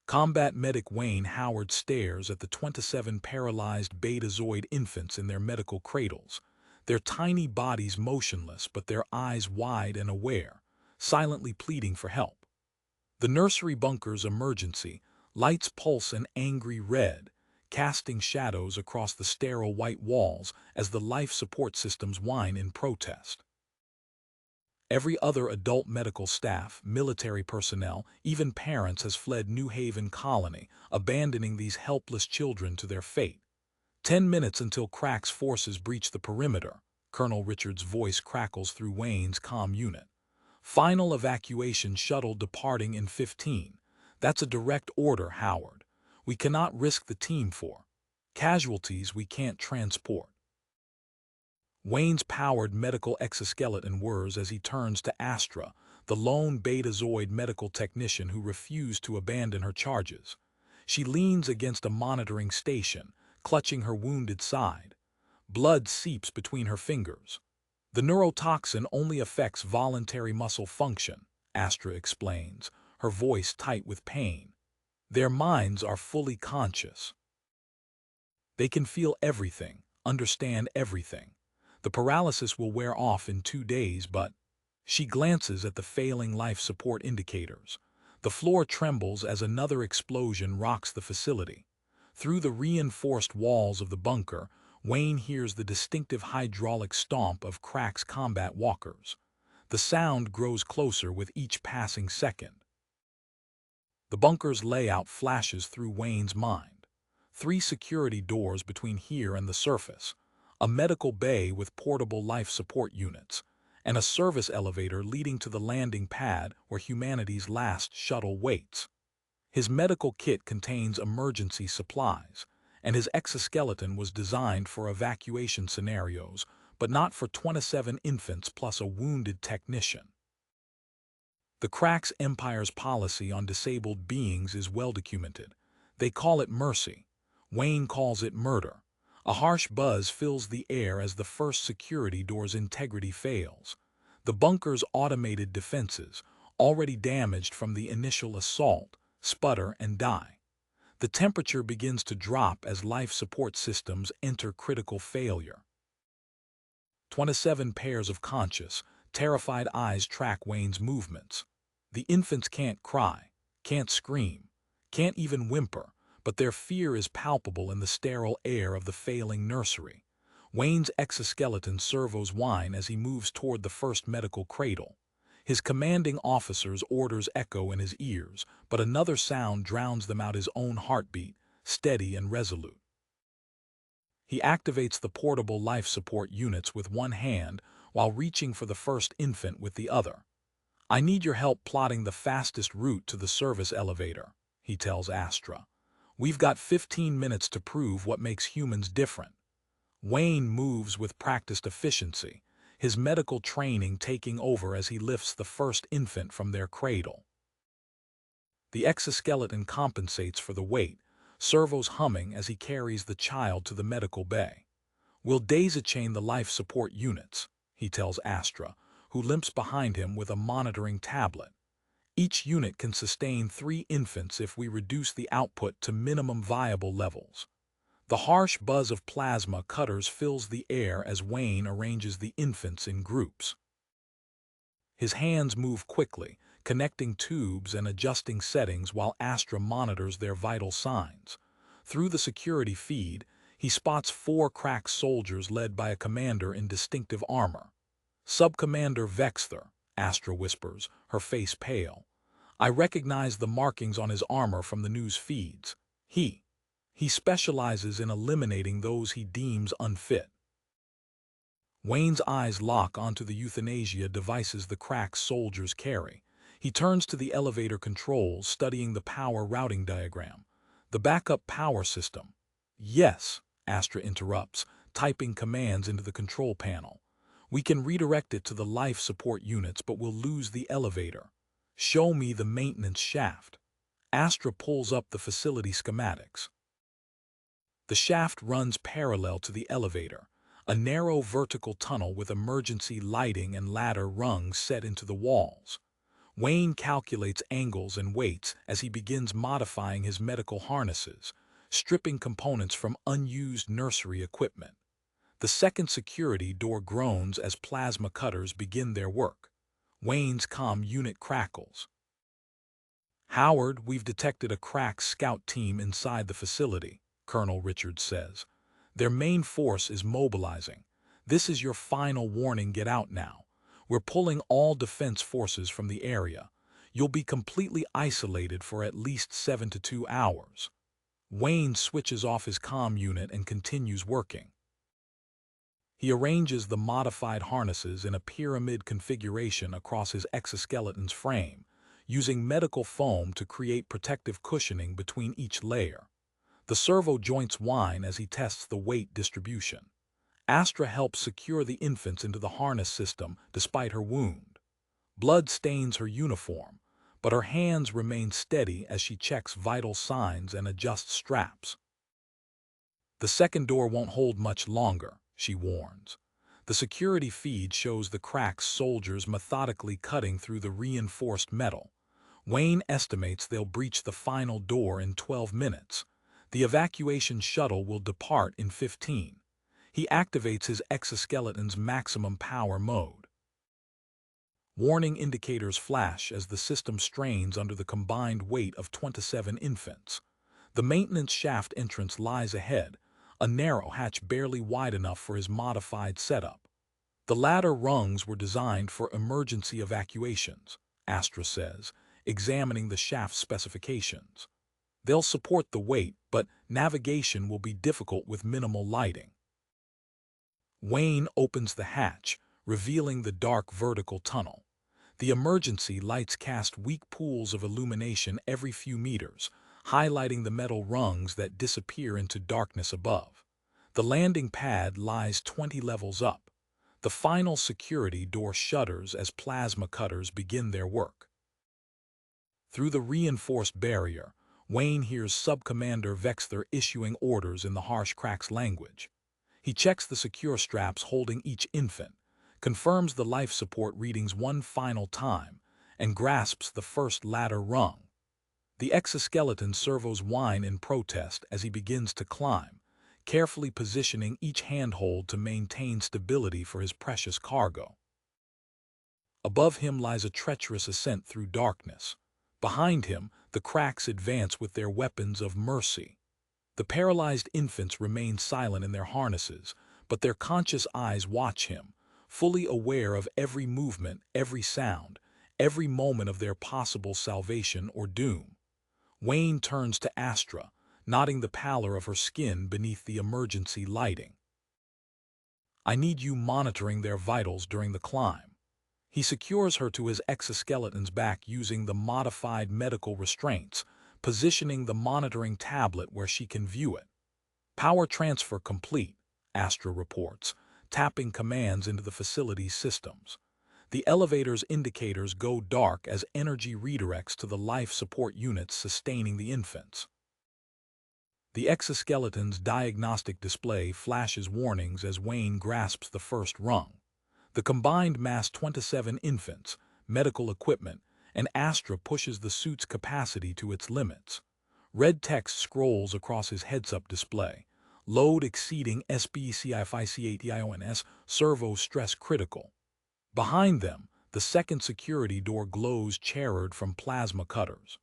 Combat medic Wayne Howard stares at the 27 paralyzed betazoid infants in their medical cradles, their tiny bodies motionless but their eyes wide and aware, silently pleading for help. The nursery bunker's emergency lights pulse an angry red, casting shadows across the sterile white walls as the life support systems whine in protest. Every other adult medical staff, military personnel, even parents has fled New Haven Colony, abandoning these helpless children to their fate. 10 minutes until Crack's forces breach the perimeter. Colonel Richard's voice crackles through Wayne's comm unit. Final evacuation shuttle departing in 15. That's a direct order, Howard. We cannot risk the team for casualties we can't transport. Wayne's powered medical exoskeleton whirs as he turns to Astra, the lone betazoid medical technician who refused to abandon her charges. She leans against a monitoring station, clutching her wounded side. Blood seeps between her fingers. The neurotoxin only affects voluntary muscle function, Astra explains, her voice tight with pain. Their minds are fully conscious. They can feel everything, understand everything. The paralysis will wear off in 2 days, but she glances at the failing life support indicators. The floor trembles as another explosion rocks the facility. Through the reinforced walls of the bunker, Wayne hears the distinctive hydraulic stomp of Crack's combat walkers. The sound grows closer with each passing second. The bunker's layout flashes through Wayne's mind. 3 security doors between here and the surface, a medical bay with portable life support units, and a service elevator leading to the landing pad where humanity's last shuttle waits. His medical kit contains emergency supplies, and his exoskeleton was designed for evacuation scenarios, but not for 27 infants plus a wounded technician. The Crack's Empire's policy on disabled beings is well documented. They call it mercy. Wayne calls it murder. A harsh buzz fills the air as the first security door's integrity fails. The bunker's automated defenses, already damaged from the initial assault, sputter and die. The temperature begins to drop as life support systems enter critical failure. 27 pairs of conscious, terrified eyes track Wayne's movements. The infants can't cry, can't scream, can't even whimper, but their fear is palpable in the sterile air of the failing nursery. Wayne's exoskeleton servos whine as he moves toward the first medical cradle. His commanding officer's orders echo in his ears, but another sound drowns them out: his own heartbeat, steady and resolute. He activates the portable life support units with one hand while reaching for the first infant with the other. "I need your help plotting the fastest route to the service elevator," he tells Astra. "We've got 15 minutes to prove what makes humans different." Wayne moves with practiced efficiency, his medical training taking over as he lifts the first infant from their cradle. The exoskeleton compensates for the weight, servos humming as he carries the child to the medical bay. "We'll daisy-chain the life support units," he tells Astra, who limps behind him with a monitoring tablet. "Each unit can sustain 3 infants if we reduce the output to minimum viable levels." The harsh buzz of plasma cutters fills the air as Wayne arranges the infants in groups. His hands move quickly, connecting tubes and adjusting settings while Astra monitors their vital signs. Through the security feed, he spots 4 crack soldiers led by a commander in distinctive armor. "Sub-Commander Vexther," Astra whispers, her face pale. "I recognize the markings on his armor from the news feeds. He specializes in eliminating those he deems unfit." Wayne's eyes lock onto the euthanasia devices the crack soldiers carry. He turns to the elevator controls, studying the power routing diagram. "The backup power system." "Yes," Astra interrupts, typing commands into the control panel. "We can redirect it to the life support units, but we'll lose the elevator." "Show me the maintenance shaft." Astra pulls up the facility schematics. The shaft runs parallel to the elevator, a narrow vertical tunnel with emergency lighting and ladder rungs set into the walls. Wayne calculates angles and weights as he begins modifying his medical harnesses, stripping components from unused nursery equipment. The second security door groans as plasma cutters begin their work. Wayne's comm unit crackles. "Howard, we've detected a crack scout team inside the facility," Colonel Richards says. "Their main force is mobilizing. This is your final warning, get out now. We're pulling all defense forces from the area. You'll be completely isolated for at least 7 to 2 hours. Wayne switches off his comm unit and continues working. He arranges the modified harnesses in a pyramid configuration across his exoskeleton's frame, using medical foam to create protective cushioning between each layer. The servo joints whine as he tests the weight distribution. Astra helps secure the infants into the harness system despite her wound. Blood stains her uniform, but her hands remain steady as she checks vital signs and adjusts straps. "The second door won't hold much longer," she warns. The security feed shows the cracks soldiers methodically cutting through the reinforced metal. Wayne estimates they'll breach the final door in 12 minutes. The evacuation shuttle will depart in 15. He activates his exoskeleton's maximum power mode. Warning indicators flash as the system strains under the combined weight of 27 infants. The maintenance shaft entrance lies ahead, a narrow hatch barely wide enough for his modified setup. The ladder rungs were designed for emergency evacuations, Astra says, examining the shaft specifications. They'll support the weight, but navigation will be difficult with minimal lighting. Wayne opens the hatch, revealing the dark vertical tunnel. The emergency lights cast weak pools of illumination every few meters, highlighting the metal rungs that disappear into darkness above. The landing pad lies 20 levels up. The final security door shudders as plasma cutters begin their work. Through the reinforced barrier, Wayne hears Sub-Commander Vexler issuing orders in the harsh Cracks language. He checks the secure straps holding each infant, confirms the life support readings one final time, and grasps the first ladder rung. The exoskeleton servos whine in protest as he begins to climb, carefully positioning each handhold to maintain stability for his precious cargo. Above him lies a treacherous ascent through darkness. Behind him, the Cracks advance with their weapons of mercy. The paralyzed infants remain silent in their harnesses, but their conscious eyes watch him, fully aware of every movement, every sound, every moment of their possible salvation or doom. Wayne turns to Astra, nodding the pallor of her skin beneath the emergency lighting. "I need you monitoring their vitals during the climb." He secures her to his exoskeleton's back using the modified medical restraints, positioning the monitoring tablet where she can view it. "Power transfer complete," Astra reports, tapping commands into the facility's systems. The elevator's indicators go dark as energy redirects to the life support units sustaining the infants. The exoskeleton's diagnostic display flashes warnings as Wayne grasps the first rung. The combined mass 27 infants, medical equipment, and Astra pushes the suit's capacity to its limits. Red text scrolls across his heads-up display. Load exceeding SBCI-FICATIONS, servo stress critical. Behind them, the second security door glows cherried from plasma cutters.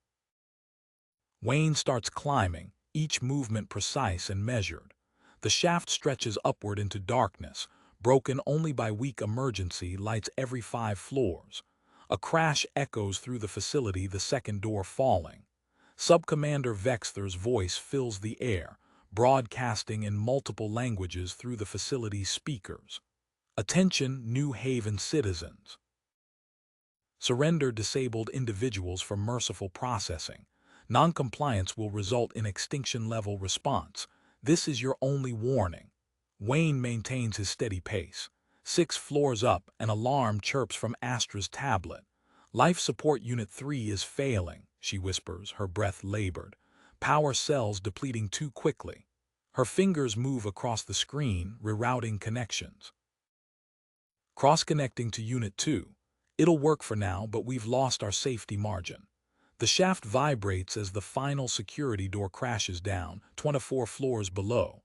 Wayne starts climbing, each movement precise and measured. The shaft stretches upward into darkness, broken only by weak emergency lights every 5 floors. A crash echoes through the facility, the second door falling. Sub-Commander Vexler's voice fills the air, broadcasting in multiple languages through the facility's speakers. "Attention, New Haven citizens. Surrender disabled individuals for merciful processing. Noncompliance will result in extinction-level response. This is your only warning." Wayne maintains his steady pace. 6 floors up, an alarm chirps from Astra's tablet. "Life Support Unit 3 is failing," she whispers, her breath labored. "Power cells depleting too quickly." Her fingers move across the screen, rerouting connections. "Cross-connecting to Unit 2. It'll work for now, but we've lost our safety margin. The shaft vibrates as the final security door crashes down, 24 floors below.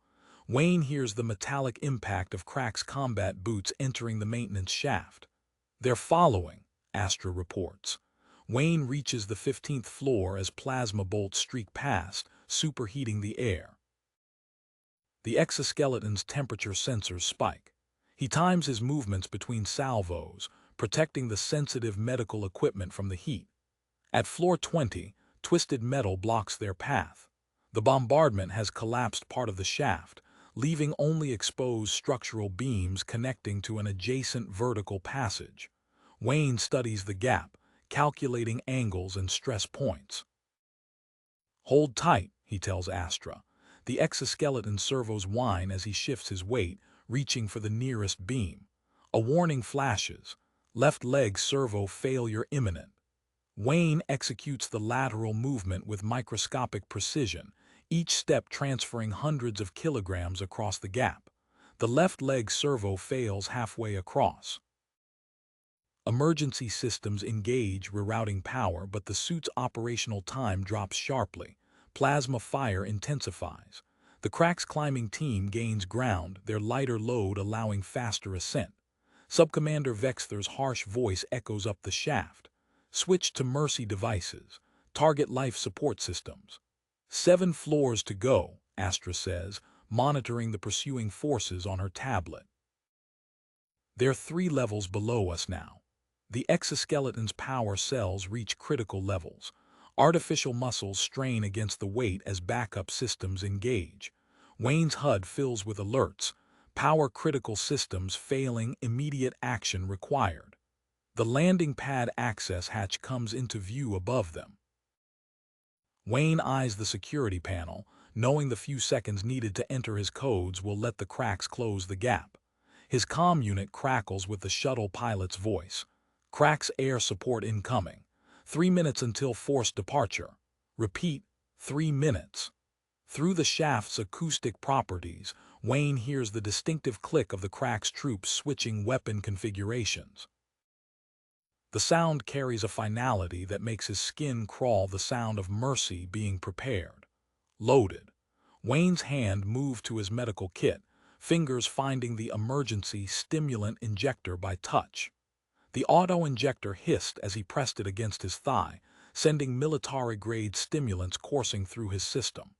Wayne hears the metallic impact of Crack's combat boots entering the maintenance shaft. They're following, Astra reports. Wayne reaches the 15th floor as plasma bolts streak past, superheating the air. The exoskeleton's temperature sensors spike. He times his movements between salvos, protecting the sensitive medical equipment from the heat. At floor 20, twisted metal blocks their path. The bombardment has collapsed part of the shaft, leaving only exposed structural beams connecting to an adjacent vertical passage. Wayne studies the gap, calculating angles and stress points. "Hold tight," he tells Astra. The exoskeleton servos whine as he shifts his weight, reaching for the nearest beam. A warning flashes. Left leg servo failure imminent. Wayne executes the lateral movement with microscopic precision, each step transferring hundreds of kilograms across the gap. The left leg servo fails halfway across. Emergency systems engage, rerouting power, but the suit's operational time drops sharply. Plasma fire intensifies. The Crack's climbing team gains ground, their lighter load allowing faster ascent. Subcommander Vexther's harsh voice echoes up the shaft. "Switch to Mercy devices. Target life support systems." 7 floors to go, Astra says, monitoring the pursuing forces on her tablet. "They're 3 levels below us now." The exoskeleton's power cells reach critical levels. Artificial muscles strain against the weight as backup systems engage. Wayne's HUD fills with alerts. Power critical systems failing, immediate action required. The landing pad access hatch comes into view above them. Wayne eyes the security panel, knowing the few seconds needed to enter his codes will let the Cracks close the gap. His comm unit crackles with the shuttle pilot's voice. "Cracks air support incoming. 3 minutes until forced departure. Repeat, 3 minutes." Through the shaft's acoustic properties, Wayne hears the distinctive click of the Crack's troops switching weapon configurations. The sound carries a finality that makes his skin crawl, the sound of Mercy being prepared. Loaded. Wayne's hand moved to his medical kit, fingers finding the emergency stimulant injector by touch. The auto-injector hissed as he pressed it against his thigh, sending military-grade stimulants coursing through his system.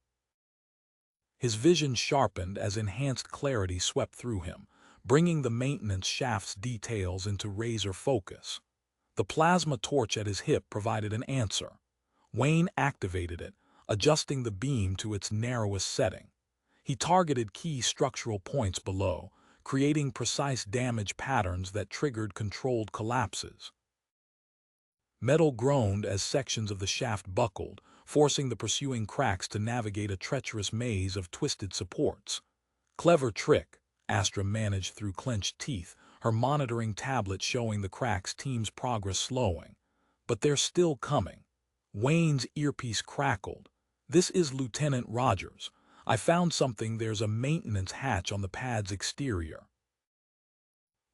His vision sharpened as enhanced clarity swept through him, bringing the maintenance shaft's details into razor focus. The plasma torch at his hip provided an answer. Wayne activated it, adjusting the beam to its narrowest setting. He targeted key structural points below, creating precise damage patterns that triggered controlled collapses. Metal groaned as sections of the shaft buckled, forcing the pursuing Cracks to navigate a treacherous maze of twisted supports. "Clever trick," Astra managed through clenched teeth, her monitoring tablet showing the Cracks' team's progress slowing. "But they're still coming." Wayne's earpiece crackled. "This is Lieutenant Rogers. I found something. There's a maintenance hatch on the pad's exterior.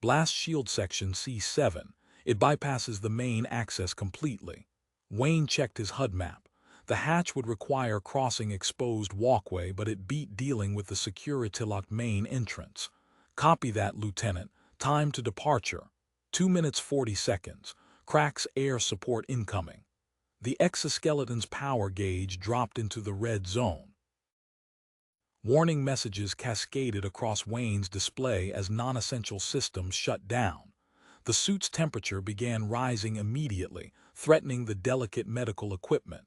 Blast shield section C7. It bypasses the main access completely." Wayne checked his HUD map. The hatch would require crossing exposed walkway, but it beat dealing with the security-locked main entrance. "Copy that, Lieutenant. Time to departure. 2 minutes 40 seconds. Cracks air support incoming." The exoskeleton's power gauge dropped into the red zone. Warning messages cascaded across Wayne's display as non-essential systems shut down. The suit's temperature began rising immediately, threatening the delicate medical equipment.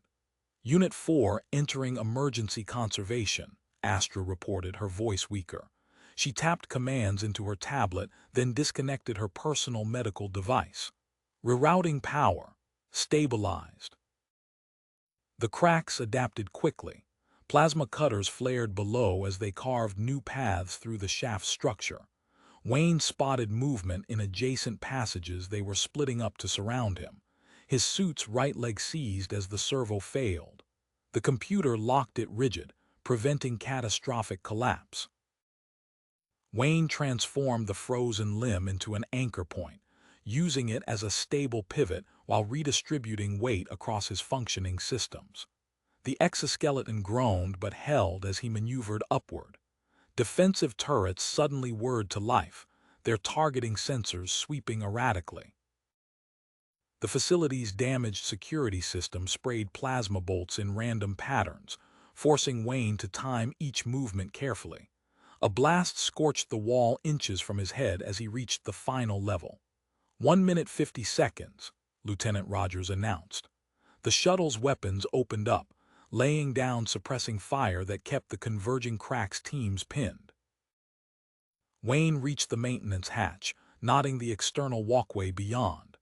"Unit 4 entering emergency conservation," Astra reported, her voice weaker. She tapped commands into her tablet, then disconnected her personal medical device. "Rerouting power. Stabilized." The Cracks adapted quickly. Plasma cutters flared below as they carved new paths through the shaft structure. Wayne spotted movement in adjacent passages. They were splitting up to surround him. His suit's right leg seized as the servo failed. The computer locked it rigid, preventing catastrophic collapse. Wayne transformed the frozen limb into an anchor point, using it as a stable pivot while redistributing weight across his functioning systems. The exoskeleton groaned but held as he maneuvered upward. Defensive turrets suddenly whirred to life, their targeting sensors sweeping erratically. The facility's damaged security system sprayed plasma bolts in random patterns, forcing Wayne to time each movement carefully. A blast scorched the wall inches from his head as he reached the final level. 1 minute 50 seconds, Lieutenant Rogers announced. The shuttle's weapons opened up, laying down suppressing fire that kept the converging cracks teams pinned. Wayne reached the maintenance hatch, nodding the external walkway beyond.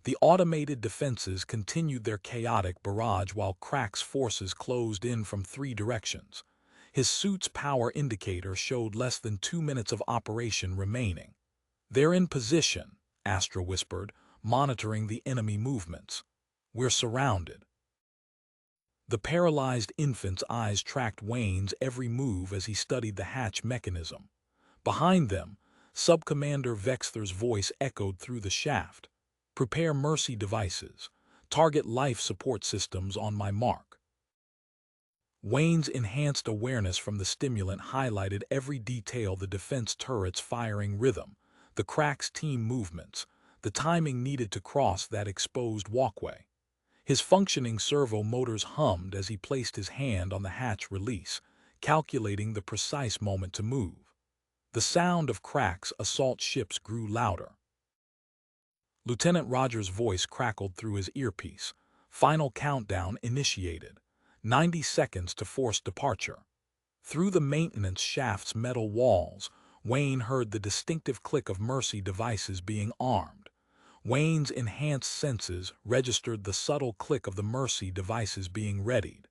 The automated defenses continued their chaotic barrage while Crack's forces closed in from 3 directions. His suit's power indicator showed less than 2 minutes of operation remaining. "They're in position," Astra whispered, monitoring the enemy movements. "We're surrounded." The paralyzed infant's eyes tracked Wayne's every move as he studied the hatch mechanism. Behind them, Subcommander Vexther's voice echoed through the shaft. "Prepare mercy devices. Target life support systems on my mark." Wayne's enhanced awareness from the stimulant highlighted every detail: the defense turret's firing rhythm, the Crack's team movements, the timing needed to cross that exposed walkway. His functioning servo motors hummed as he placed his hand on the hatch release, calculating the precise moment to move. The sound of Crack's assault ships grew louder. Lieutenant Rogers' voice crackled through his earpiece. Final countdown initiated. 90 seconds to force departure. Through the maintenance shaft's metal walls, Wayne heard the distinctive click of mercy devices being armed. Wayne's enhanced senses registered the subtle click of the mercy devices being readied.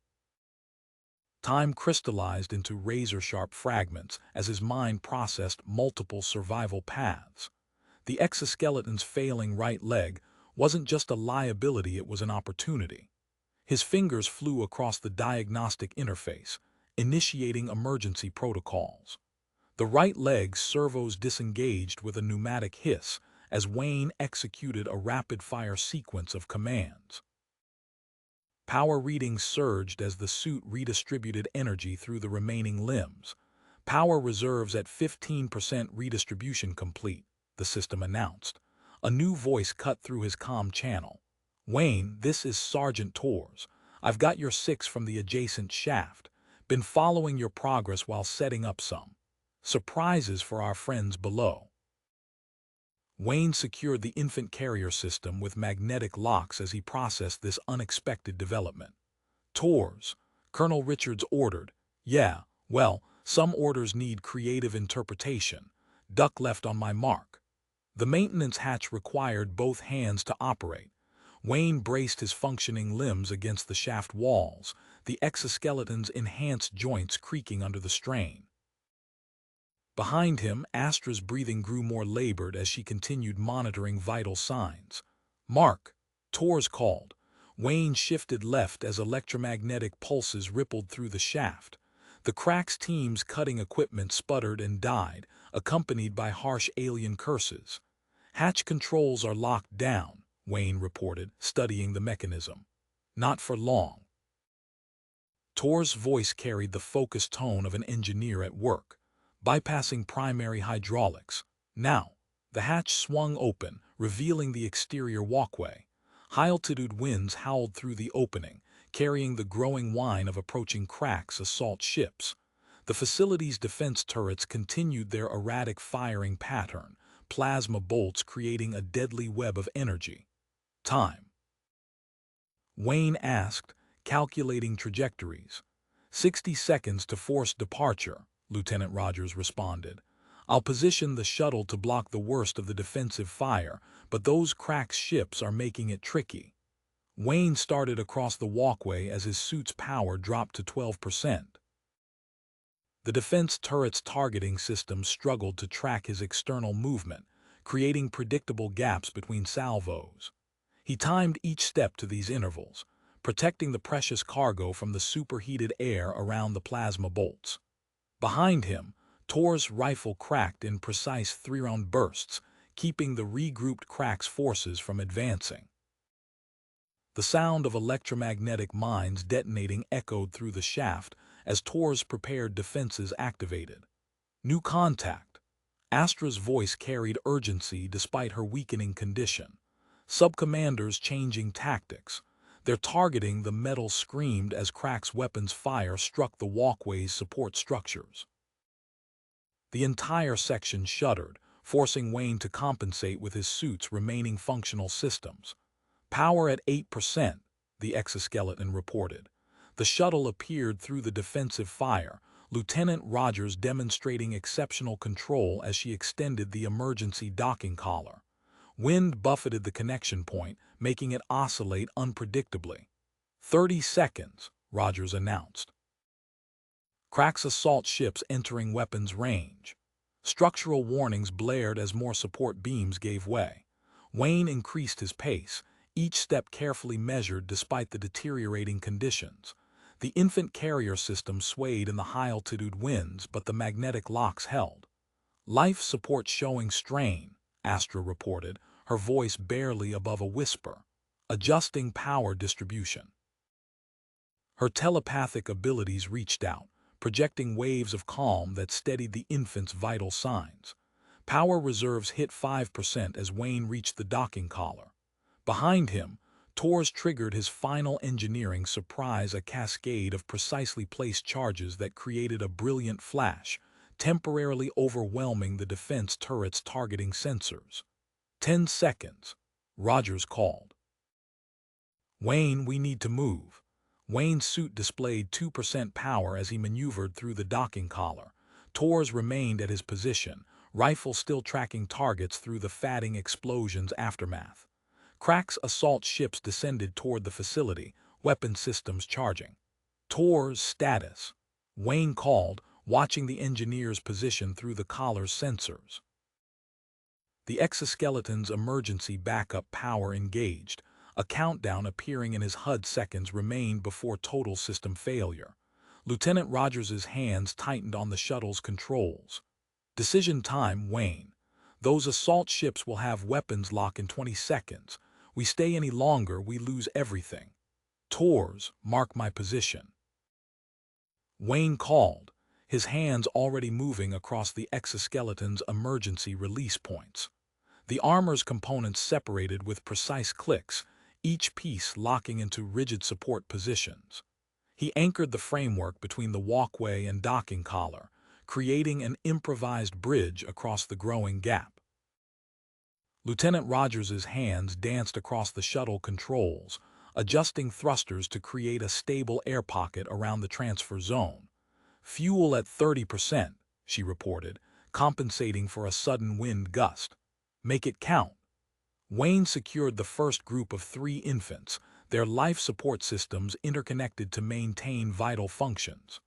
Time crystallized into razor-sharp fragments as his mind processed multiple survival paths. The exoskeleton's failing right leg wasn't just a liability, it was an opportunity. His fingers flew across the diagnostic interface, initiating emergency protocols. The right leg's servos disengaged with a pneumatic hiss as Wayne executed a rapid-fire sequence of commands. Power readings surged as the suit redistributed energy through the remaining limbs. "Power reserves at 15% redistribution complete," the system announced. A new voice cut through his comm channel. "Wayne, this is Sergeant Torres. I've got your 6 from the adjacent shaft. Been following your progress while setting up some surprises for our friends below." Wayne secured the infant carrier system with magnetic locks as he processed this unexpected development. "Torres," Colonel Richards ordered. "Yeah, well, some orders need creative interpretation. Duck left on my mark." The maintenance hatch required both hands to operate. Wayne braced his functioning limbs against the shaft walls, the exoskeleton's enhanced joints creaking under the strain. Behind him, Astra's breathing grew more labored as she continued monitoring vital signs. "Mark," Torres called. Wayne shifted left as electromagnetic pulses rippled through the shaft. The Crack's team's cutting equipment sputtered and died, accompanied by harsh alien curses. "Hatch controls are locked down," Wayne reported, studying the mechanism. "Not for long." Tor's voice carried the focused tone of an engineer at work. "Bypassing primary hydraulics. Now." The hatch swung open, revealing the exterior walkway. High-altitude winds howled through the opening, carrying the growing whine of approaching Crack's assault ships. The facility's defense turrets continued their erratic firing pattern, plasma bolts creating a deadly web of energy. "Time?" Wayne asked, calculating trajectories. 60 seconds to force departure," Lieutenant Rogers responded. "I'll position the shuttle to block the worst of the defensive fire, but those Crack's ships are making it tricky." Wayne started across the walkway as his suit's power dropped to 12%. The defense turret's targeting system struggled to track his external movement, creating predictable gaps between salvos. He timed each step to these intervals, protecting the precious cargo from the superheated air around the plasma bolts. Behind him, Tor's rifle cracked in precise 3-round bursts, keeping the regrouped cracks' forces from advancing. The sound of electromagnetic mines detonating echoed through the shaft as Tor's prepared defenses activated. New contact. Astra's voice carried urgency despite her weakening condition. Sub-commanders changing tactics. Their targeting the metal screamed as Crack's weapons fire struck the walkway's support structures. The entire section shuddered, forcing Wayne to compensate with his suit's remaining functional systems. Power at 8%, the exoskeleton reported. The shuttle appeared through the defensive fire, Lieutenant Rogers demonstrating exceptional control as she extended the emergency docking collar. Wind buffeted the connection point, making it oscillate unpredictably. 30 seconds, Rogers announced. Crack's assault ships entering weapons range. Structural warnings blared as more support beams gave way. Wayne increased his pace, each step carefully measured despite the deteriorating conditions. The infant carrier system swayed in the high-altitude winds, but the magnetic locks held. Life support showing strain, Astra reported, her voice barely above a whisper. Adjusting power distribution. Her telepathic abilities reached out, projecting waves of calm that steadied the infant's vital signs. Power reserves hit 5% as Wayne reached the docking collar. Behind him, Tors triggered his final engineering surprise, a cascade of precisely placed charges that created a brilliant flash, temporarily overwhelming the defense turret's targeting sensors. 10 seconds, Rogers called. Wayne, we need to move. Wayne's suit displayed 2% power as he maneuvered through the docking collar. Tors remained at his position, rifle still tracking targets through the fatting explosion's aftermath. Crack's assault ships descended toward the facility, weapon systems charging. Tor's status. Wayne called, watching the engineer's position through the collar's sensors. The exoskeleton's emergency backup power engaged, a countdown appearing in his HUD. Seconds remained before total system failure. Lieutenant Rogers's hands tightened on the shuttle's controls. Decision time, Wayne. Those assault ships will have weapons lock in 20 seconds. We stay any longer, we lose everything. Tors, mark my position. Wayne called, his hands already moving across the exoskeleton's emergency release points. The armor's components separated with precise clicks, each piece locking into rigid support positions. He anchored the framework between the walkway and docking collar, creating an improvised bridge across the growing gap. Lieutenant Rogers's hands danced across the shuttle controls, adjusting thrusters to create a stable air pocket around the transfer zone. Fuel at 30%, she reported, compensating for a sudden wind gust. Make it count. Wayne secured the first group of 3 infants, their life support systems interconnected to maintain vital functions.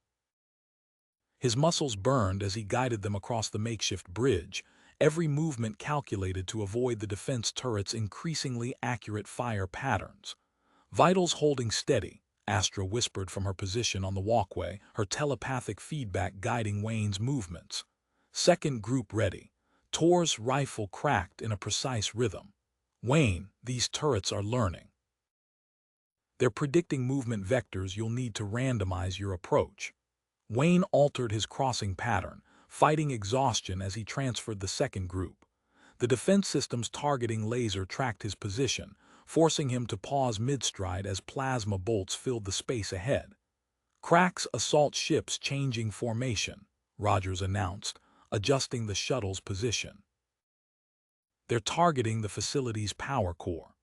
His muscles burned as he guided them across the makeshift bridge, every movement calculated to avoid the defense turret's increasingly accurate fire patterns. Vitals holding steady, Astra whispered from her position on the walkway, her telepathic feedback guiding Wayne's movements. Second group ready. Tor's rifle cracked in a precise rhythm. Wayne, these turrets are learning. They're predicting movement vectors. You'll need to randomize your approach. Wayne altered his crossing pattern, fighting exhaustion as he transferred the second group. The defense system's targeting laser tracked his position, forcing him to pause mid-stride as plasma bolts filled the space ahead. Crack's assault ships changing formation, Rogers announced, adjusting the shuttle's position. They're targeting the facility's power core.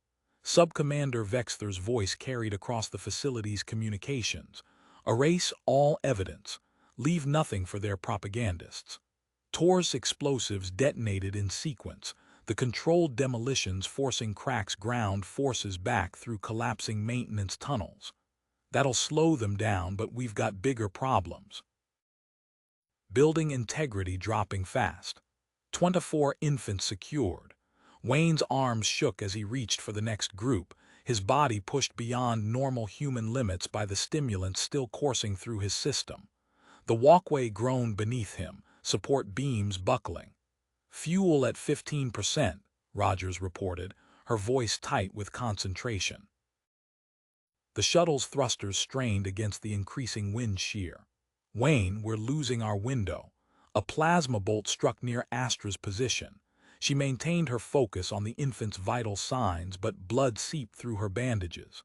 Sub-Commander Vexther's voice carried across the facility's communications. Erase all evidence. Leave nothing for their propagandists. Tor's explosives detonated in sequence, the controlled demolitions forcing Crack's ground forces back through collapsing maintenance tunnels. That'll slow them down, but we've got bigger problems. Building integrity dropping fast. 24 infants secured. Wayne's arms shook as he reached for the next group, his body pushed beyond normal human limits by the stimulants still coursing through his system. The walkway groaned beneath him, support beams buckling. Fuel at 15%, Rogers reported, her voice tight with concentration. The shuttle's thrusters strained against the increasing wind shear. Wayne, we're losing our window. A plasma bolt struck near Astra's position. She maintained her focus on the infant's vital signs, but blood seeped through her bandages.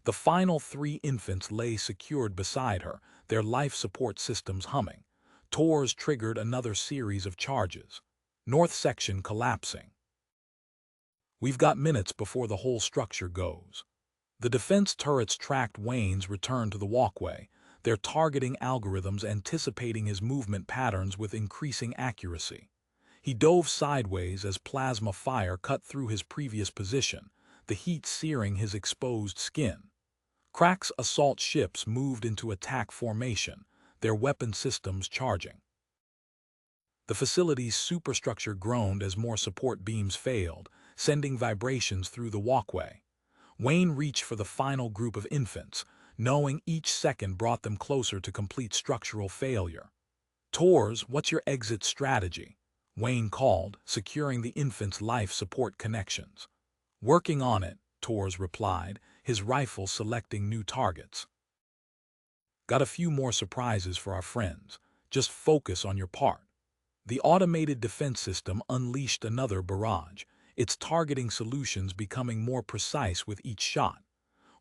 The final 3 infants lay secured beside her, their life support systems humming. Tors triggered another series of charges. North section collapsing. We've got minutes before the whole structure goes. The defense turrets tracked Wayne's return to the walkway, their targeting algorithms anticipating his movement patterns with increasing accuracy. He dove sideways as plasma fire cut through his previous position, the heat searing his exposed skin. Crack's assault ships moved into attack formation, their weapon systems charging. The facility's superstructure groaned as more support beams failed, sending vibrations through the walkway. Wayne reached for the final group of infants, knowing each second brought them closer to complete structural failure. Tors, what's your exit strategy? Wayne called, securing the infant's life support connections. Working on it, Tors replied, his rifle selecting new targets. Got a few more surprises for our friends. Just focus on your part. The automated defense system unleashed another barrage, its targeting solutions becoming more precise with each shot.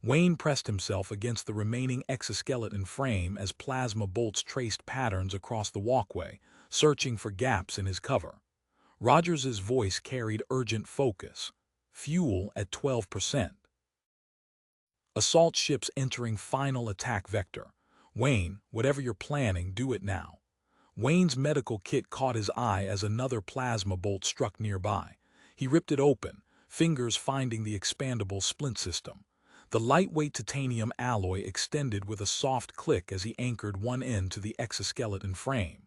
Wayne pressed himself against the remaining exoskeleton frame as plasma bolts traced patterns across the walkway, searching for gaps in his cover. Rogers's voice carried urgent focus. Fuel at 12%. Assault ships entering final attack vector. Wayne, whatever you're planning, do it now. Wayne's medical kit caught his eye as another plasma bolt struck nearby. He ripped it open, fingers finding the expandable splint system. The lightweight titanium alloy extended with a soft click as he anchored one end to the exoskeleton frame.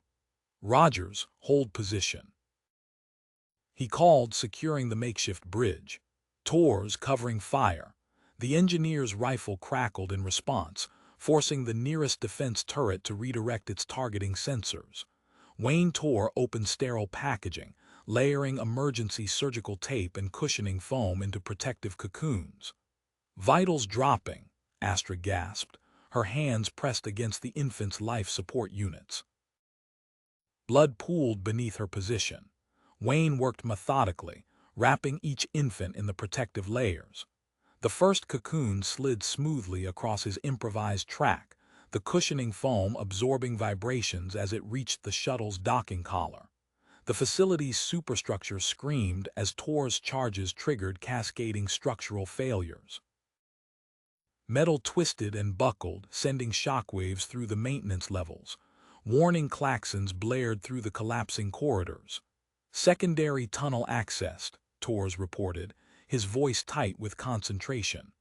Rogers, hold position. He called, securing the makeshift bridge. Tors covering fire. The engineer's rifle crackled in response, forcing the nearest defense turret to redirect its targeting sensors. Wayne Tor opened sterile packaging, layering emergency surgical tape and cushioning foam into protective cocoons. Vitals dropping, Astra gasped, her hands pressed against the infant's life support units. Blood pooled beneath her position. Wayne worked methodically, wrapping each infant in the protective layers. The first cocoon slid smoothly across his improvised track, the cushioning foam absorbing vibrations as it reached the shuttle's docking collar. The facility's superstructure screamed as Tor's charges triggered cascading structural failures. Metal twisted and buckled, sending shockwaves through the maintenance levels. Warning klaxons blared through the collapsing corridors. Secondary tunnel accessed, Tors reported, his voice tight with concentration.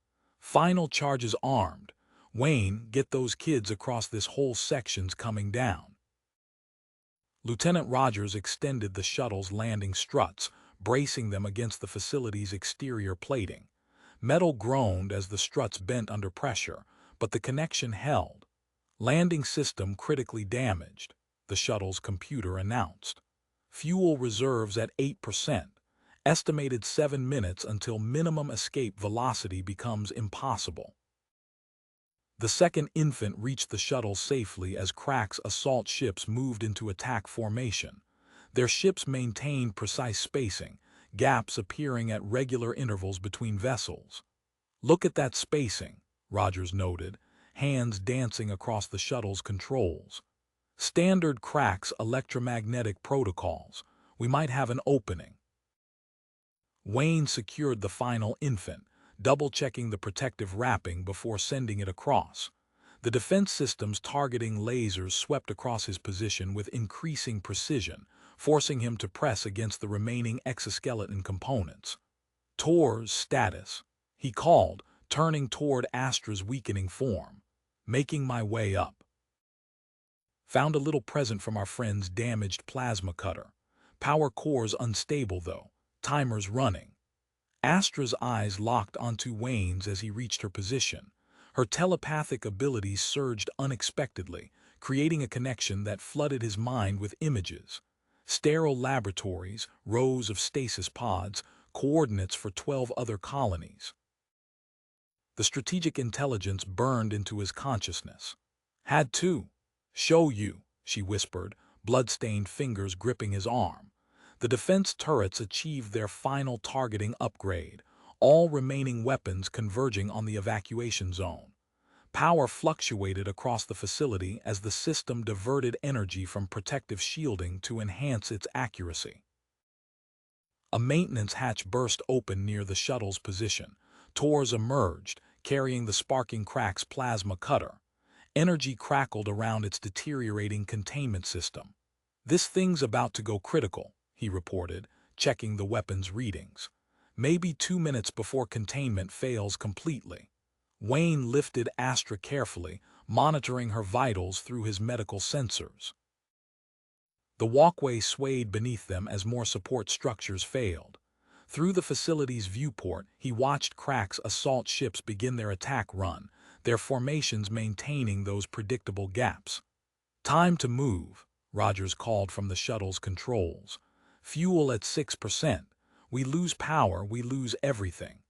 Final charges armed. Wayne, get those kids across this whole section's coming down. Lieutenant Rogers extended the shuttle's landing struts, bracing them against the facility's exterior plating. Metal groaned as the struts bent under pressure, but the connection held. Landing system critically damaged, the shuttle's computer announced. Fuel reserves at 8%. Estimated 7 minutes until minimum escape velocity becomes impossible. The second infant reached the shuttle safely as Crack's assault ships moved into attack formation. Their ships maintained precise spacing, gaps appearing at regular intervals between vessels. Look at that spacing, Rogers noted, hands dancing across the shuttle's controls. Standard Crack's electromagnetic protocols. We might have an opening. Wayne secured the final infant, double-checking the protective wrapping before sending it across. The defense system's targeting lasers swept across his position with increasing precision, forcing him to press against the remaining exoskeleton components. Tor's status, he called, turning toward Astra's weakening form. Making my way up. Found a little present from our friend's damaged plasma cutter. Power cores unstable though. Timers running. Astra's eyes locked onto Wayne's as he reached her position. Her telepathic abilities surged unexpectedly, creating a connection that flooded his mind with images. sterile laboratories, rows of stasis pods, coordinates for 12 other colonies. The strategic intelligence burned into his consciousness. "Had to show you," she whispered, blood-stained fingers gripping his arm. The defense turrets achieved their final targeting upgrade, all remaining weapons converging on the evacuation zone. Power fluctuated across the facility as the system diverted energy from protective shielding to enhance its accuracy. A maintenance hatch burst open near the shuttle's position. Tors emerged, carrying the sparking crack's plasma cutter. Energy crackled around its deteriorating containment system. "This thing's about to go critical," he reported, checking the weapon's readings. "Maybe 2 minutes before containment fails completely." Wayne lifted Astra carefully, monitoring her vitals through his medical sensors. The walkway swayed beneath them as more support structures failed. Through the facility's viewport, he watched Crack's assault ships begin their attack run, their formations maintaining those predictable gaps. "Time to move," Rogers called from the shuttle's controls. "Fuel at 6%. We lose power, we lose everything."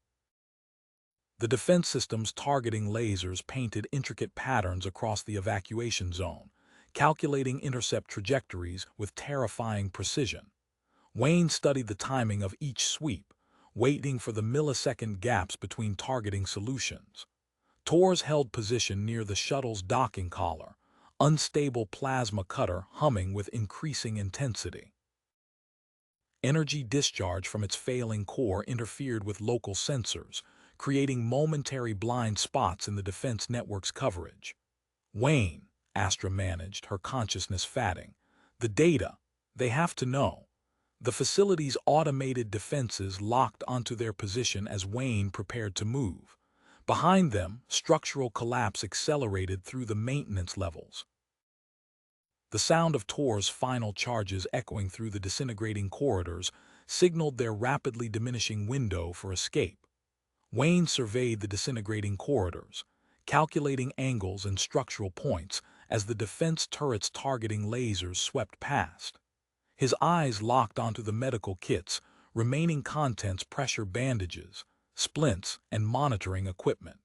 The defense system's targeting lasers painted intricate patterns across the evacuation zone, calculating intercept trajectories with terrifying precision. Wayne studied the timing of each sweep, waiting for the millisecond gaps between targeting solutions. Tors held position near the shuttle's docking collar, unstable plasma cutter humming with increasing intensity. Energy discharge from its failing core interfered with local sensors, creating momentary blind spots in the defense network's coverage. "Wayne," Astra managed, her consciousness fatting. "The data. They have to know." The facility's automated defenses locked onto their position as Wayne prepared to move. Behind them, structural collapse accelerated through the maintenance levels. The sound of Tor's final charges echoing through the disintegrating corridors signaled their rapidly diminishing window for escape. Wayne surveyed the disintegrating corridors, calculating angles and structural points as the defense turret's targeting lasers swept past. His eyes locked onto the medical kits, remaining contents pressure bandages, splints, and monitoring equipment.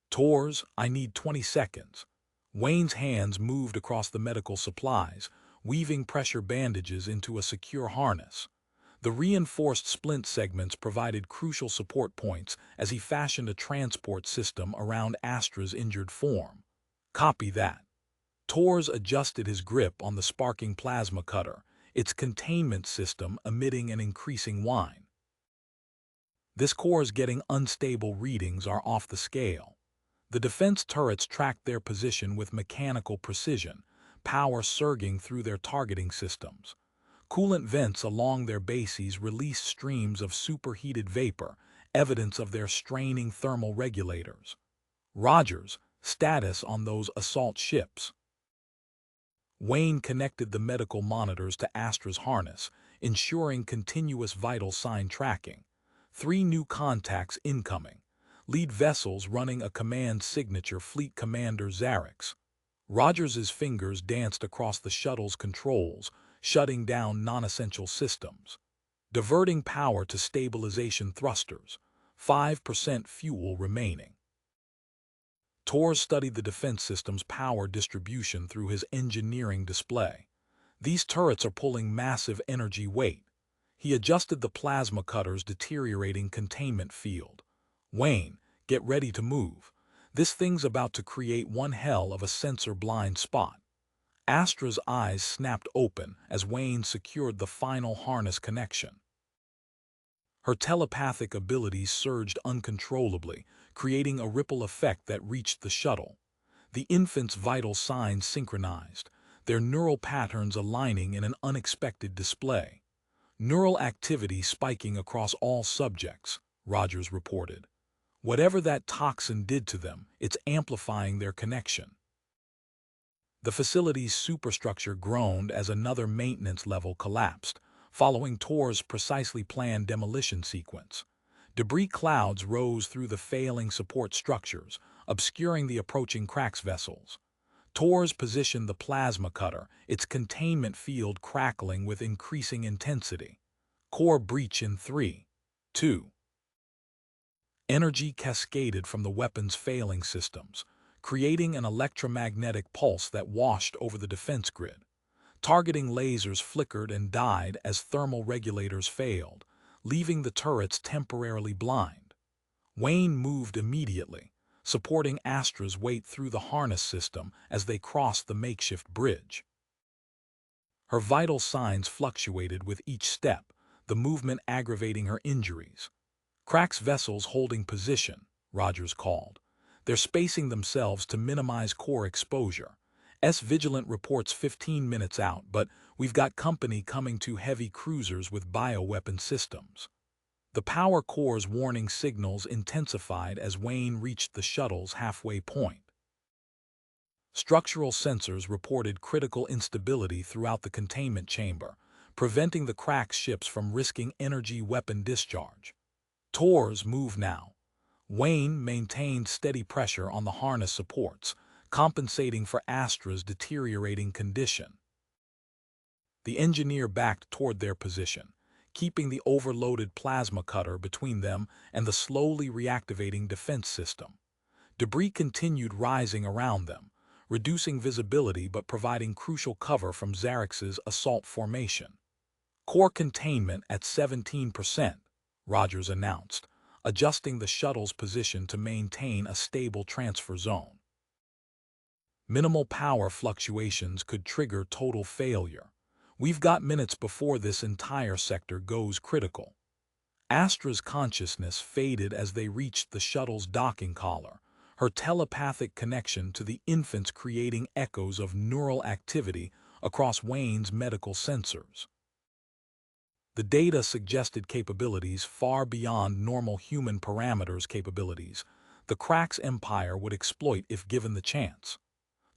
"Tors, I need 20 seconds. Wayne's hands moved across the medical supplies, weaving pressure bandages into a secure harness. The reinforced splint segments provided crucial support points as he fashioned a transport system around Astra's injured form. "Copy that." Tors adjusted his grip on the sparking plasma cutter, its containment system emitting an increasing whine. "This core's getting unstable readings are off the scale." The defense turrets tracked their position with mechanical precision, power surging through their targeting systems. Coolant vents along their bases released streams of superheated vapor, evidence of their straining thermal regulators. "Rogers, status on those assault ships." Wayne connected the medical monitors to Astra's harness, ensuring continuous vital sign tracking. 3 new contacts incoming. Lead vessels running a command signature Fleet Commander Zarex. Rogers's fingers danced across the shuttle's controls, shutting down non-essential systems. Diverting power to stabilization thrusters. 5% fuel remaining. Tors studied the defense system's power distribution through his engineering display. "These turrets are pulling massive energy weight." He adjusted the plasma cutter's deteriorating containment field. "Wayne, get ready to move. This thing's about to create one hell of a sensor blind spot." Astra's eyes snapped open as Wayne secured the final harness connection. Her telepathic abilities surged uncontrollably, creating a ripple effect that reached the shuttle. The infant's vital signs synchronized, their neural patterns aligning in an unexpected display. "Neural activity spiking across all subjects," Rogers reported. "Whatever that toxin did to them, it's amplifying their connection." The facility's superstructure groaned as another maintenance level collapsed, following Tor's precisely planned demolition sequence. Debris clouds rose through the failing support structures, obscuring the approaching Cracks vessels. Torres positioned the plasma cutter, its containment field crackling with increasing intensity. Core breach in 3, 2. Energy cascaded from the weapon's failing systems, creating an electromagnetic pulse that washed over the defense grid. Targeting lasers flickered and died as thermal regulators failed, leaving the turrets temporarily blind. Wayne moved immediately, supporting Astra's weight through the harness system as they crossed the makeshift bridge. Her vital signs fluctuated with each step, the movement aggravating her injuries. "Cracks vessels holding position," Rogers called. "They're spacing themselves to minimize core exposure. Vigilant reports 15 minutes out, but we've got company coming to heavy cruisers with bioweapon systems." The power core's warning signals intensified as Wayne reached the shuttle's halfway point. Structural sensors reported critical instability throughout the containment chamber, preventing the crack ships from risking energy weapon discharge. Tor's move now. Wayne maintained steady pressure on the harness supports, compensating for Astra's deteriorating condition. The engineer backed toward their position, keeping the overloaded plasma cutter between them and the slowly reactivating defense system. Debris continued rising around them, reducing visibility but providing crucial cover from Xerx's assault formation. "Core containment at 17%, Rogers announced, adjusting the shuttle's position to maintain a stable transfer zone. Minimal power fluctuations could trigger total failure. We've got minutes before this entire sector goes critical." Astra's consciousness faded as they reached the shuttle's docking collar, her telepathic connection to the infants creating echoes of neural activity across Wayne's medical sensors. The data suggested capabilities far beyond normal human parameters capabilities the Cracks Empire would exploit if given the chance.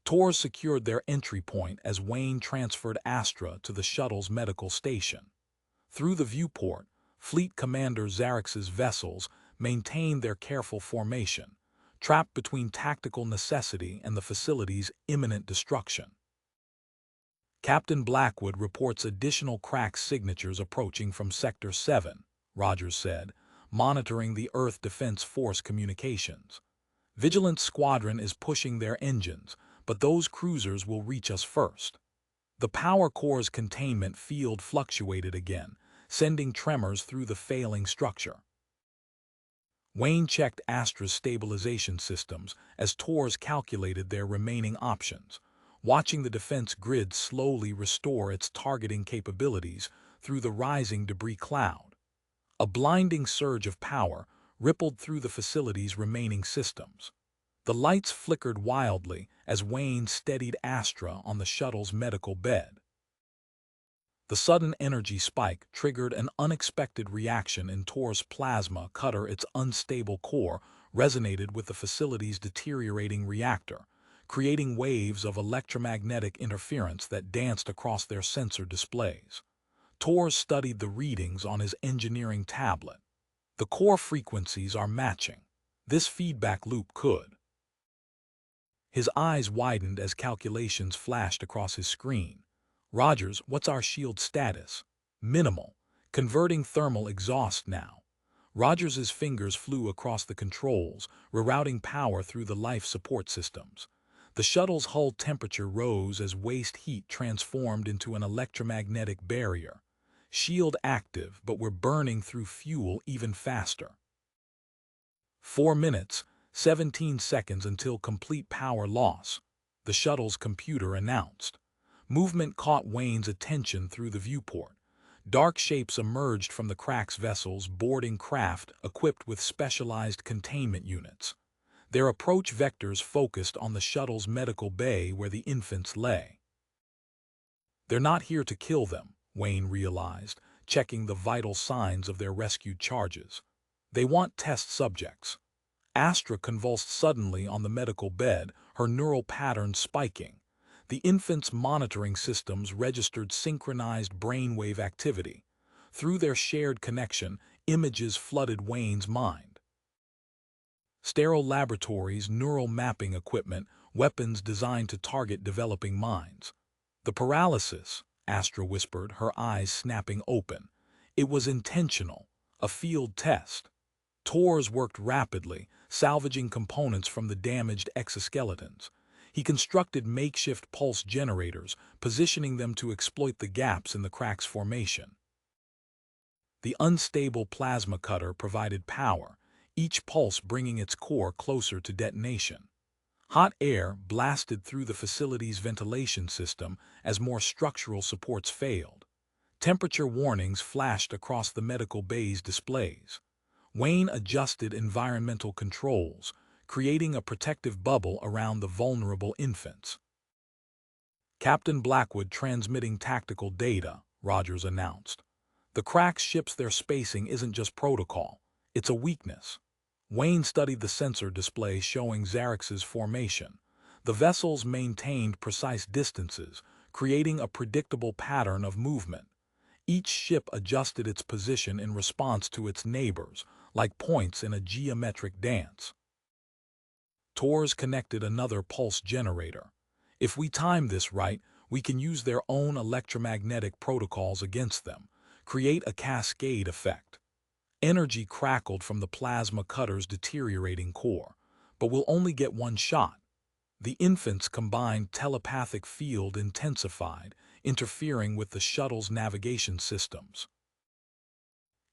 Tor secured their entry point as Wayne transferred Astra to the shuttle's medical station. Through the viewport, Fleet Commander Xerx's vessels maintained their careful formation, trapped between tactical necessity and the facility's imminent destruction. "Captain Blackwood reports additional crack signatures approaching from Sector 7, Rogers said, monitoring the Earth Defense Force communications. "Vigilance Squadron is pushing their engines, but those cruisers will reach us first." The power core's containment field fluctuated again, sending tremors through the failing structure. Wayne checked Astra's stabilization systems as Tor's calculated their remaining options, watching the defense grid slowly restore its targeting capabilities through the rising debris cloud. A blinding surge of power rippled through the facility's remaining systems. The lights flickered wildly as Wayne steadied Astra on the shuttle's medical bed. The sudden energy spike triggered an unexpected reaction in Tor's plasma cutter. Its unstable core resonated with the facility's deteriorating reactor, creating waves of electromagnetic interference that danced across their sensor displays. Tor studied the readings on his engineering tablet. The core frequencies are matching. This feedback loop could. His eyes widened as calculations flashed across his screen. "Rogers, what's our shield status?" "Minimal. Converting thermal exhaust now." Rogers's fingers flew across the controls, rerouting power through the life support systems. The shuttle's hull temperature rose as waste heat transformed into an electromagnetic barrier. "Shield active, but we're burning through fuel even faster." 4 minutes, 17 seconds until complete power loss, the shuttle's computer announced. Movement caught Wayne's attention through the viewport. Dark shapes emerged from the Cracks vessels boarding craft equipped with specialized containment units. Their approach vectors focused on the shuttle's medical bay where the infants lay. "They're not here to kill them," Wayne realized, checking the vital signs of their rescued charges. "They want test subjects." Astra convulsed suddenly on the medical bed, her neural patterns spiking. The infant's monitoring systems registered synchronized brainwave activity. Through their shared connection, images flooded Wayne's mind. Sterile Laboratories' neural mapping equipment weapons designed to target developing minds. The paralysis, Astra whispered, her eyes snapping open. It was intentional, a field test. Tors worked rapidly, salvaging components from the damaged exoskeletons. He constructed makeshift pulse generators, positioning them to exploit the gaps in the crack's formation. The unstable plasma cutter provided power, each pulse bringing its core closer to detonation. Hot air blasted through the facility's ventilation system as more structural supports failed. Temperature warnings flashed across the medical bay's displays. Wayne adjusted environmental controls, creating a protective bubble around the vulnerable infants. Captain Blackwood transmitting tactical data, Rogers announced. The crack's ships their spacing isn't just protocol, it's a weakness. Wayne studied the sensor display showing Xerxes' formation. The vessels maintained precise distances, creating a predictable pattern of movement. Each ship adjusted its position in response to its neighbors, like points in a geometric dance. Tors connected another pulse generator. If we time this right, we can use their own electromagnetic protocols against them, create a cascade effect. Energy crackled from the plasma cutter's deteriorating core, but we'll only get one shot. The infant's combined telepathic field intensified, interfering with the shuttle's navigation systems.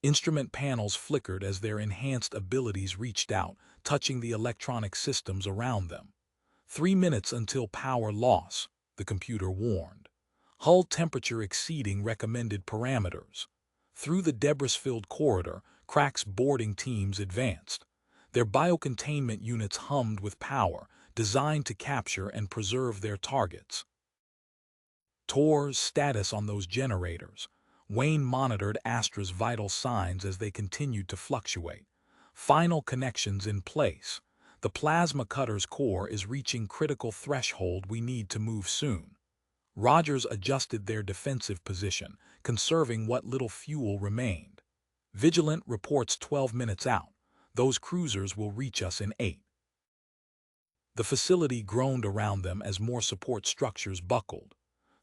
Instrument panels flickered as their enhanced abilities reached out, touching the electronic systems around them. 3 minutes until power loss, the computer warned. Hull temperature exceeding recommended parameters. Through the debris-filled corridor, Crack's boarding teams advanced. Their biocontainment units hummed with power, designed to capture and preserve their targets. Tor's status on those generators. Wayne monitored Astra's vital signs as they continued to fluctuate. Final connections in place. The plasma cutter's core is reaching critical threshold. We need to move soon. Rogers adjusted their defensive position, conserving what little fuel remained. Vigilant reports 12 minutes out. Those cruisers will reach us in 8. The facility groaned around them as more support structures buckled.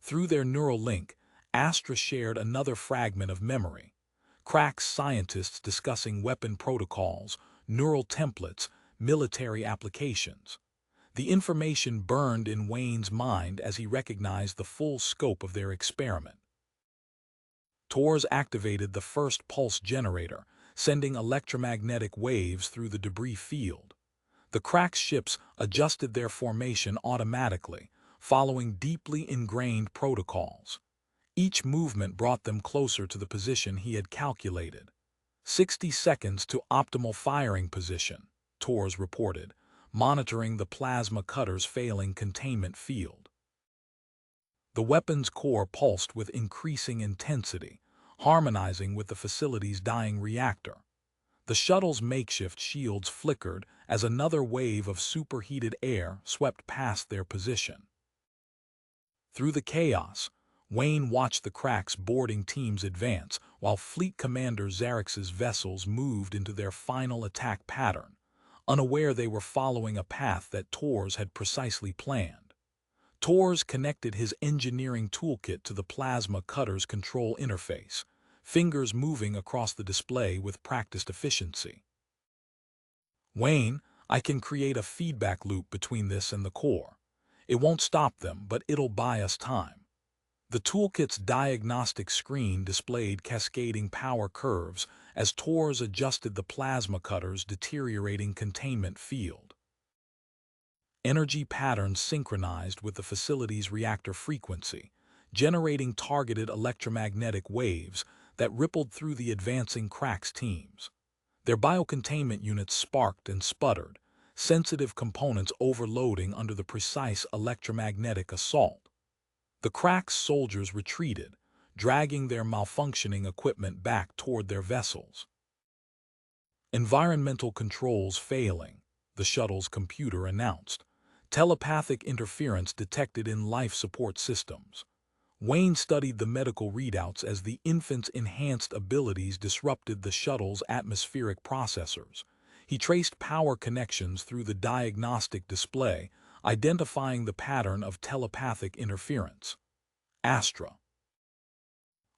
Through their neural link, Astra shared another fragment of memory. Crack's scientists discussing weapon protocols, neural templates, military applications. The information burned in Wayne's mind as he recognized the full scope of their experiment. Tors activated the first pulse generator, sending electromagnetic waves through the debris field. The Crack's ships adjusted their formation automatically, following deeply ingrained protocols. Each movement brought them closer to the position he had calculated. 60 seconds to optimal firing position, Tors reported, monitoring the plasma cutter's failing containment field. The weapon's core pulsed with increasing intensity, harmonizing with the facility's dying reactor. The shuttle's makeshift shields flickered as another wave of superheated air swept past their position. Through the chaos, Wayne watched the Crack's boarding teams advance while Fleet Commander Xerxes' vessels moved into their final attack pattern, unaware they were following a path that Tors had precisely planned. Tors connected his engineering toolkit to the plasma cutter's control interface, fingers moving across the display with practiced efficiency. Wayne, I can create a feedback loop between this and the core. It won't stop them, but it'll buy us time. The toolkit's diagnostic screen displayed cascading power curves as Tors adjusted the plasma cutter's deteriorating containment field. Energy patterns synchronized with the facility's reactor frequency, generating targeted electromagnetic waves that rippled through the advancing Crack's teams. Their biocontainment units sparked and sputtered, sensitive components overloading under the precise electromagnetic assault. The Crack's soldiers retreated, dragging their malfunctioning equipment back toward their vessels. Environmental controls failing, the shuttle's computer announced. Telepathic interference detected in life support systems. Wayne studied the medical readouts as the infant's enhanced abilities disrupted the shuttle's atmospheric processors. He traced power connections through the diagnostic display, identifying the pattern of telepathic interference. Astra.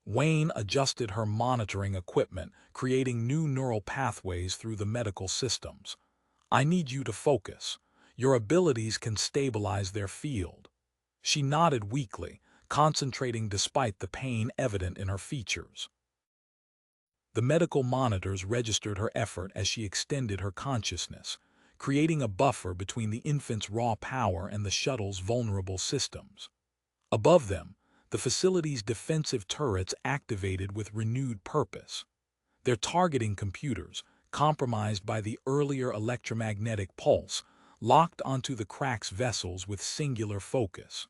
Wayne adjusted her monitoring equipment, creating new neural pathways through the medical systems. I need you to focus. Your abilities can stabilize their field. She nodded weakly, concentrating despite the pain evident in her features. The medical monitors registered her effort as she extended her consciousness, creating a buffer between the infant's raw power and the shuttle's vulnerable systems. Above them, the facility's defensive turrets activated with renewed purpose. Their targeting computers, compromised by the earlier electromagnetic pulse, locked onto the crack's vessels with singular focus.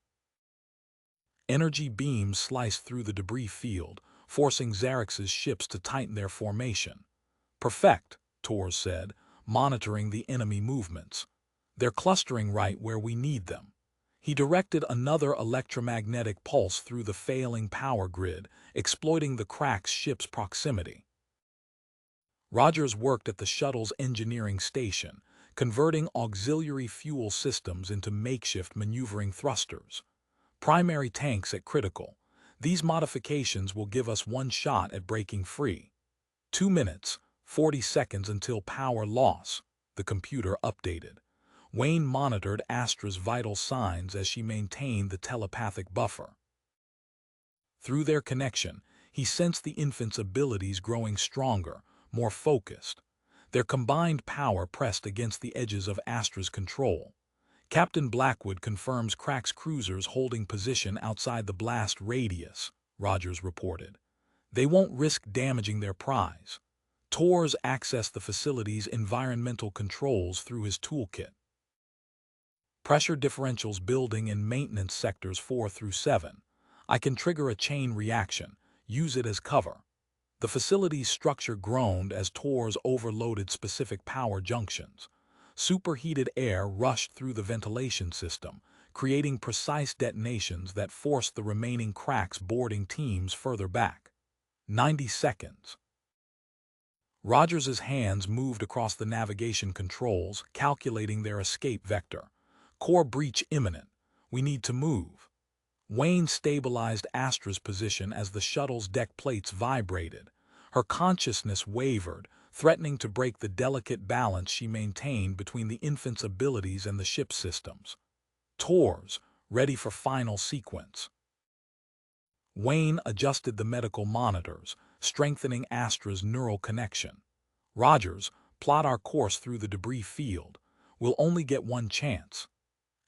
Energy beams sliced through the debris field, forcing Xerxes' ships to tighten their formation. "Perfect," Torres said, monitoring the enemy movements. "They're clustering right where we need them." He directed another electromagnetic pulse through the failing power grid, exploiting the crack's ship's proximity. Rogers worked at the shuttle's engineering station, converting auxiliary fuel systems into makeshift maneuvering thrusters. Primary tanks at critical. These modifications will give us one shot at breaking free. 2 minutes, 40 seconds until power loss, the computer updated. Wayne monitored Astra's vital signs as she maintained the telepathic buffer. Through their connection, he sensed the infant's abilities growing stronger, more focused. Their combined power pressed against the edges of Astra's control. Captain Blackwood confirms Crack's cruisers holding position outside the blast radius, Rogers reported. They won't risk damaging their prize. Torres accessed the facility's environmental controls through his toolkit. Pressure differentials building in maintenance sectors 4 through 7. I can trigger a chain reaction. Use it as cover. The facility's structure groaned as Torres overloaded specific power junctions. Superheated air rushed through the ventilation system, creating precise detonations that forced the remaining Crack's boarding teams further back. 90 seconds. Rogers's hands moved across the navigation controls, calculating their escape vector. Core breach imminent. We need to move. Wayne stabilized Astra's position as the shuttle's deck plates vibrated. Her consciousness wavered, threatening to break the delicate balance she maintained between the infant's abilities and the ship's systems. Torres, ready for final sequence. Wayne adjusted the medical monitors, strengthening Astra's neural connection. Rogers, plot our course through the debris field. We'll only get one chance.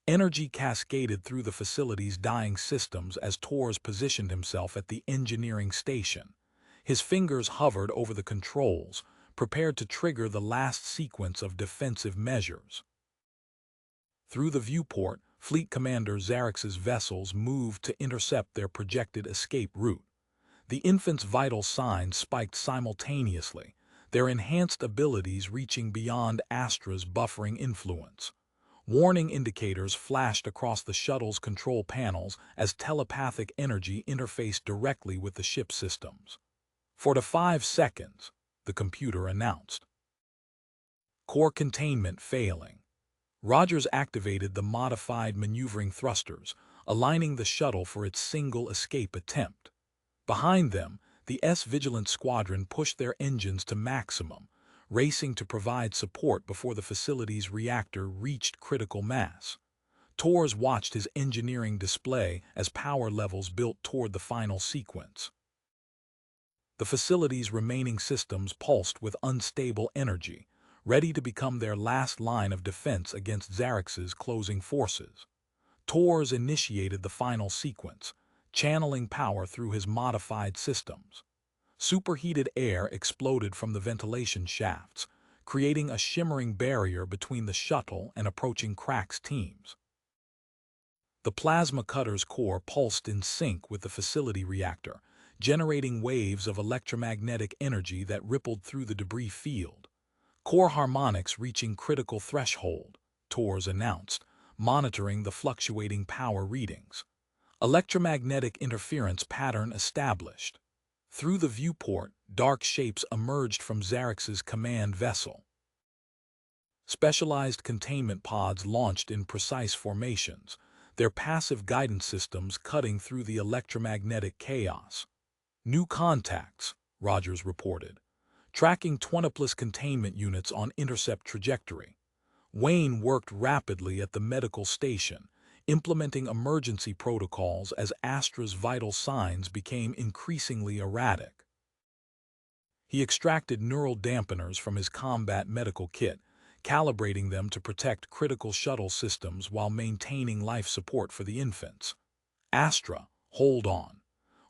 Energy cascaded through the facility's dying systems as Torres positioned himself at the engineering station. His fingers hovered over the controls, prepared to trigger the last sequence of defensive measures. Through the viewport, Fleet Commander Xerxes' vessels moved to intercept their projected escape route. The infant's vital signs spiked simultaneously, their enhanced abilities reaching beyond Astra's buffering influence. Warning indicators flashed across the shuttle's control panels as telepathic energy interfaced directly with the ship systems. 4 to 5 seconds, the computer announced. Core containment failing. Rogers activated the modified maneuvering thrusters, aligning the shuttle for its single escape attempt. Behind them, the S-Vigilant Squadron pushed their engines to maximum, racing to provide support before the facility's reactor reached critical mass. Torres watched his engineering display as power levels built toward the final sequence. The facility's remaining systems pulsed with unstable energy, ready to become their last line of defense against Xerxes' closing forces. Torres initiated the final sequence, channeling power through his modified systems. Superheated air exploded from the ventilation shafts, creating a shimmering barrier between the shuttle and approaching Crack's teams. The plasma cutter's core pulsed in sync with the facility reactor, generating waves of electromagnetic energy that rippled through the debris field. Core harmonics reaching critical threshold, Torres announced, monitoring the fluctuating power readings. Electromagnetic interference pattern established. Through the viewport, dark shapes emerged from Xerxes' command vessel. Specialized containment pods launched in precise formations, their passive guidance systems cutting through the electromagnetic chaos. New contacts, Rogers reported, tracking 20+ containment units on intercept trajectory. Wayne worked rapidly at the medical station, implementing emergency protocols as Astra's vital signs became increasingly erratic. He extracted neural dampeners from his combat medical kit, calibrating them to protect critical shuttle systems while maintaining life support for the infants. Astra, hold on.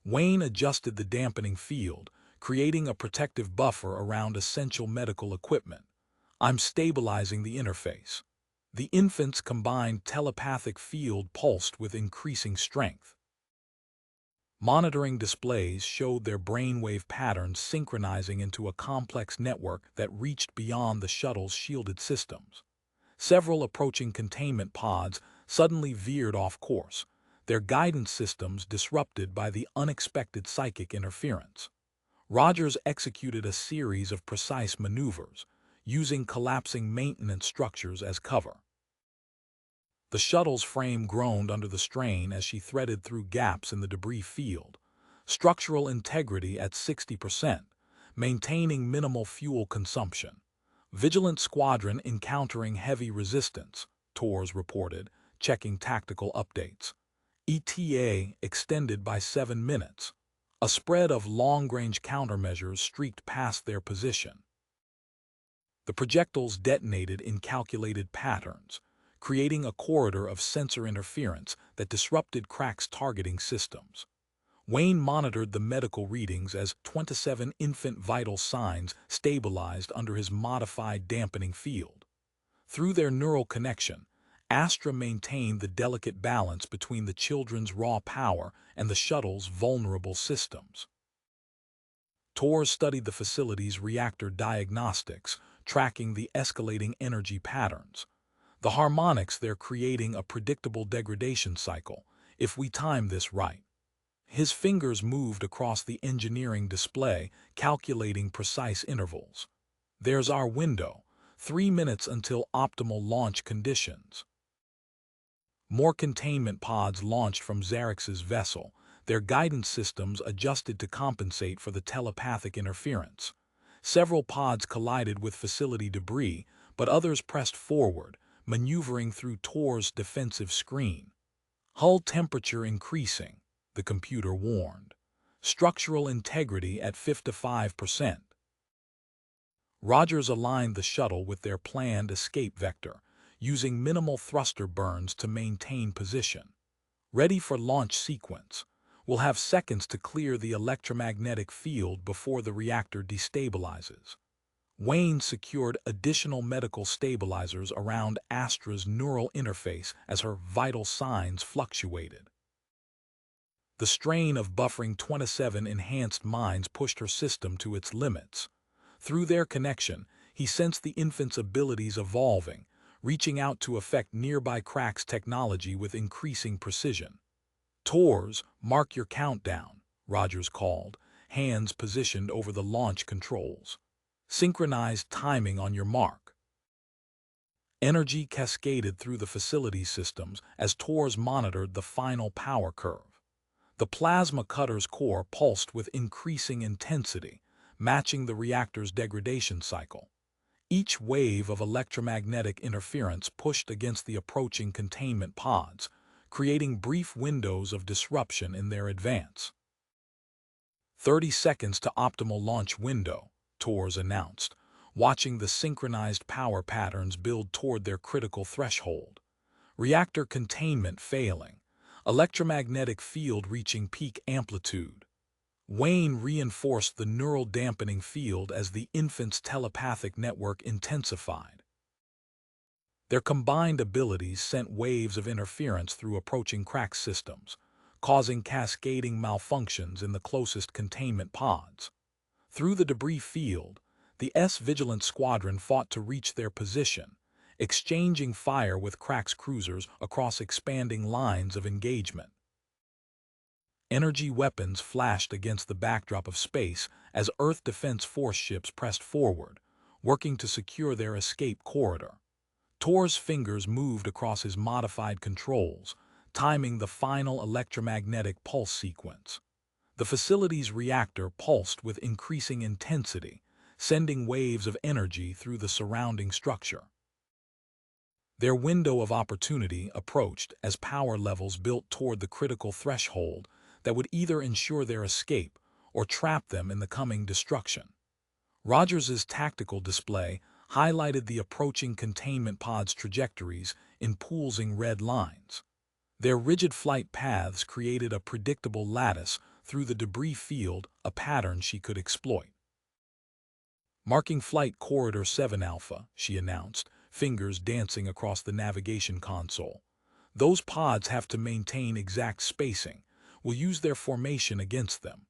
Wayne adjusted the dampening field, creating a protective buffer around essential medical equipment. I'm stabilizing the interface. The infant's combined telepathic field pulsed with increasing strength. Monitoring displays showed their brainwave patterns synchronizing into a complex network that reached beyond the shuttle's shielded systems. Several approaching containment pods suddenly veered off course, their guidance systems disrupted by the unexpected psychic interference. Rogers executed a series of precise maneuvers, using collapsing maintenance structures as cover. The shuttle's frame groaned under the strain as she threaded through gaps in the debris field, structural integrity at 60%, maintaining minimal fuel consumption. Vigilant Squadron encountering heavy resistance, Tors reported, checking tactical updates. ETA extended by 7 minutes. A spread of long-range countermeasures streaked past their position. The projectiles detonated in calculated patterns, creating a corridor of sensor interference that disrupted Crack's targeting systems. Wayne monitored the medical readings as 27 infant vital signs stabilized under his modified dampening field. Through their neural connection, Astra maintained the delicate balance between the children's raw power and the shuttle's vulnerable systems. Tor studied the facility's reactor diagnostics, tracking the escalating energy patterns. The harmonics they're creating a predictable degradation cycle, if we time this right. His fingers moved across the engineering display, calculating precise intervals. There's our window, 3 minutes until optimal launch conditions. More containment pods launched from Zarex's vessel, their guidance systems adjusted to compensate for the telepathic interference. Several pods collided with facility debris, but others pressed forward, maneuvering through Tor's defensive screen. Hull temperature increasing, the computer warned. Structural integrity at 55%. Rogers aligned the shuttle with their planned escape vector, using minimal thruster burns to maintain position. Ready for launch sequence. We'll have seconds to clear the electromagnetic field before the reactor destabilizes. Wayne secured additional medical stabilizers around Astra's neural interface as her vital signs fluctuated. The strain of buffering 27 enhanced minds pushed her system to its limits. Through their connection, he sensed the infant's abilities evolving, reaching out to affect nearby Crack's technology with increasing precision. Tors, mark your countdown, Rogers called, hands positioned over the launch controls. Synchronized timing on your mark. Energy cascaded through the facility systems as Tors monitored the final power curve. The plasma cutter's core pulsed with increasing intensity, matching the reactor's degradation cycle. Each wave of electromagnetic interference pushed against the approaching containment pods, creating brief windows of disruption in their advance. 30 seconds to optimal launch window, Tors announced, watching the synchronized power patterns build toward their critical threshold. Reactor containment failing, electromagnetic field reaching peak amplitude. Wayne reinforced the neural dampening field as the infant's telepathic network intensified. Their combined abilities sent waves of interference through approaching Crack systems, causing cascading malfunctions in the closest containment pods. Through the debris field, the Vigilant Squadron fought to reach their position, exchanging fire with Crack's cruisers across expanding lines of engagement. Energy weapons flashed against the backdrop of space as Earth Defense Force ships pressed forward, working to secure their escape corridor. Tor's fingers moved across his modified controls, timing the final electromagnetic pulse sequence. The facility's reactor pulsed with increasing intensity, sending waves of energy through the surrounding structure. Their window of opportunity approached as power levels built toward the critical threshold that would either ensure their escape or trap them in the coming destruction. Rogers's tactical display highlighted the approaching containment pod's trajectories in pulsing red lines. Their rigid flight paths created a predictable lattice through the debris field, a pattern she could exploit. "Marking Flight Corridor 7 Alpha," she announced, fingers dancing across the navigation console. "Those pods have to maintain exact spacing. We'll use their formation against them."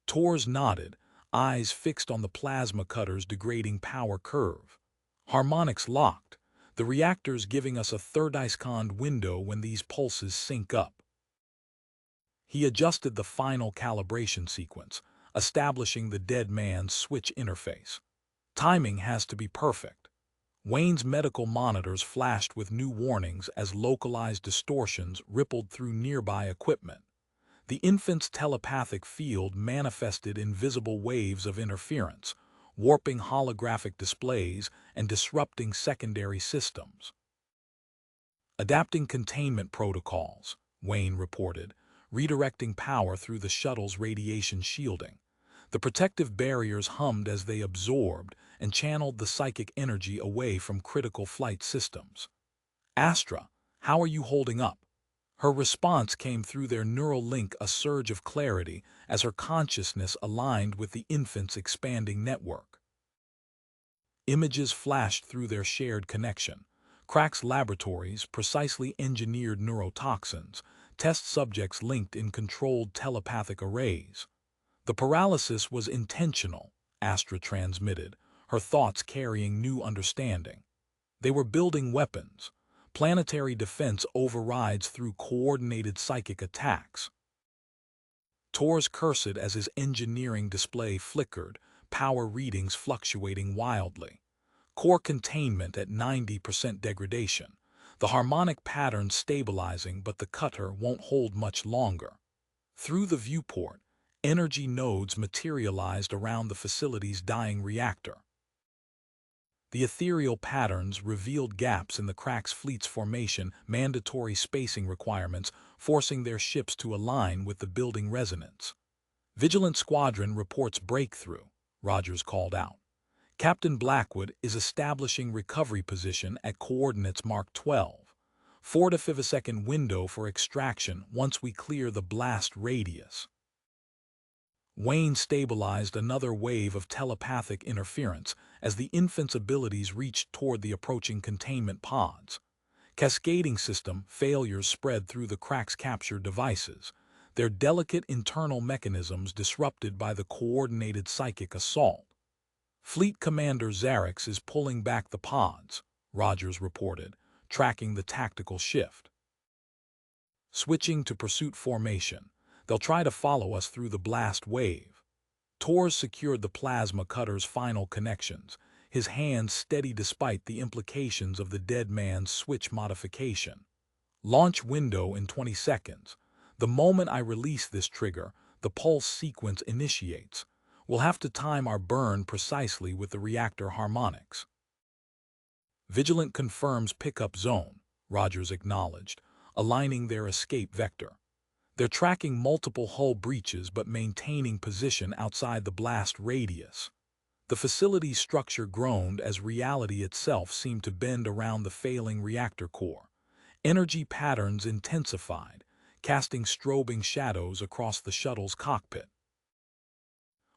Tors nodded, eyes fixed on the plasma cutter's degrading power curve. "Harmonics locked, the reactor's giving us a third-second window when these pulses sync up." He adjusted the final calibration sequence, establishing the dead man's switch interface. Timing has to be perfect. Wayne's medical monitors flashed with new warnings as localized distortions rippled through nearby equipment. The infant's telepathic field manifested in visible waves of interference, warping holographic displays and disrupting secondary systems. "Adapting containment protocols," Wayne reported, redirecting power through the shuttle's radiation shielding. The protective barriers hummed as they absorbed and channeled the psychic energy away from critical flight systems. "Astra, how are you holding up?" Her response came through their neural link, a surge of clarity as her consciousness aligned with the infant's expanding network. Images flashed through their shared connection. Crack's laboratories, precisely engineered neurotoxins, test subjects linked in controlled telepathic arrays. "The paralysis was intentional," Astra transmitted, her thoughts carrying new understanding. "They were building weapons. Planetary defense overrides through coordinated psychic attacks." Tors cursed as his engineering display flickered, power readings fluctuating wildly. Core containment at 90% degradation. The harmonic pattern stabilizing, but the cutter won't hold much longer. Through the viewport, energy nodes materialized around the facility's dying reactor. The ethereal patterns revealed gaps in the Crack's fleet's formation, mandatory spacing requirements, forcing their ships to align with the building resonance. "Vigilant Squadron reports breakthrough," Rogers called out. "Captain Blackwood is establishing recovery position at coordinates Mark 12. 4 to 5-second window for extraction once we clear the blast radius." Wayne stabilized another wave of telepathic interference as the infant's abilities reached toward the approaching containment pods. Cascading system failures spread through the Crack's captured devices, their delicate internal mechanisms disrupted by the coordinated psychic assault. "Fleet Commander Zarex is pulling back the pods," Rogers reported, tracking the tactical shift. "Switching to pursuit formation. They'll try to follow us through the blast wave." Tors secured the plasma cutter's final connections, his hands steady despite the implications of the dead man's switch modification. "Launch window in 20 seconds. The moment I release this trigger, the pulse sequence initiates. We'll have to time our burn precisely with the reactor harmonics." "Vigilant confirms pickup zone," Rogers acknowledged, aligning their escape vector. "They're tracking multiple hull breaches but maintaining position outside the blast radius." The facility's structure groaned as reality itself seemed to bend around the failing reactor core. Energy patterns intensified, casting strobing shadows across the shuttle's cockpit.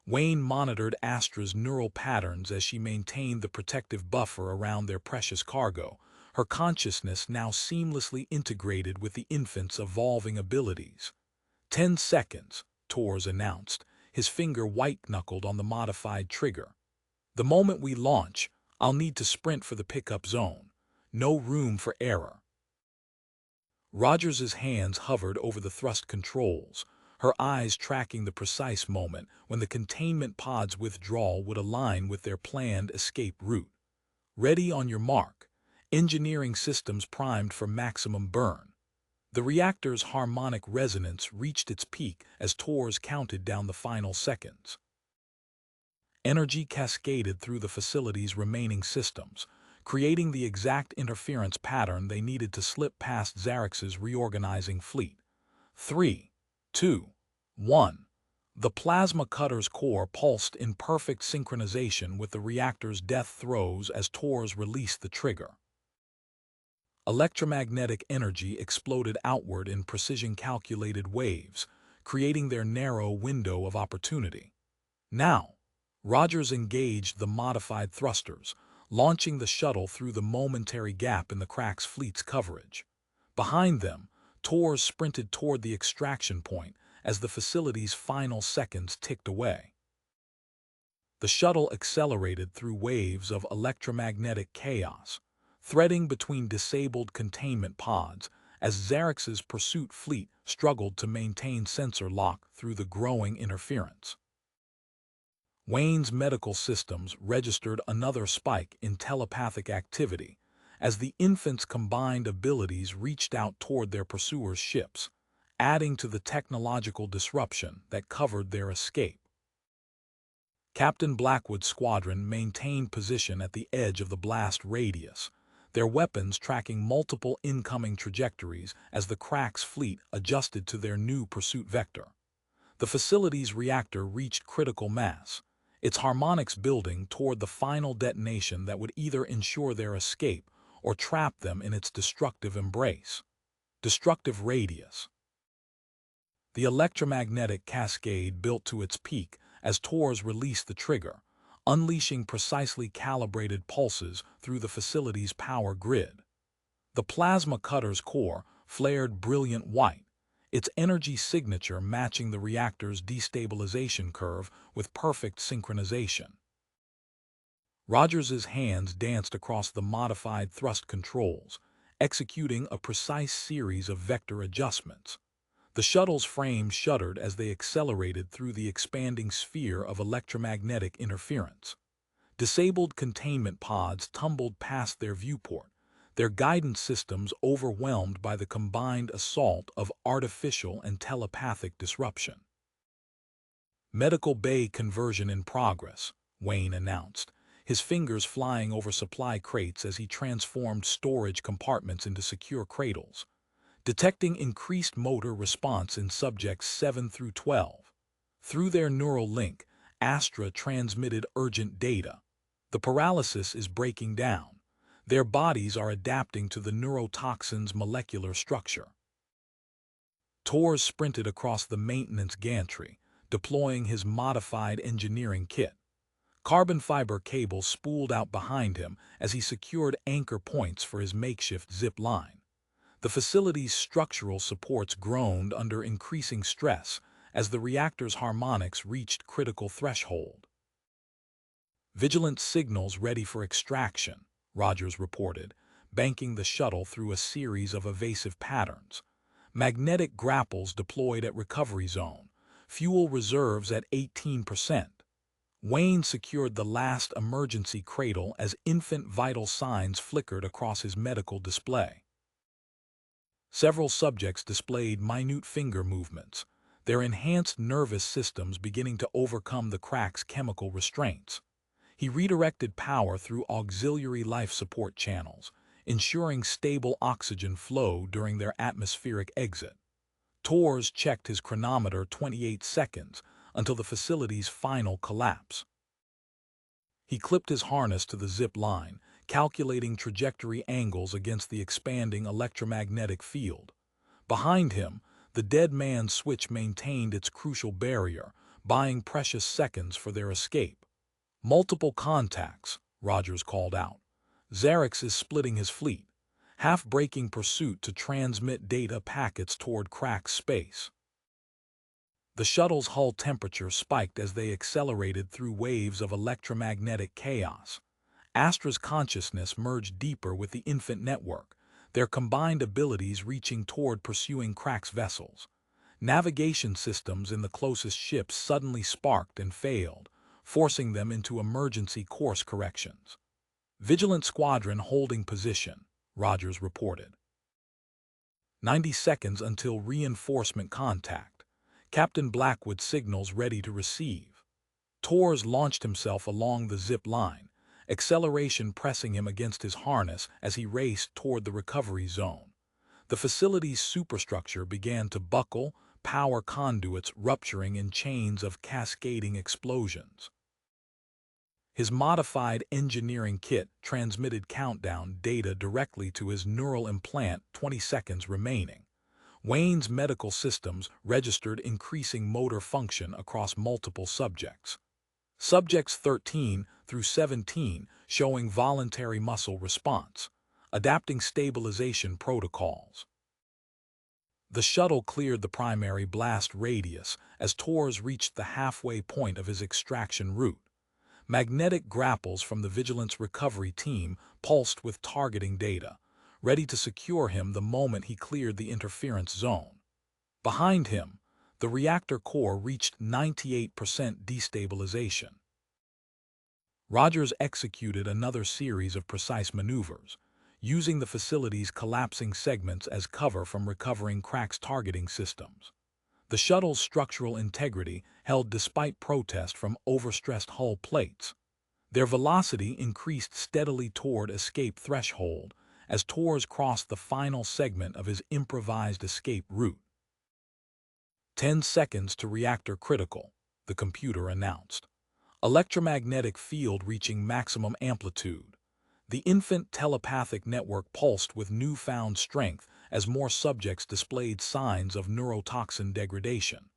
Wayne monitored Astra's neural patterns as she maintained the protective buffer around their precious cargo, her consciousness now seamlessly integrated with the infant's evolving abilities. 10 seconds, Tors announced, his finger white-knuckled on the modified trigger. "The moment we launch, I'll need to sprint for the pickup zone. No room for error." Rogers's hands hovered over the thrust controls, her eyes tracking the precise moment when the containment pod's withdrawal would align with their planned escape route. "Ready on your mark." engineering systems primed for maximum burn. The reactor's harmonic resonance reached its peak as Tors counted down the final seconds. Energy cascaded through the facility's remaining systems, creating the exact interference pattern they needed to slip past Xerx's reorganizing fleet. 3, 2, 1. The plasma cutter's core pulsed in perfect synchronization with the reactor's death throes as Tors released the trigger. Electromagnetic energy exploded outward in precision-calculated waves, creating their narrow window of opportunity. Now, Rogers engaged the modified thrusters, launching the shuttle through the momentary gap in the crack's fleet's coverage. Behind them, Tors sprinted toward the extraction point as the facility's final seconds ticked away. The shuttle accelerated through waves of electromagnetic chaos, threading between disabled containment pods as Xerx's pursuit fleet struggled to maintain sensor lock through the growing interference. Wayne's medical systems registered another spike in telepathic activity as the infant's combined abilities reached out toward their pursuers' ships, adding to the technological disruption that covered their escape. Captain Blackwood's squadron maintained position at the edge of the blast radius, their weapons tracking multiple incoming trajectories as the Crack's fleet adjusted to their new pursuit vector. The facility's reactor reached critical mass, its harmonics building toward the final detonation that would either ensure their escape or trap them in its destructive embrace. Destructive radius. The electromagnetic cascade built to its peak as Tors released the trigger, unleashing precisely calibrated pulses through the facility's power grid. The plasma cutter's core flared brilliant white, its energy signature matching the reactor's destabilization curve with perfect synchronization. Rogers's hands danced across the modified thrust controls, executing a precise series of vector adjustments. The shuttle's frame shuddered as they accelerated through the expanding sphere of electromagnetic interference. Disabled containment pods tumbled past their viewport, their guidance systems overwhelmed by the combined assault of artificial and telepathic disruption. Medical bay conversion in progress, Wayne announced, his fingers flying over supply crates as he transformed storage compartments into secure cradles, detecting increased motor response in subjects 7 through 12. Through their neural link, Astra transmitted urgent data. The paralysis is breaking down. Their bodies are adapting to the neurotoxin's molecular structure. Tors sprinted across the maintenance gantry, deploying his modified engineering kit. Carbon fiber cables spooled out behind him as he secured anchor points for his makeshift zip line. The facility's structural supports groaned under increasing stress as the reactor's harmonics reached critical threshold. Vigilant signals ready for extraction, Rogers reported, banking the shuttle through a series of evasive patterns. Magnetic grapples deployed at recovery zone, fuel reserves at 18%. Wayne secured the last emergency cradle as infant vital signs flickered across his medical display. Several subjects displayed minute finger movements, their enhanced nervous systems beginning to overcome the crack's chemical restraints. He redirected power through auxiliary life support channels, ensuring stable oxygen flow during their atmospheric exit. Tors checked his chronometer 28 seconds until the facility's final collapse. He clipped his harness to the zip line, calculating trajectory angles against the expanding electromagnetic field. Behind him, the dead man's switch maintained its crucial barrier, buying precious seconds for their escape. Multiple contacts, Rogers called out. Xerx is splitting his fleet, half-breaking pursuit to transmit data packets toward Crack's space. The shuttle's hull temperature spiked as they accelerated through waves of electromagnetic chaos. Astra's consciousness merged deeper with the infant network, their combined abilities reaching toward pursuing Crack's vessels. Navigation systems in the closest ships suddenly sparked and failed, forcing them into emergency course corrections. Vigilant squadron holding position, Rogers reported. 90 seconds until reinforcement contact. Captain Blackwood signals ready to receive. Torres launched himself along the zip line, acceleration pressing him against his harness as he raced toward the recovery zone. The facility's superstructure began to buckle, power conduits rupturing in chains of cascading explosions. His modified engineering kit transmitted countdown data directly to his neural implant, 20 seconds remaining. Wayne's medical systems registered increasing motor function across multiple subjects. Subjects 13 through 17 showing voluntary muscle response, adapting stabilization protocols. The shuttle cleared the primary blast radius as Torres reached the halfway point of his extraction route. Magnetic grapples from the Vigilance recovery team pulsed with targeting data, ready to secure him the moment he cleared the interference zone. Behind him, the reactor core reached 98% destabilization. Rogers executed another series of precise maneuvers, using the facility's collapsing segments as cover from recovering cracks targeting systems. The shuttle's structural integrity held despite protest from overstressed hull plates. Their velocity increased steadily toward escape threshold as Torres crossed the final segment of his improvised escape route. 10 seconds to reactor critical, the computer announced. Electromagnetic field reaching maximum amplitude. The infant telepathic network pulsed with newfound strength as more subjects displayed signs of neurotoxin degradation.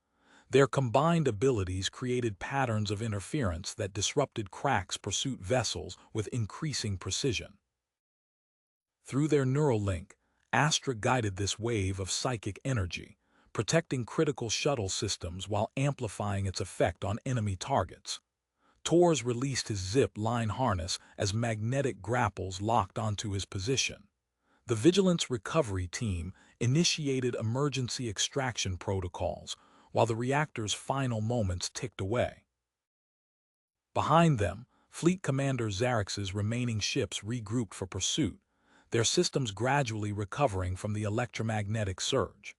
Their combined abilities created patterns of interference that disrupted Crack's pursuit vessels with increasing precision. Through their neural link, Astra guided this wave of psychic energy, protecting critical shuttle systems while amplifying its effect on enemy targets. Torres released his zip line harness as magnetic grapples locked onto his position. The Vigilance recovery team initiated emergency extraction protocols while the reactor's final moments ticked away. Behind them, Fleet Commander Zarex's remaining ships regrouped for pursuit, their systems gradually recovering from the electromagnetic surge.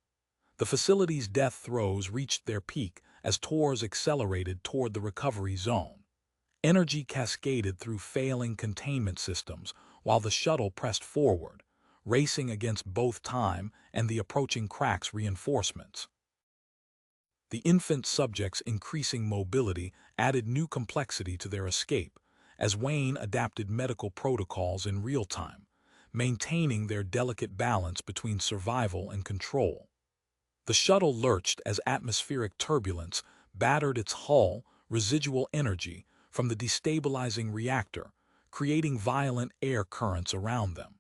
The facility's death throes reached their peak as Torres accelerated toward the recovery zone. Energy cascaded through failing containment systems while the shuttle pressed forward, racing against both time and the approaching Crack's reinforcements. The infant subjects' increasing mobility added new complexity to their escape as Wayne adapted medical protocols in real time, maintaining their delicate balance between survival and control. The shuttle lurched as atmospheric turbulence battered its hull, residual energy from the destabilizing reactor, creating violent air currents around them.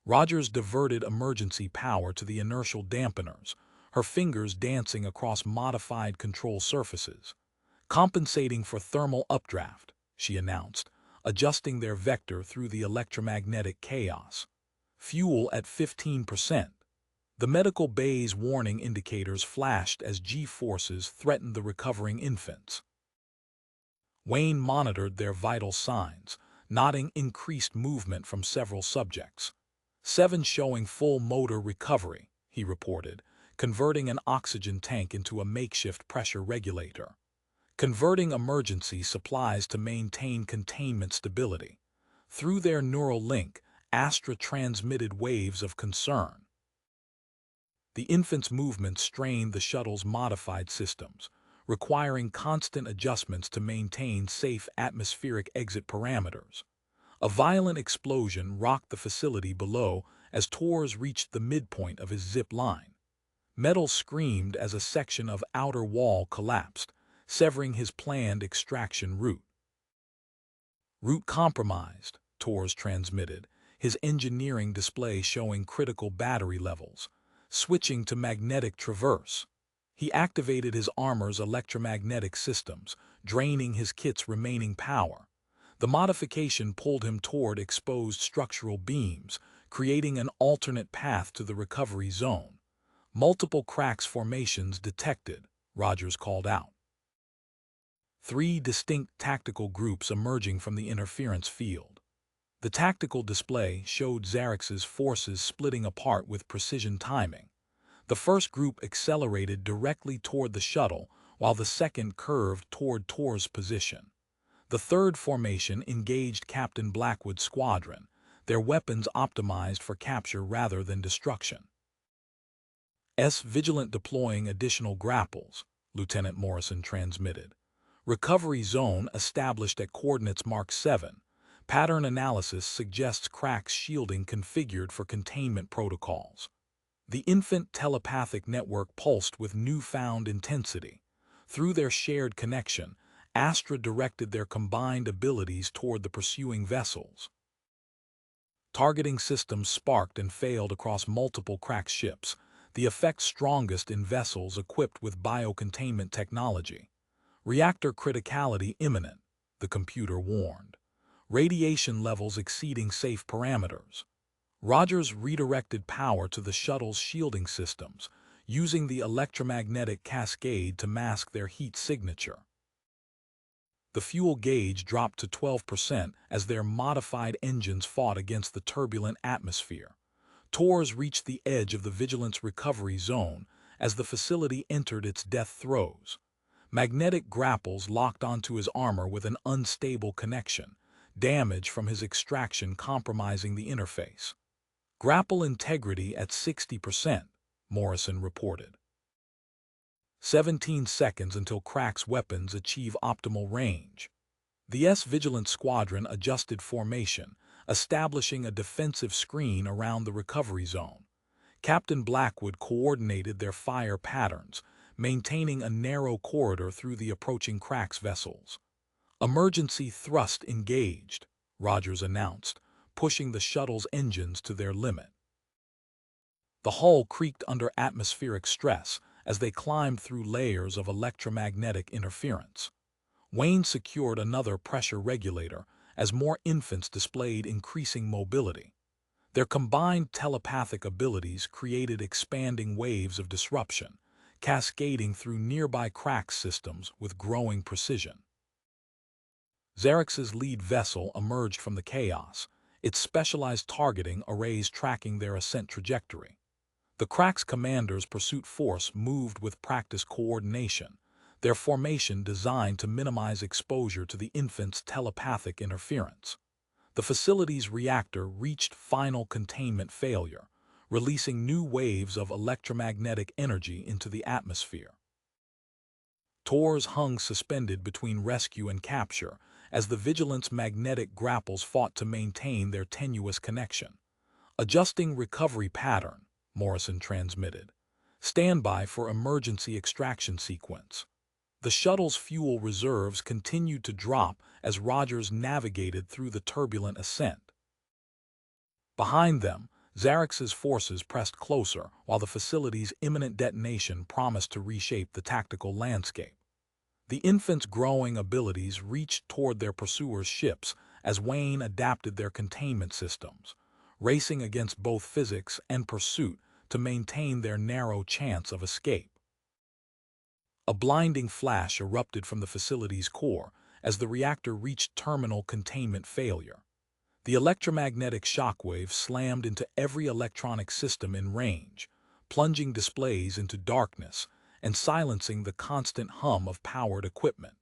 Rogers diverted emergency power to the inertial dampeners, her fingers dancing across modified control surfaces. Compensating for thermal updraft, she announced, adjusting their vector through the electromagnetic chaos. Fuel at 15%. The medical bay's warning indicators flashed as G-forces threatened the recovering infants. Wayne monitored their vital signs, noting increased movement from several subjects. 7 showing full motor recovery, he reported, converting an oxygen tank into a makeshift pressure regulator. Converting emergency supplies to maintain containment stability. Through their neural link, Astra transmitted waves of concern. The infant's movement strained the shuttle's modified systems, requiring constant adjustments to maintain safe atmospheric exit parameters. A violent explosion rocked the facility below as Torres reached the midpoint of his zip line. Metal screamed as a section of outer wall collapsed, severing his planned extraction route. Route compromised, Torres transmitted, his engineering display showing critical battery levels. Switching to magnetic traverse, he activated his armor's electromagnetic systems, draining his kit's remaining power. The modification pulled him toward exposed structural beams, creating an alternate path to the recovery zone. Multiple cracks formations detected, Rogers called out. three distinct tactical groups emerging from the interference field. The tactical display showed Xerxes' forces splitting apart with precision timing. The first group accelerated directly toward the shuttle, while the second curved toward Tor's position. The third formation engaged Captain Blackwood's squadron, their weapons optimized for capture rather than destruction. Vigilant deploying additional grapples, Lieutenant Morrison transmitted. Recovery zone established at coordinates Mark 7. Pattern analysis suggests cracks shielding configured for containment protocols. The infant telepathic network pulsed with newfound intensity. Through their shared connection, Astra directed their combined abilities toward the pursuing vessels. Targeting systems sparked and failed across multiple crack ships, the effect strongest in vessels equipped with biocontainment technology. Reactor criticality imminent, the computer warned. Radiation levels exceeding safe parameters. Rogers redirected power to the shuttle's shielding systems, using the electromagnetic cascade to mask their heat signature. The fuel gauge dropped to 12% as their modified engines fought against the turbulent atmosphere. Tors reached the edge of the Vigilance recovery zone as the facility entered its death throes. Magnetic grapples locked onto his armor with an unstable connection, damage from his extraction compromising the interface. Grapple integrity at 60%, Morrison reported. 17 seconds until Crack's weapons achieve optimal range. The Vigilant Squadron adjusted formation, establishing a defensive screen around the recovery zone. Captain Blackwood coordinated their fire patterns, maintaining a narrow corridor through the approaching Crack's vessels. Emergency thrust engaged, Rogers announced, pushing the shuttle's engines to their limit. The hull creaked under atmospheric stress as they climbed through layers of electromagnetic interference. Wayne secured another pressure regulator as more infants displayed increasing mobility. Their combined telepathic abilities created expanding waves of disruption, cascading through nearby crack systems with growing precision. Xerxes' lead vessel emerged from the chaos, its specialized targeting arrays tracking their ascent trajectory. The Crack's commander's pursuit force moved with practiced coordination, their formation designed to minimize exposure to the infant's telepathic interference. The facility's reactor reached final containment failure, releasing new waves of electromagnetic energy into the atmosphere. Tors hung suspended between rescue and capture as the Vigilance magnetic grapples fought to maintain their tenuous connection. Adjusting recovery pattern, Morrison transmitted. Standby for emergency extraction sequence. The shuttle's fuel reserves continued to drop as Rogers navigated through the turbulent ascent. Behind them, Xerxes' forces pressed closer while the facility's imminent detonation promised to reshape the tactical landscape. The infant's growing abilities reached toward their pursuers' ships as Wayne adapted their containment systems, racing against both physics and pursuit to maintain their narrow chance of escape. A blinding flash erupted from the facility's core as the reactor reached terminal containment failure. The electromagnetic shockwave slammed into every electronic system in range, plunging displays into darkness and silencing the constant hum of powered equipment.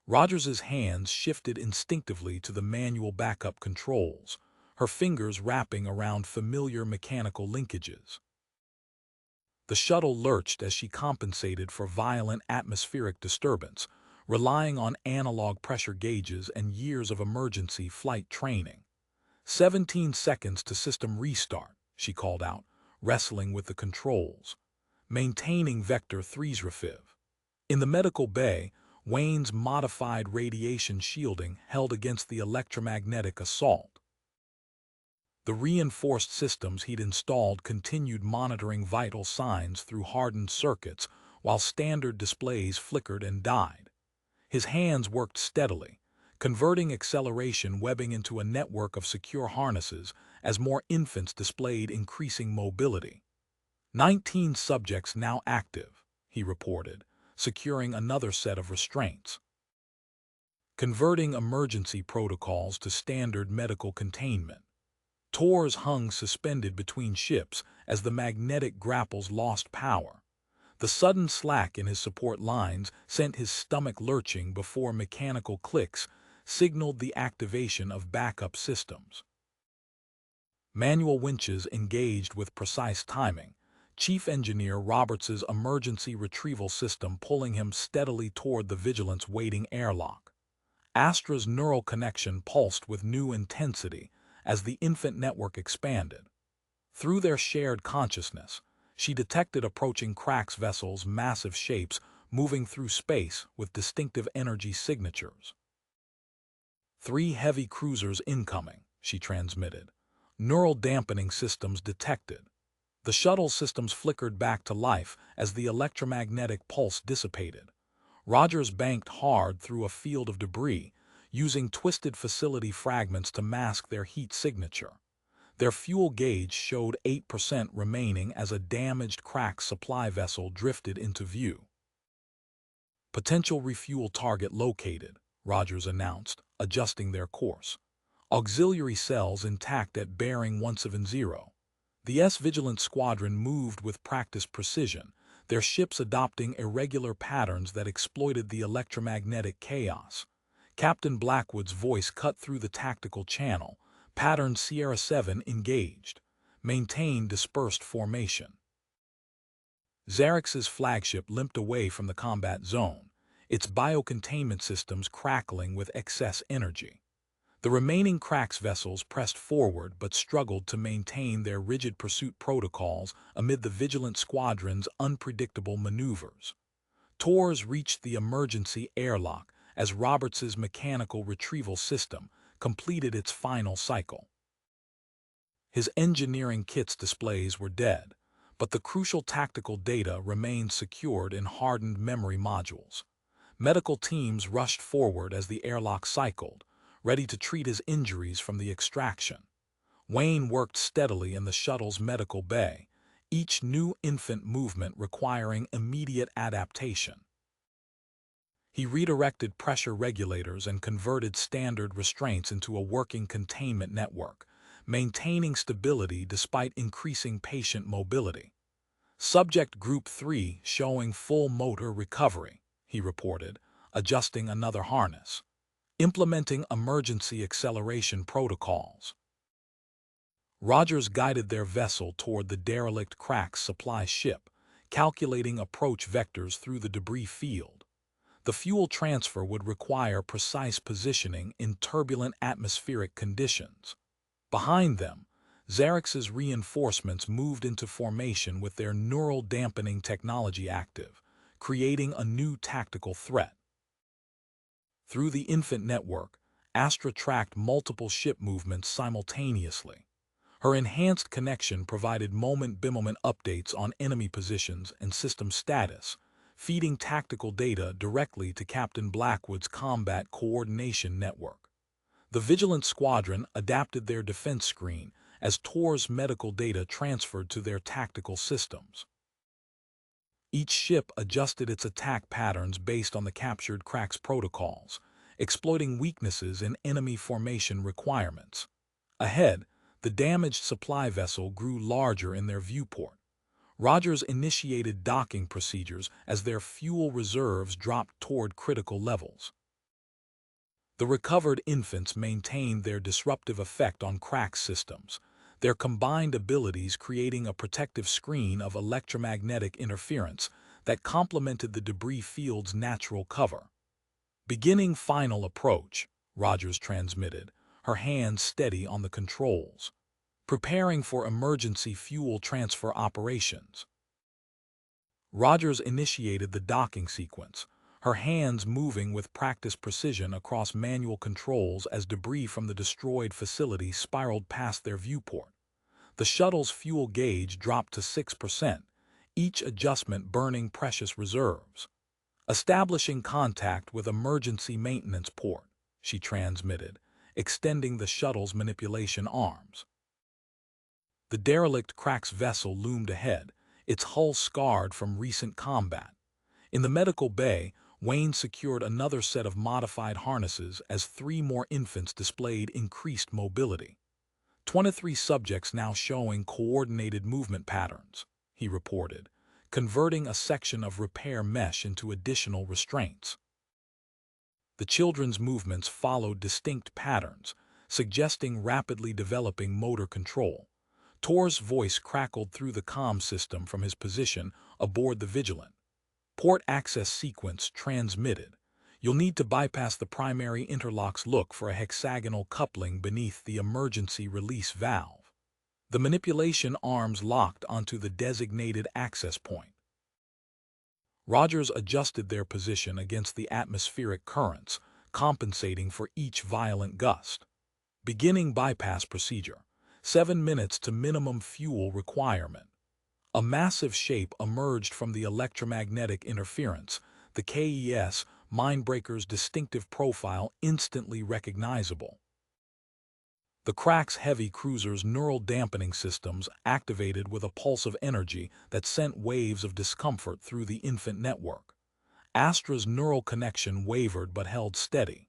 Rogers's hands shifted instinctively to the manual backup controls, her fingers wrapping around familiar mechanical linkages. The shuttle lurched as she compensated for violent atmospheric disturbance, relying on analog pressure gauges and years of emergency flight training. 17 seconds to system restart, she called out, wrestling with the controls. Maintaining Vector 3's refiv. In the medical bay, Wayne's modified radiation shielding held against the electromagnetic assault. The reinforced systems he'd installed continued monitoring vital signs through hardened circuits while standard displays flickered and died. His hands worked steadily, converting acceleration webbing into a network of secure harnesses as more infants displayed increasing mobility. 19 subjects now active, he reported, securing another set of restraints. converting emergency protocols to standard medical containment. Tours hung suspended between ships as the magnetic grapples lost power. The sudden slack in his support lines sent his stomach lurching before mechanical clicks signaled the activation of backup systems. Manual winches engaged with precise timing, Chief Engineer Roberts's emergency retrieval system pulling him steadily toward the Vigilant's waiting airlock. Astra's neural connection pulsed with new intensity as the infant network expanded. Through their shared consciousness, she detected approaching Crack's vessel's massive shapes moving through space with distinctive energy signatures. 3 heavy cruisers incoming, she transmitted. Neural dampening systems detected. The shuttle systems flickered back to life as the electromagnetic pulse dissipated. Rogers banked hard through a field of debris, using twisted facility fragments to mask their heat signature. Their fuel gauge showed 8% remaining as a damaged Crack supply vessel drifted into view. Potential refuel target located, Rogers announced, adjusting their course. Auxiliary cells intact at bearing 170. The S-Vigilant squadron moved with practiced precision, their ships adopting irregular patterns that exploited the electromagnetic chaos. Captain Blackwood's voice cut through the tactical channel. Pattern Sierra 7 engaged. Maintain dispersed formation. Xerx's flagship limped away from the combat zone, its biocontainment systems crackling with excess energy. The remaining Crack's vessels pressed forward but struggled to maintain their rigid pursuit protocols amid the Vigilant squadron's unpredictable maneuvers. Tours reached the emergency airlock as Roberts's mechanical retrieval system completed its final cycle. His engineering kit's displays were dead, but the crucial tactical data remained secured in hardened memory modules. Medical teams rushed forward as the airlock cycled, ready to treat his injuries from the extraction. Wayne worked steadily in the shuttle's medical bay, each new infant movement requiring immediate adaptation. He redirected pressure regulators and converted standard restraints into a working containment network, maintaining stability despite increasing patient mobility. Subject Group 3 showing full motor recovery, he reported, adjusting another harness. Implementing emergency acceleration protocols. Rogers guided their vessel toward the derelict Crack's supply ship, calculating approach vectors through the debris field. The fuel transfer would require precise positioning in turbulent atmospheric conditions. Behind them, Xerx's reinforcements moved into formation with their neural dampening technology active, creating a new tactical threat. Through the infant network, Astra tracked multiple ship movements simultaneously. Her enhanced connection provided moment-by-moment updates on enemy positions and system status, feeding tactical data directly to Captain Blackwood's combat coordination network. The Vigilant Squadron adapted their defense screen as Tor's medical data transferred to their tactical systems. Each ship adjusted its attack patterns based on the captured Crack's protocols, exploiting weaknesses in enemy formation requirements. Ahead, the damaged supply vessel grew larger in their viewport. Rogers initiated docking procedures as their fuel reserves dropped toward critical levels. The recovered infants maintained their disruptive effect on Crack's systems, their combined abilities creating a protective screen of electromagnetic interference that complemented the debris field's natural cover. Beginning final approach, Rogers transmitted, her hands steady on the controls. Preparing for emergency fuel transfer operations. Rogers initiated the docking sequence, her hands moving with practiced precision across manual controls as debris from the destroyed facility spiraled past their viewport. The shuttle's fuel gauge dropped to 6%, each adjustment burning precious reserves. Establishing contact with emergency maintenance port, she transmitted, extending the shuttle's manipulation arms. The derelict Crack's vessel loomed ahead, its hull scarred from recent combat. In the medical bay, Wayne secured another set of modified harnesses as 3 more infants displayed increased mobility. 23 subjects now showing coordinated movement patterns, he reported, converting a section of repair mesh into additional restraints. The children's movements followed distinct patterns, suggesting rapidly developing motor control. Tor's voice crackled through the comm system from his position aboard the Vigilant. Port access sequence transmitted. You'll need to bypass the primary interlocks. Look for a hexagonal coupling beneath the emergency release valve. The manipulation arms locked onto the designated access point. Rogers adjusted their position against the atmospheric currents, compensating for each violent gust. Beginning bypass procedure. 7 minutes to minimum fuel requirement. A massive shape emerged from the electromagnetic interference, the KES, Mindbreaker's distinctive profile instantly recognizable. The crack's heavy cruiser's neural dampening systems activated with a pulse of energy that sent waves of discomfort through the infant network. Astra's neural connection wavered but held steady.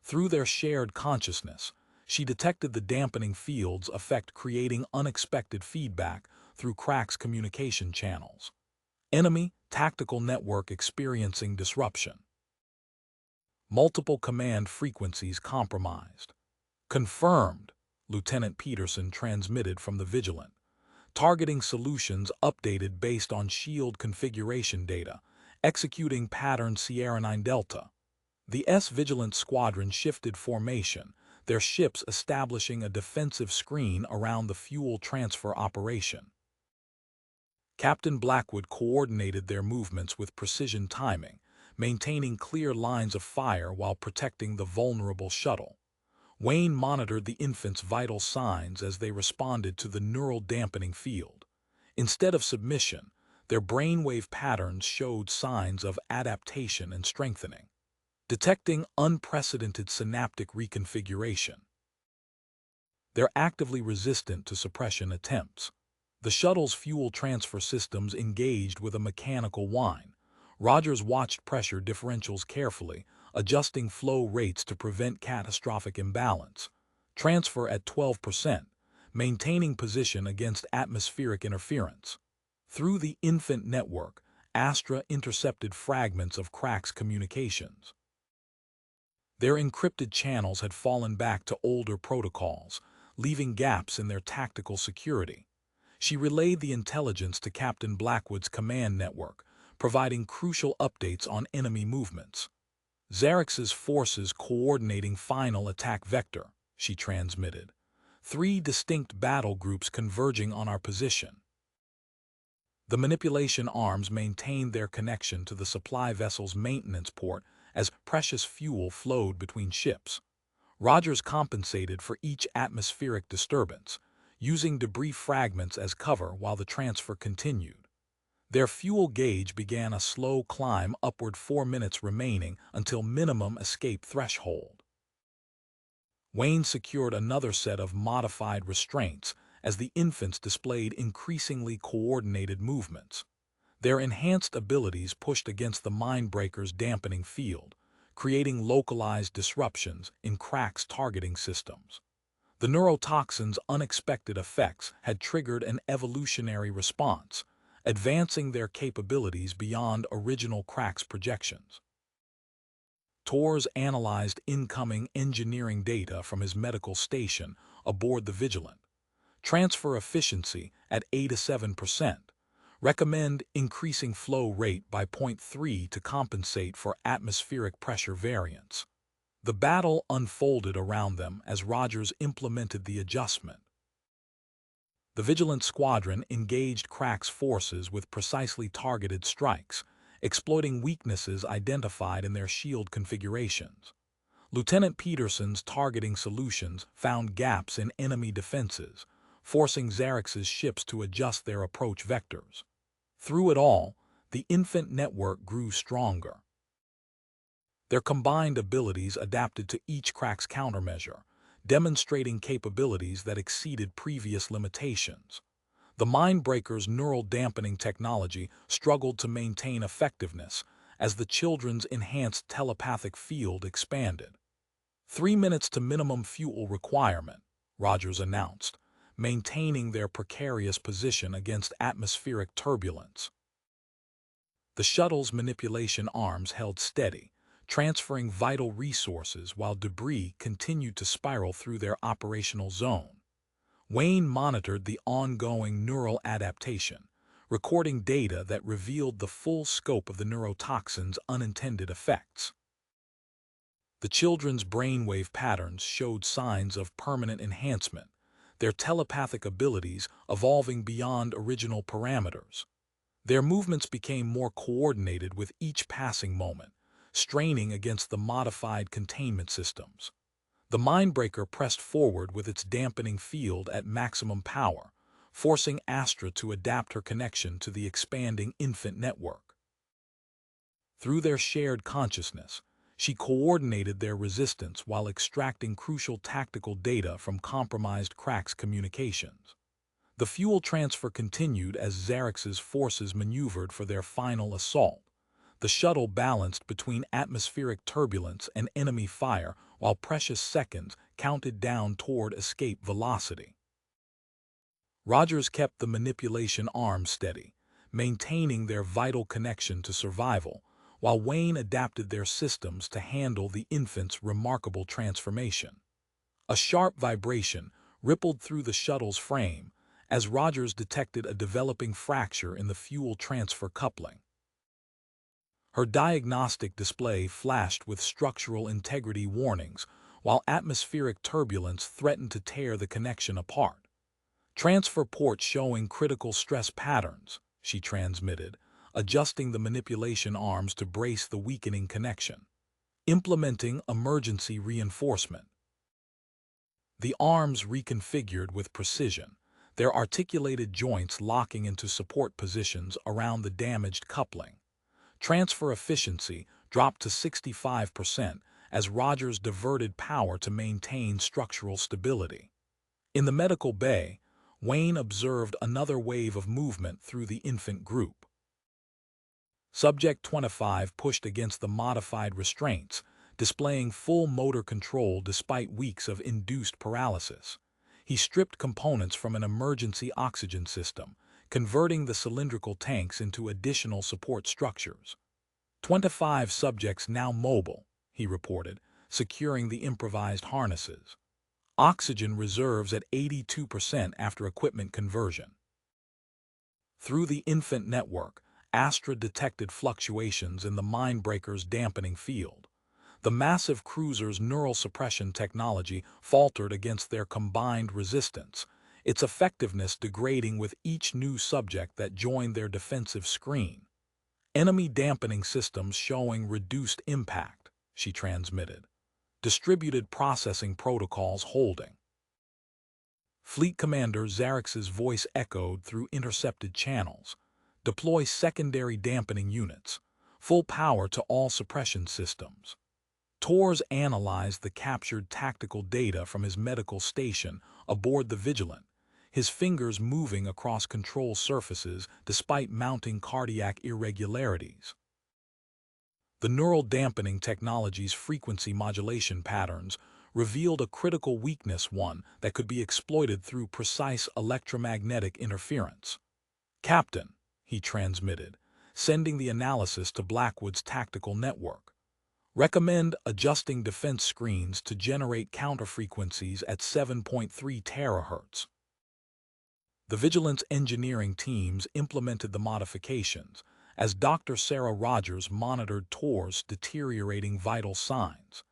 Through their shared consciousness, she detected the dampening field's effect, creating unexpected feedback through Crack's communication channels. Enemy tactical network experiencing disruption. Multiple command frequencies compromised. Confirmed, Lieutenant Peterson transmitted from the Vigilant. Targeting solutions updated based on shield configuration data, executing pattern Sierra 9 Delta. The S-Vigilant squadron shifted formation, their ships establishing a defensive screen around the fuel transfer operation. Captain Blackwood coordinated their movements with precision timing, maintaining clear lines of fire while protecting the vulnerable shuttle. Wayne monitored the infants' vital signs as they responded to the neural dampening field. Instead of submission, their brainwave patterns showed signs of adaptation and strengthening, detecting unprecedented synaptic reconfiguration. They're actively resistant to suppression attempts. The shuttle's fuel transfer systems engaged with a mechanical whine. Rogers watched pressure differentials carefully, adjusting flow rates to prevent catastrophic imbalance. Transfer at 12%, maintaining position against atmospheric interference. Through the infant network, Astra intercepted fragments of Crack's communications. Their encrypted channels had fallen back to older protocols, leaving gaps in their tactical security. She relayed the intelligence to Captain Blackwood's command network, providing crucial updates on enemy movements. Xerxes' forces coordinating final attack vector, she transmitted. 3 distinct battle groups converging on our position. The manipulation arms maintained their connection to the supply vessel's maintenance port as precious fuel flowed between ships. Rogers compensated for each atmospheric disturbance, using debris fragments as cover while the transfer continued. Their fuel gauge began a slow climb upward, 4 minutes remaining until minimum escape threshold. Wayne secured another set of modified restraints as the infants displayed increasingly coordinated movements. Their enhanced abilities pushed against the Mindbreaker's dampening field, creating localized disruptions in Crack's targeting systems. The neurotoxin's unexpected effects had triggered an evolutionary response, advancing their capabilities beyond original Crack's projections. Torres analyzed incoming engineering data from his medical station aboard the Vigilant. Transfer efficiency at 87%. Recommend increasing flow rate by 0.3 to compensate for atmospheric pressure variance. The battle unfolded around them as Rogers implemented the adjustment. The Vigilant Squadron engaged Crack's forces with precisely targeted strikes, exploiting weaknesses identified in their shield configurations. Lieutenant Peterson's targeting solutions found gaps in enemy defenses, forcing Xerxes' ships to adjust their approach vectors. Through it all, the infant network grew stronger. Their combined abilities adapted to each Crack's countermeasure, demonstrating capabilities that exceeded previous limitations. The Mindbreaker's neural dampening technology struggled to maintain effectiveness as the children's enhanced telepathic field expanded. 3 minutes to minimum fuel requirement, Rogers announced, maintaining their precarious position against atmospheric turbulence. The shuttle's manipulation arms held steady, transferring vital resources while debris continued to spiral through their operational zone. Wayne monitored the ongoing neural adaptation, recording data that revealed the full scope of the neurotoxin's unintended effects. The children's brainwave patterns showed signs of permanent enhancement, their telepathic abilities evolving beyond original parameters. Their movements became more coordinated with each passing moment, straining against the modified containment systems. The Mindbreaker pressed forward with its dampening field at maximum power, forcing Astra to adapt her connection to the expanding infant network. Through their shared consciousness, she coordinated their resistance while extracting crucial tactical data from compromised Crack's communications. The fuel transfer continued as Xerx's forces maneuvered for their final assault. The shuttle balanced between atmospheric turbulence and enemy fire while precious seconds counted down toward escape velocity. Rogers kept the manipulation arms steady, maintaining their vital connection to survival, while Wayne adapted their systems to handle the infant's remarkable transformation. A sharp vibration rippled through the shuttle's frame as Rogers detected a developing fracture in the fuel transfer coupling. Her diagnostic display flashed with structural integrity warnings, while atmospheric turbulence threatened to tear the connection apart. Transfer port showing critical stress patterns, she transmitted, adjusting the manipulation arms to brace the weakening connection. Implementing emergency reinforcement. The arms reconfigured with precision, their articulated joints locking into support positions around the damaged coupling. Transfer efficiency dropped to 65% as Rogers diverted power to maintain structural stability. In the medical bay, Wayne observed another wave of movement through the infant group. Subject 25 pushed against the modified restraints, displaying full motor control despite weeks of induced paralysis. He stripped components from an emergency oxygen system, converting the cylindrical tanks into additional support structures. 25 subjects now mobile, he reported, securing the improvised harnesses. Oxygen reserves at 82% after equipment conversion. Through the infant network, Astra detected fluctuations in the Mindbreaker's dampening field. The massive cruiser's neural suppression technology faltered against their combined resistance, its effectiveness degrading with each new subject that joined their defensive screen. Enemy dampening systems showing reduced impact, she transmitted. Distributed processing protocols holding. Fleet Commander Xerx's voice echoed through intercepted channels. Deploy secondary dampening units. Full power to all suppression systems. Torres analyzed the captured tactical data from his medical station aboard the Vigilant, his fingers moving across control surfaces despite mounting cardiac irregularities. The neural dampening technology's frequency modulation patterns revealed a critical weakness, one that could be exploited through precise electromagnetic interference. Captain, he transmitted, sending the analysis to Blackwood's tactical network. Recommend adjusting defense screens to generate counterfrequencies at 7.3 terahertz. The Vigilance engineering teams implemented the modifications as Dr. Sarah Rogers monitored Tor's deteriorating vital signs.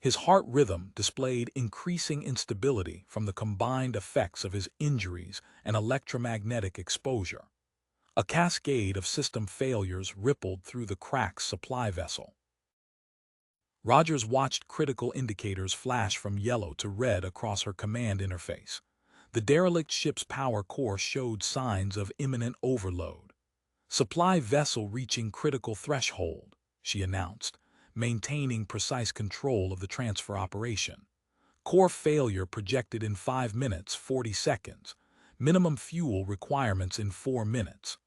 His heart rhythm displayed increasing instability from the combined effects of his injuries and electromagnetic exposure. A cascade of system failures rippled through the Crack's supply vessel. Rogers watched critical indicators flash from yellow to red across her command interface. The derelict ship's power core showed signs of imminent overload. Supply vessel reaching critical threshold, she announced, maintaining precise control of the transfer operation. Core failure projected in 5 minutes 40 seconds. Minimum fuel requirements in 4 minutes.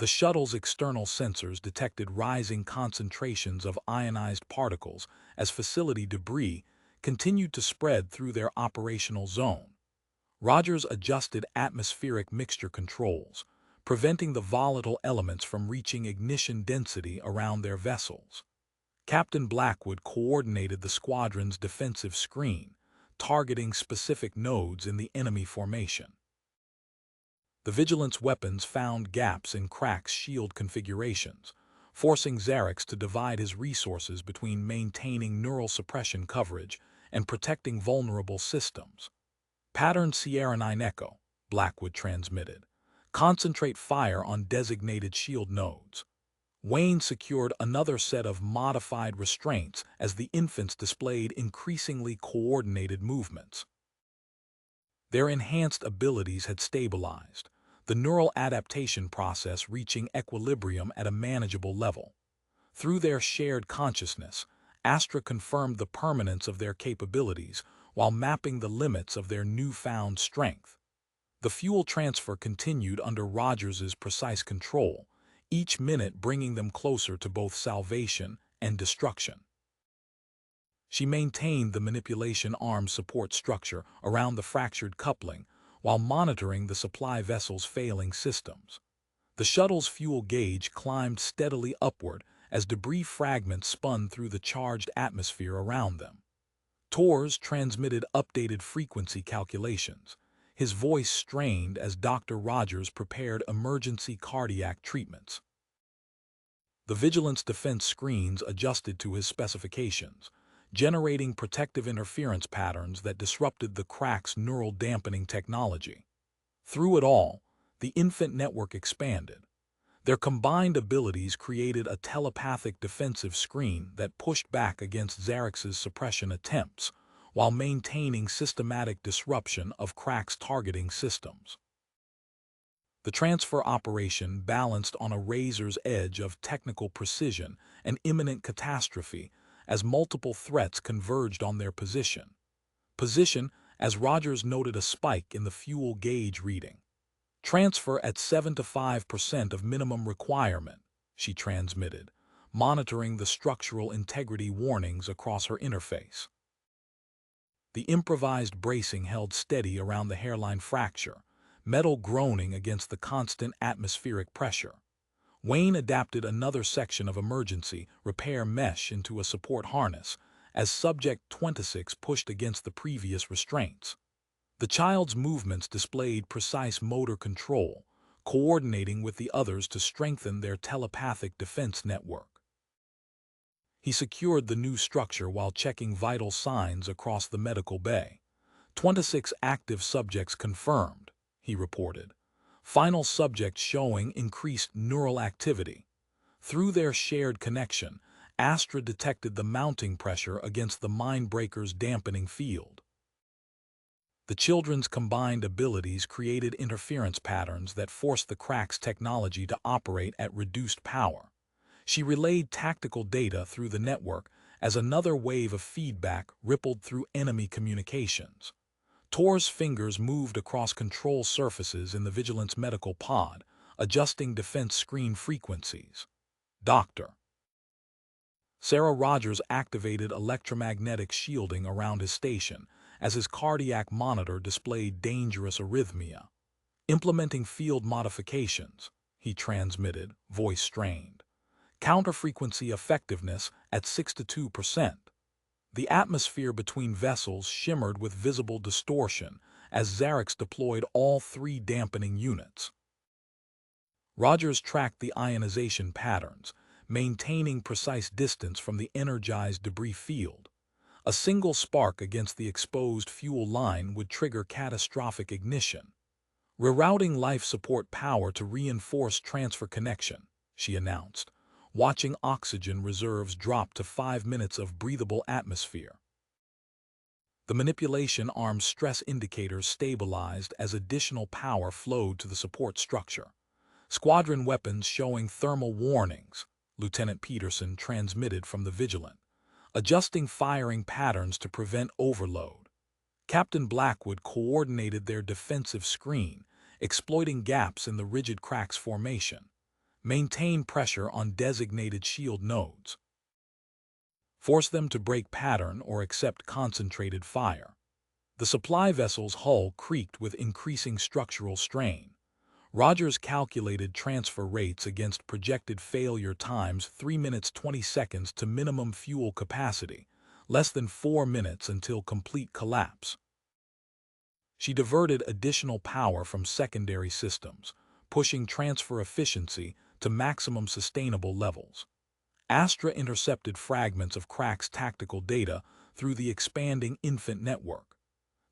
The shuttle's external sensors detected rising concentrations of ionized particles as facility debris continued to spread through their operational zone. Rogers adjusted atmospheric mixture controls, preventing the volatile elements from reaching ignition density around their vessels. Captain Blackwood coordinated the squadron's defensive screen, targeting specific nodes in the enemy formation. The Vigilance weapons found gaps in Crack's shield configurations, forcing Xerix to divide his resources between maintaining neural suppression coverage and protecting vulnerable systems. Pattern Sierra 9 Echo, Blackwood transmitted. Concentrate fire on designated shield nodes. Wayne secured another set of modified restraints as the infants displayed increasingly coordinated movements. Their enhanced abilities had stabilized, the neural adaptation process reaching equilibrium at a manageable level. Through their shared consciousness, Astra confirmed the permanence of their capabilities while mapping the limits of their newfound strength. The fuel transfer continued under Rogers's precise control, each minute bringing them closer to both salvation and destruction. She maintained the manipulation arm support structure around the fractured coupling while monitoring the supply vessel's failing systems. The shuttle's fuel gauge climbed steadily upward as debris fragments spun through the charged atmosphere around them. Torres transmitted updated frequency calculations, his voice strained as Dr. Rogers prepared emergency cardiac treatments. The Vigilance defense screens adjusted to his specifications, generating protective interference patterns that disrupted the Crack's neural dampening technology. Through it all, the infant network expanded. Their combined abilities created a telepathic defensive screen that pushed back against Xerix's suppression attempts, while maintaining systematic disruption of Crack's targeting systems. The transfer operation balanced on a razor's edge of technical precision and imminent catastrophe as multiple threats converged on their position. As Rogers noted a spike in the fuel gauge reading. Transfer at 7 to 5% of minimum requirement, she transmitted, monitoring the structural integrity warnings across her interface. The improvised bracing held steady around the hairline fracture, metal groaning against the constant atmospheric pressure. Wayne adapted another section of emergency repair mesh into a support harness as Subject 26 pushed against the previous restraints. The child's movements displayed precise motor control, coordinating with the others to strengthen their telepathic defense network. He secured the new structure while checking vital signs across the medical bay. 26 active subjects confirmed, he reported. Final subjects showing increased neural activity. Through their shared connection, Astra detected the mounting pressure against the Mindbreaker's dampening field. The children's combined abilities created interference patterns that forced the Crack's technology to operate at reduced power. She relayed tactical data through the network as another wave of feedback rippled through enemy communications. Tor's fingers moved across control surfaces in the Vigilance medical pod, adjusting defense screen frequencies. Dr. Sarah Rogers activated electromagnetic shielding around his station as his cardiac monitor displayed dangerous arrhythmia. Implementing field modifications, he transmitted, voice strained. Counter-frequency effectiveness at 6 to 2%. The atmosphere between vessels shimmered with visible distortion as Xerix deployed all 3 dampening units. Rogers tracked the ionization patterns, maintaining precise distance from the energized debris field. A single spark against the exposed fuel line would trigger catastrophic ignition. Rerouting life support power to reinforce transfer connection, she announced, watching oxygen reserves drop to 5 minutes of breathable atmosphere. The manipulation arm's stress indicators stabilized as additional power flowed to the support structure. Squadron weapons showing thermal warnings, Lieutenant Peterson transmitted from the Vigilant, adjusting firing patterns to prevent overload. Captain Blackwood coordinated their defensive screen, exploiting gaps in the rigid Crack's formation. Maintain pressure on designated shield nodes. Force them to break pattern or accept concentrated fire. The supply vessel's hull creaked with increasing structural strain. Rogers calculated transfer rates against projected failure times 3 minutes 20 seconds to minimum fuel capacity, less than 4 minutes until complete collapse. She diverted additional power from secondary systems, pushing transfer efficiency to maximum sustainable levels. Astra intercepted fragments of Crack's tactical data through the expanding infant network.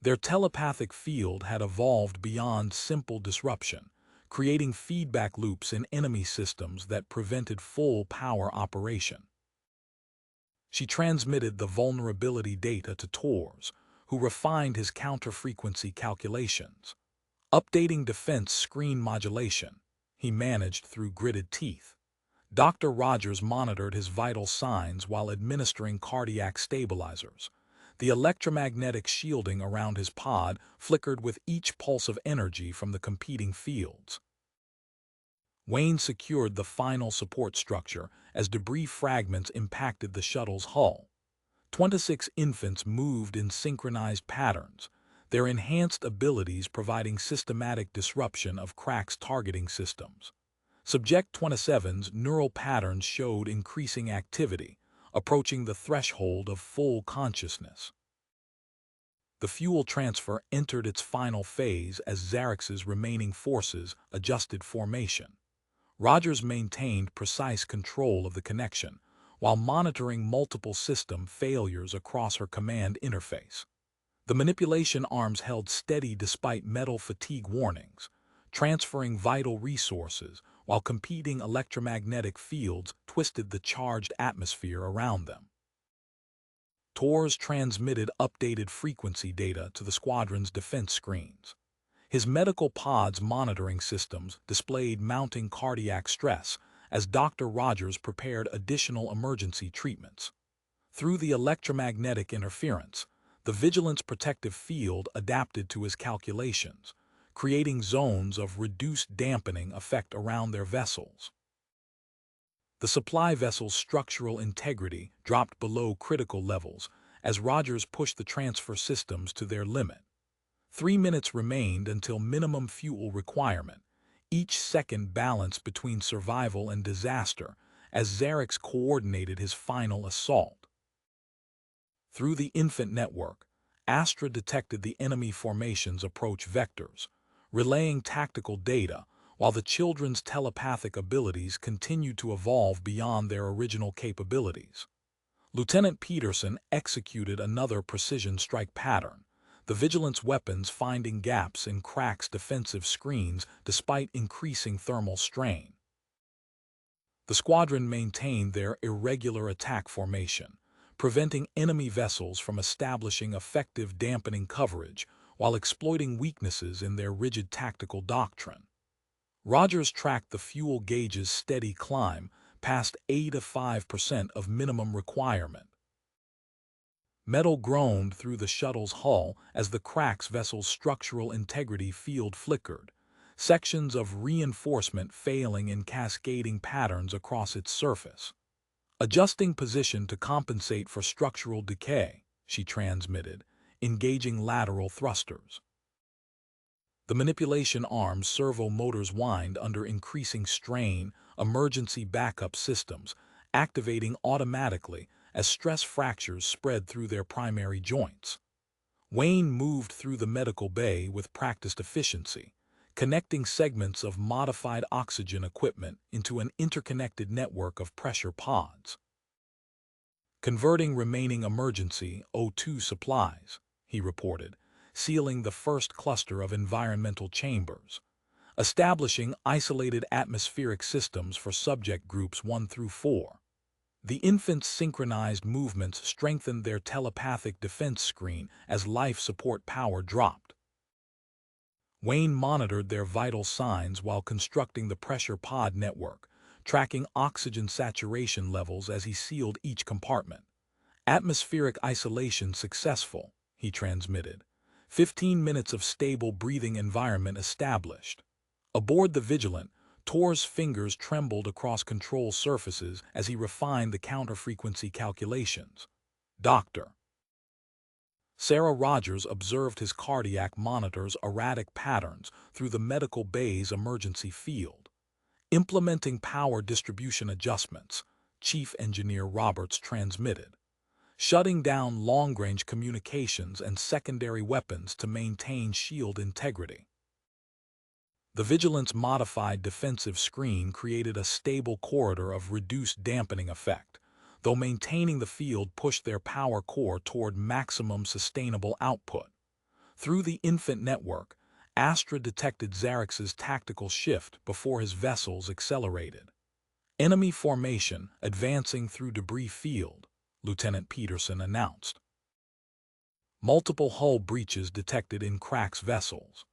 Their telepathic field had evolved beyond simple disruption, creating feedback loops in enemy systems that prevented full power operation. She transmitted the vulnerability data to Tors, who refined his counter-frequency calculations. Updating defense screen modulation, he managed through gritted teeth. Dr. Rogers monitored his vital signs while administering cardiac stabilizers. The electromagnetic shielding around his pod flickered with each pulse of energy from the competing fields. Wayne secured the final support structure as debris fragments impacted the shuttle's hull. 26 infants moved in synchronized patterns, their enhanced abilities providing systematic disruption of Crack's targeting systems. Subject 27's neural patterns showed increasing activity, approaching the threshold of full consciousness. The fuel transfer entered its final phase as Zarex's remaining forces adjusted formation. Rogers maintained precise control of the connection, while monitoring multiple system failures across her command interface. The manipulation arms held steady despite metal fatigue warnings, transferring vital resources while competing electromagnetic fields twisted the charged atmosphere around them. Tors transmitted updated frequency data to the squadron's defense screens. His medical pod's monitoring systems displayed mounting cardiac stress as Dr. Rogers prepared additional emergency treatments. Through the electromagnetic interference, the Vigilance protective field adapted to his calculations, creating zones of reduced dampening effect around their vessels. The supply vessel's structural integrity dropped below critical levels as Rogers pushed the transfer systems to their limit. 3 minutes remained until minimum fuel requirement, each second balanced between survival and disaster as Zarex coordinated his final assault. Through the infant network, Astra detected the enemy formation's approach vectors, relaying tactical data while the children's telepathic abilities continued to evolve beyond their original capabilities. Lieutenant Peterson executed another precision strike pattern, the Vigilance weapons finding gaps in Crack's defensive screens despite increasing thermal strain. The squadron maintained their irregular attack formation, preventing enemy vessels from establishing effective dampening coverage while exploiting weaknesses in their rigid tactical doctrine. Rogers tracked the fuel gauge's steady climb past 85% of minimum requirement. Metal groaned through the shuttle's hull as the Crack's vessel's structural integrity field flickered, sections of reinforcement failing in cascading patterns across its surface. Adjusting position to compensate for structural decay, she transmitted, engaging lateral thrusters. The manipulation arm's servo motors whined under increasing strain, emergency backup systems activating automatically as stress fractures spread through their primary joints. Wayne moved through the medical bay with practiced efficiency, connecting segments of modified oxygen equipment into an interconnected network of pressure pods. Converting remaining emergency O2 supplies, he reported, sealing the first cluster of environmental chambers, establishing isolated atmospheric systems for subject groups 1 through 4. The infants' synchronized movements strengthened their telepathic defense screen as life support power dropped. Wayne monitored their vital signs while constructing the pressure pod network, tracking oxygen saturation levels as he sealed each compartment. Atmospheric isolation successful, he transmitted. 15 minutes of stable breathing environment established. Aboard the Vigilant, Tor's fingers trembled across control surfaces as he refined the counter-frequency calculations. "Doctor." Sarah Rogers observed his cardiac monitor's erratic patterns through the medical bay's emergency field. "Implementing power distribution adjustments," Chief Engineer Roberts transmitted. "Shutting down long-range communications and secondary weapons to maintain shield integrity." The Vigilant's modified defensive screen created a stable corridor of reduced dampening effect, though maintaining the field pushed their power core toward maximum sustainable output. Through the infant network, Astra detected Xerxes' tactical shift before his vessels accelerated. "Enemy formation advancing through debris field," Lieutenant Peterson announced. Multiple hull breaches detected in Crack's vessels.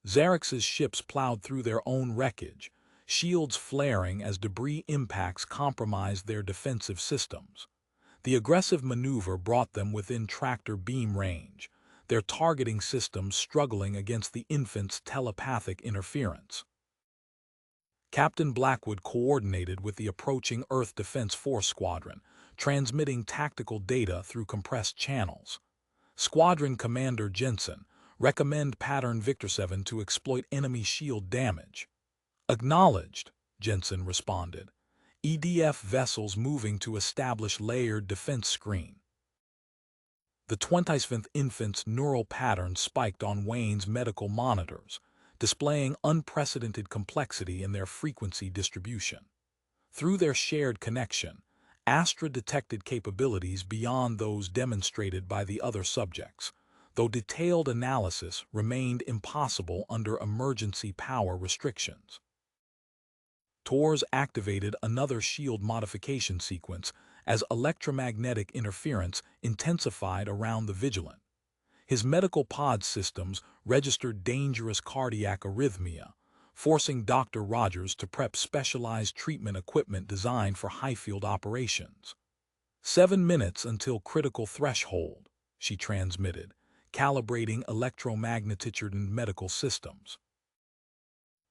Xerxes' ships plowed through their own wreckage, shields flaring as debris impacts compromised their defensive systems. The aggressive maneuver brought them within tractor beam range, their targeting systems struggling against the infant's telepathic interference. Captain Blackwood coordinated with the approaching Earth Defense Force Squadron, transmitting tactical data through compressed channels. "Squadron Commander Jensen, recommend pattern Victor 7 to exploit enemy shield damage." "Acknowledged," Jensen responded. "EDF vessels moving to establish layered defense screen." The 25th Infant's neural pattern spiked on Wayne's medical monitors, displaying unprecedented complexity in their frequency distribution. Through their shared connection, Astra detected capabilities beyond those demonstrated by the other subjects, though detailed analysis remained impossible under emergency power restrictions. TORS activated another shield modification sequence as electromagnetic interference intensified around the Vigilant. His medical pod systems registered dangerous cardiac arrhythmia, forcing Dr. Rogers to prep specialized treatment equipment designed for high-field operations. 7 minutes until critical threshold," she transmitted, calibrating electromagnetic medical systems.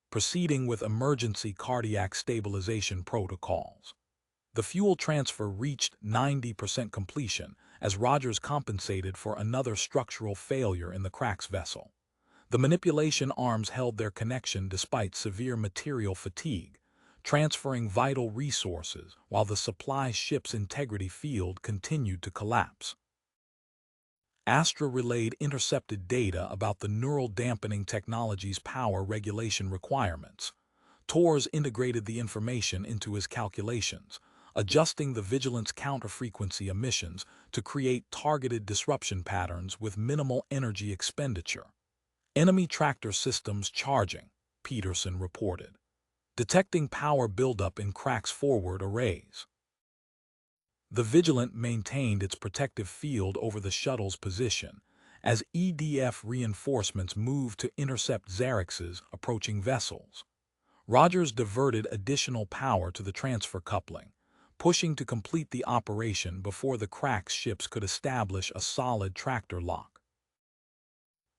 Proceeding with emergency cardiac stabilization protocols. The fuel transfer reached 90% completion as Rogers compensated for another structural failure in the Crack's vessel. The manipulation arms held their connection despite severe material fatigue, transferring vital resources while the supply ship's integrity field continued to collapse. Astra relayed intercepted data about the neural dampening technology's power regulation requirements. TORS integrated the information into his calculations, adjusting the Vigilant's counter-frequency emissions to create targeted disruption patterns with minimal energy expenditure. "Enemy tractor systems charging," Peterson reported, detecting power buildup in Crack's forward arrays. The Vigilant maintained its protective field over the shuttle's position as EDF reinforcements moved to intercept Xerxes' approaching vessels. Rogers diverted additional power to the transfer coupling, pushing to complete the operation before the Crack's ships could establish a solid tractor lock.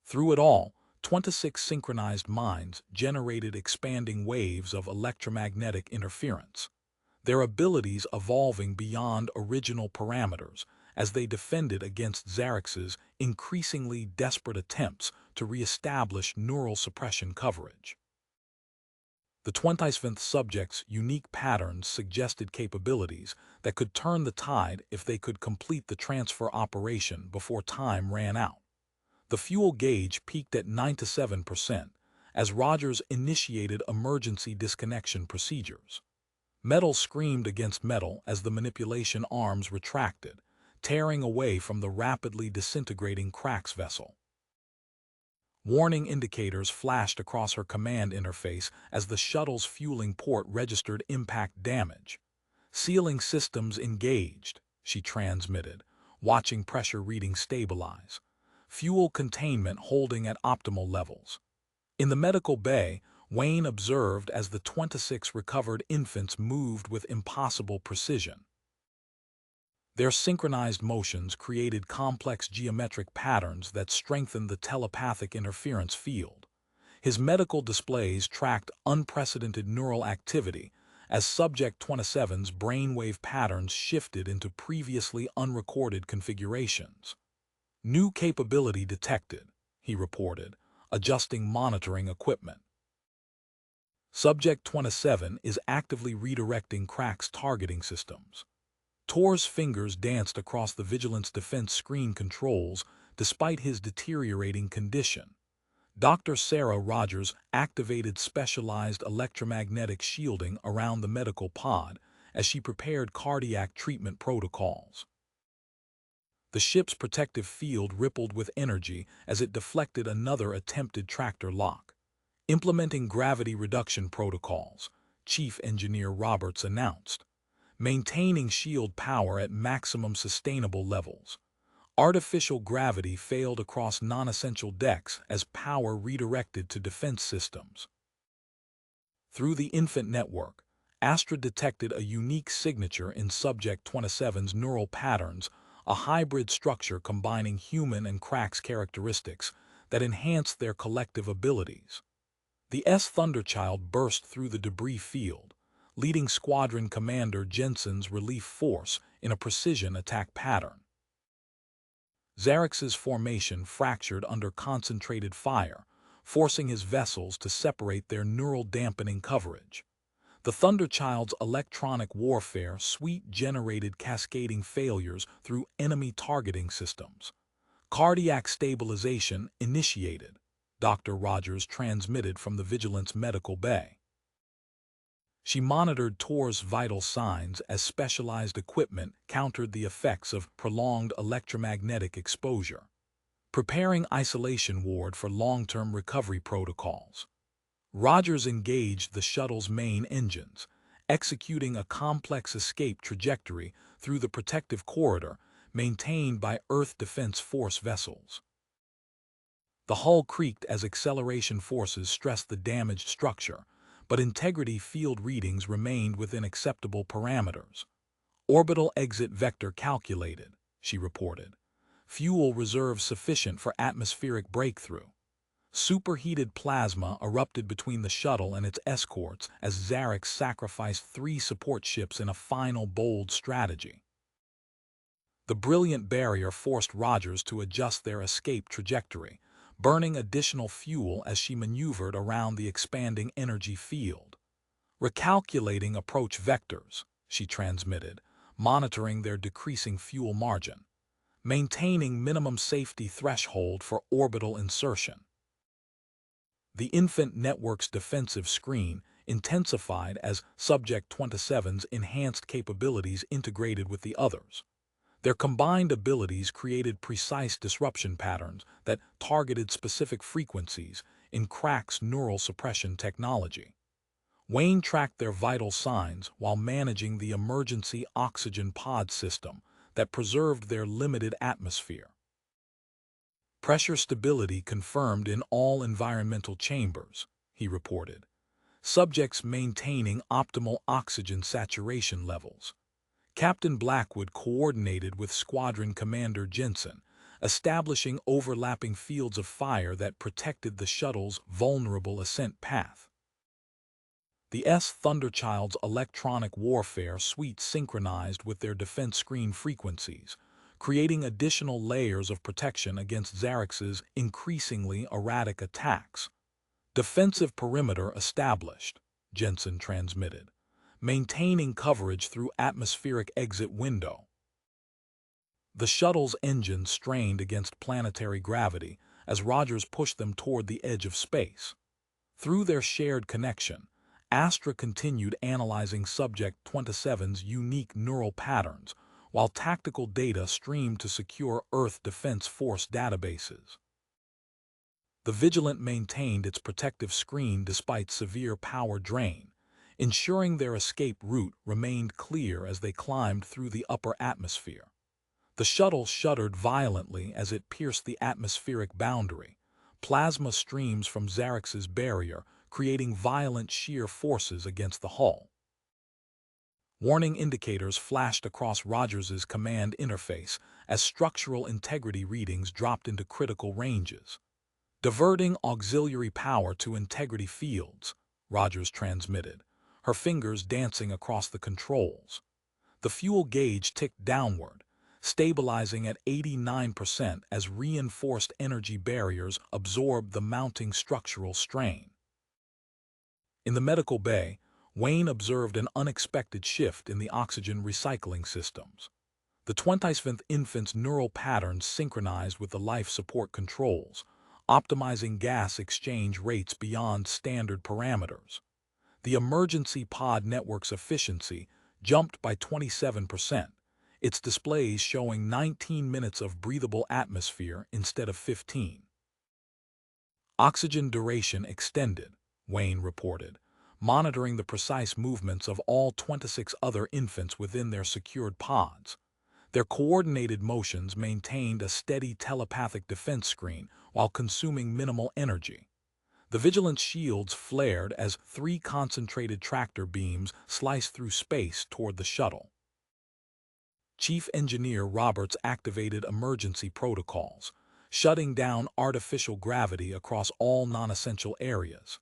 Through it all, 26 synchronized minds generated expanding waves of electromagnetic interference, their abilities evolving beyond original parameters as they defended against Xerxes' increasingly desperate attempts to re-establish neural suppression coverage. The 25th subject's unique patterns suggested capabilities that could turn the tide if they could complete the transfer operation before time ran out. The fuel gauge peaked at 97% as Rogers initiated emergency disconnection procedures. Metal screamed against metal as the manipulation arms retracted, tearing away from the rapidly disintegrating Crack's vessel. Warning indicators flashed across her command interface as the shuttle's fueling port registered impact damage. "Sealing systems engaged," she transmitted, watching pressure readings stabilize. "Fuel containment holding at optimal levels." In the medical bay, Wayne observed as the 26 recovered infants moved with impossible precision. Their synchronized motions created complex geometric patterns that strengthened the telepathic interference field. His medical displays tracked unprecedented neural activity as Subject 27's brainwave patterns shifted into previously unrecorded configurations. New capability detected, he reported, adjusting monitoring equipment. Subject 27 is actively redirecting Crack's targeting systems. Tor's fingers danced across the Vigilance defense screen controls despite his deteriorating condition. Dr. Sarah Rogers activated specialized electromagnetic shielding around the medical pod as she prepared cardiac treatment protocols. The ship's protective field rippled with energy as it deflected another attempted tractor lock. Implementing gravity reduction protocols, Chief Engineer Roberts announced, maintaining shield power at maximum sustainable levels. Artificial gravity failed across non-essential decks as power redirected to defense systems. Through the infant network, Astra detected a unique signature in Subject 27's neural patterns, a hybrid structure combining human and Crack's characteristics that enhanced their collective abilities. The Thunderchild burst through the debris field, leading Squadron Commander Jensen's relief force in a precision attack pattern. Xerxes' formation fractured under concentrated fire, forcing his vessels to separate their neural dampening coverage. The Thunderchild's electronic warfare suite generated cascading failures through enemy targeting systems. Cardiac stabilization initiated, Dr. Rogers transmitted from the Vigilance medical bay. She monitored Tor's vital signs as specialized equipment countered the effects of prolonged electromagnetic exposure, preparing isolation ward for long-term recovery protocols. Rogers engaged the shuttle's main engines, executing a complex escape trajectory through the protective corridor maintained by Earth Defense Force vessels. The hull creaked as acceleration forces stressed the damaged structure, but integrity field readings remained within acceptable parameters. Orbital exit vector calculated, she reported. Fuel reserve sufficient for atmospheric breakthrough. Superheated plasma erupted between the shuttle and its escorts as Xerxes sacrificed 3 support ships in a final bold strategy. The brilliant barrier forced Rogers to adjust their escape trajectory, burning additional fuel as she maneuvered around the expanding energy field. Recalculating approach vectors, she transmitted, monitoring their decreasing fuel margin. Maintaining minimum safety threshold for orbital insertion. The infant network's defensive screen intensified as Subject 27's enhanced capabilities integrated with the others. Their combined abilities created precise disruption patterns that targeted specific frequencies in Crack's neural suppression technology. Wayne tracked their vital signs while managing the emergency oxygen pod system that preserved their limited atmosphere. Pressure stability confirmed in all environmental chambers, he reported. Subjects maintaining optimal oxygen saturation levels. Captain Blackwood coordinated with Squadron Commander Jensen, establishing overlapping fields of fire that protected the shuttle's vulnerable ascent path. The Thunderchild's electronic warfare suite synchronized with their defense screen frequencies, creating additional layers of protection against Xerxes' increasingly erratic attacks. Defensive perimeter established, Jensen transmitted, maintaining coverage through atmospheric exit window. The shuttle's engines strained against planetary gravity as Rogers pushed them toward the edge of space. Through their shared connection, Astra continued analyzing Subject 27's unique neural patterns, while tactical data streamed to secure Earth Defense Force databases. The Vigilant maintained its protective screen despite severe power drain, ensuring their escape route remained clear as they climbed through the upper atmosphere. The shuttle shuddered violently as it pierced the atmospheric boundary, plasma streams from Xerxes' barrier creating violent shear forces against the hull. Warning indicators flashed across Rogers's command interface as structural integrity readings dropped into critical ranges. Diverting auxiliary power to integrity fields, Rogers transmitted, her fingers dancing across the controls. The fuel gauge ticked downward, stabilizing at 89% as reinforced energy barriers absorbed the mounting structural strain. In the medical bay, Wayne observed an unexpected shift in the oxygen recycling systems. The 25th infant's neural patterns synchronized with the life support controls, optimizing gas exchange rates beyond standard parameters. The emergency pod network's efficiency jumped by 27%, its displays showing 19 minutes of breathable atmosphere instead of 15. Oxygen duration extended, Wayne reported, monitoring the precise movements of all 26 other infants within their secured pods. Their coordinated motions maintained a steady telepathic defense screen while consuming minimal energy. The vigilance shields flared as 3 concentrated tractor beams sliced through space toward the shuttle. Chief Engineer Roberts activated emergency protocols, shutting down artificial gravity across all non-essential areas.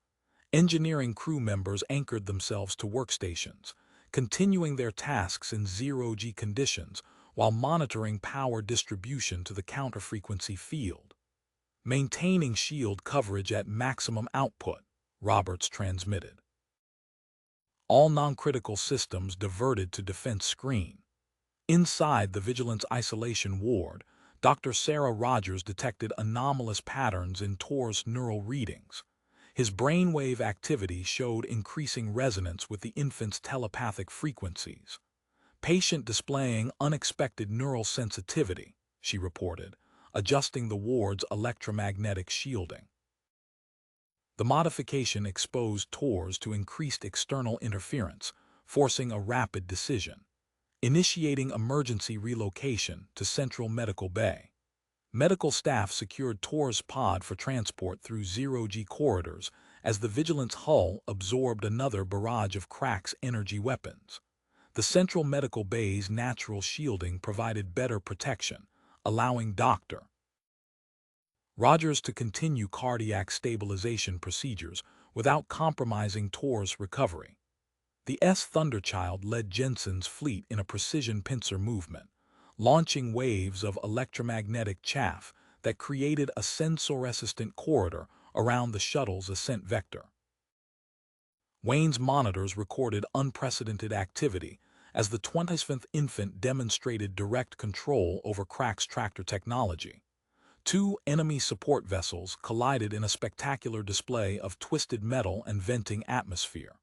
Engineering crew members anchored themselves to workstations, continuing their tasks in zero-G conditions while monitoring power distribution to the counterfrequency field. Maintaining shield coverage at maximum output, Roberts transmitted. All non-critical systems diverted to defense screen. Inside the Vigilance Isolation Ward, Dr. Sarah Rogers detected anomalous patterns in Tor's neural readings. His brainwave activity showed increasing resonance with the infant's telepathic frequencies. Patient displaying unexpected neural sensitivity, she reported, adjusting the ward's electromagnetic shielding. The modification exposed Tors to increased external interference, forcing a rapid decision. Initiating emergency relocation to Central Medical Bay. Medical staff secured Tor's pod for transport through zero-G corridors as the Vigilance hull absorbed another barrage of Crack's energy weapons. The Central Medical Bay's natural shielding provided better protection, allowing Dr. Rogers to continue cardiac stabilization procedures without compromising Tor's recovery. The Thunderchild led Jensen's fleet in a precision pincer movement, launching waves of electromagnetic chaff that created a sensor-resistant corridor around the shuttle's ascent vector. Wayne's monitors recorded unprecedented activity as the 25th infant demonstrated direct control over Crack's tractor technology. 2 enemy support vessels collided in a spectacular display of twisted metal and venting atmosphere.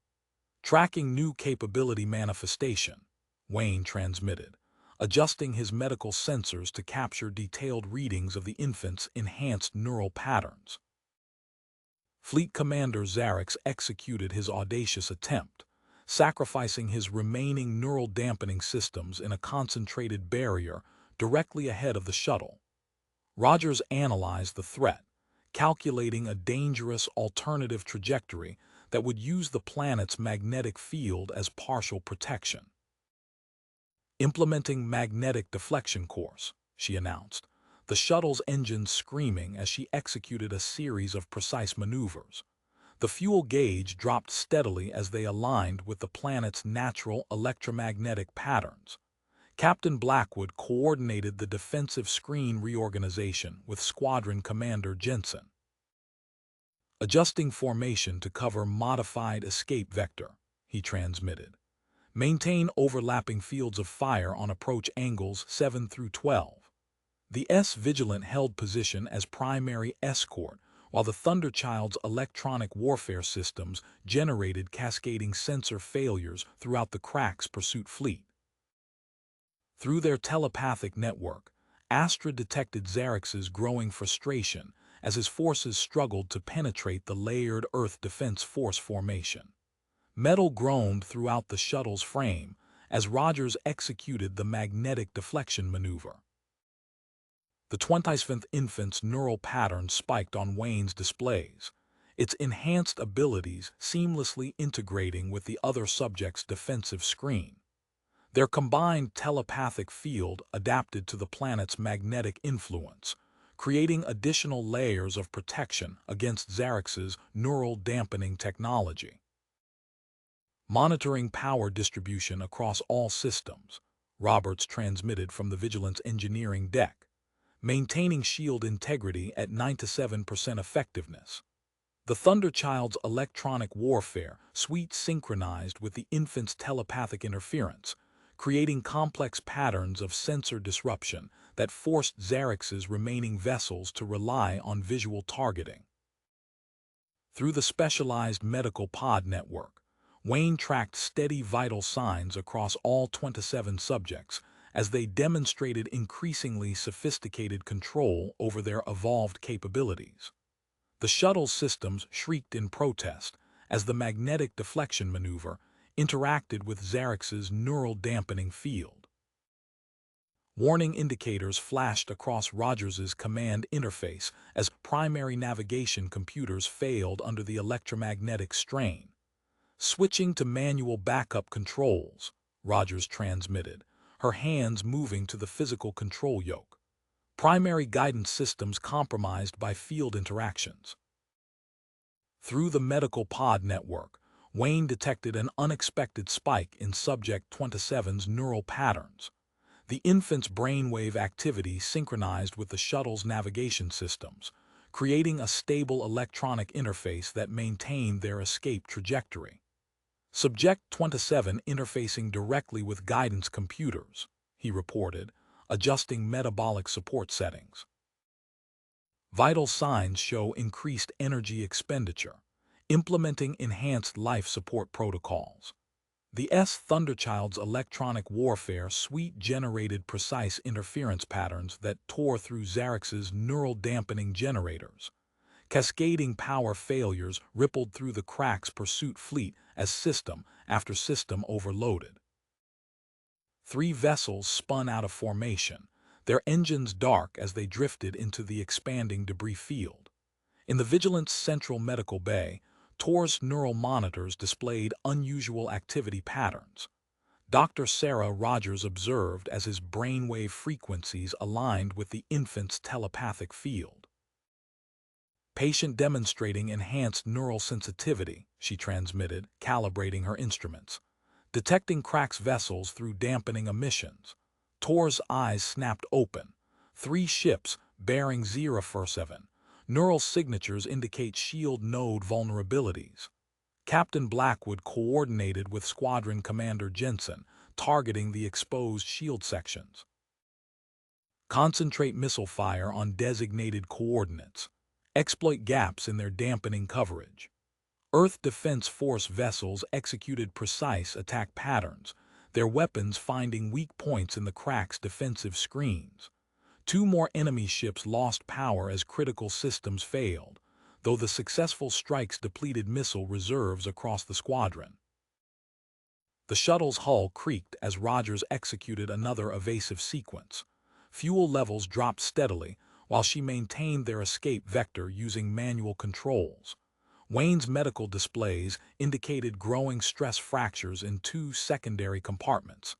Tracking new capability manifestation, Wayne transmitted, adjusting his medical sensors to capture detailed readings of the infant's enhanced neural patterns. Fleet Commander Zarix executed his audacious attempt, sacrificing his remaining neural dampening systems in a concentrated barrier directly ahead of the shuttle. Rogers analyzed the threat, calculating a dangerous alternative trajectory that would use the planet's magnetic field as partial protection. Implementing magnetic deflection course, she announced, the shuttle's engines screaming as she executed a series of precise maneuvers. The fuel gauge dropped steadily as they aligned with the planet's natural electromagnetic patterns. Captain Blackwood coordinated the defensive screen reorganization with Squadron Commander Jensen. Adjusting formation to cover modified escape vector, he transmitted. Maintain overlapping fields of fire on approach angles 7 through 12. The Vigilant held position as primary escort, while the Thunderchild's electronic warfare systems generated cascading sensor failures throughout the Crack's pursuit fleet. Through their telepathic network, Astra detected Zarix's growing frustration as his forces struggled to penetrate the layered Earth Defense Force formation. Metal groaned throughout the shuttle's frame as Rogers executed the magnetic deflection maneuver. The 25th infant's neural pattern spiked on Wayne's displays, its enhanced abilities seamlessly integrating with the other subject's defensive screen. Their combined telepathic field adapted to the planet's magnetic influence, creating additional layers of protection against Xerx's neural dampening technology. Monitoring power distribution across all systems, Roberts transmitted from the Vigilance engineering deck, maintaining shield integrity at 97% effectiveness. The Thunderchild's electronic warfare suite synchronized with the infant's telepathic interference, creating complex patterns of sensor disruption that forced Xerx's remaining vessels to rely on visual targeting. Through the specialized medical pod network, Wayne tracked steady vital signs across all 27 subjects as they demonstrated increasingly sophisticated control over their evolved capabilities. The shuttle's systems shrieked in protest as the magnetic deflection maneuver interacted with Xerx's neural dampening field. Warning indicators flashed across Rogers's command interface as primary navigation computers failed under the electromagnetic strain. Switching to manual backup controls, Rogers transmitted, her hands moving to the physical control yoke. Primary guidance systems compromised by field interactions. Through the medical pod network, Wayne detected an unexpected spike in Subject 27's neural patterns. The infant's brainwave activity synchronized with the shuttle's navigation systems, creating a stable electronic interface that maintained their escape trajectory. Subject 27 interfacing directly with guidance computers, he reported, adjusting metabolic support settings. Vital signs show increased energy expenditure, implementing enhanced life support protocols. The Thunderchild's electronic warfare suite generated precise interference patterns that tore through Xerx's neural dampening generators. Cascading power failures rippled through the Crack's pursuit fleet as system after system overloaded. 3 vessels spun out of formation, their engines dark as they drifted into the expanding debris field. In the Vigilance Central Medical Bay, Tor's neural monitors displayed unusual activity patterns. Dr. Sarah Rogers observed as his brainwave frequencies aligned with the infant's telepathic field. Patient demonstrating enhanced neural sensitivity, she transmitted, calibrating her instruments. Detecting Crack's vessels through dampening emissions. Tor's eyes snapped open. 3 ships, bearing 047. Neural signatures indicate shield node vulnerabilities. Captain Blackwood coordinated with Squadron Commander Jensen, targeting the exposed shield sections. Concentrate missile fire on designated coordinates. Exploit gaps in their dampening coverage. Earth Defense Force vessels executed precise attack patterns, their weapons finding weak points in the Crack's defensive screens. 2 more enemy ships lost power as critical systems failed, though the successful strikes depleted missile reserves across the squadron. The shuttle's hull creaked as Rogers executed another evasive sequence. Fuel levels dropped steadily while she maintained their escape vector using manual controls. Wayne's medical displays indicated growing stress fractures in 2 secondary compartments.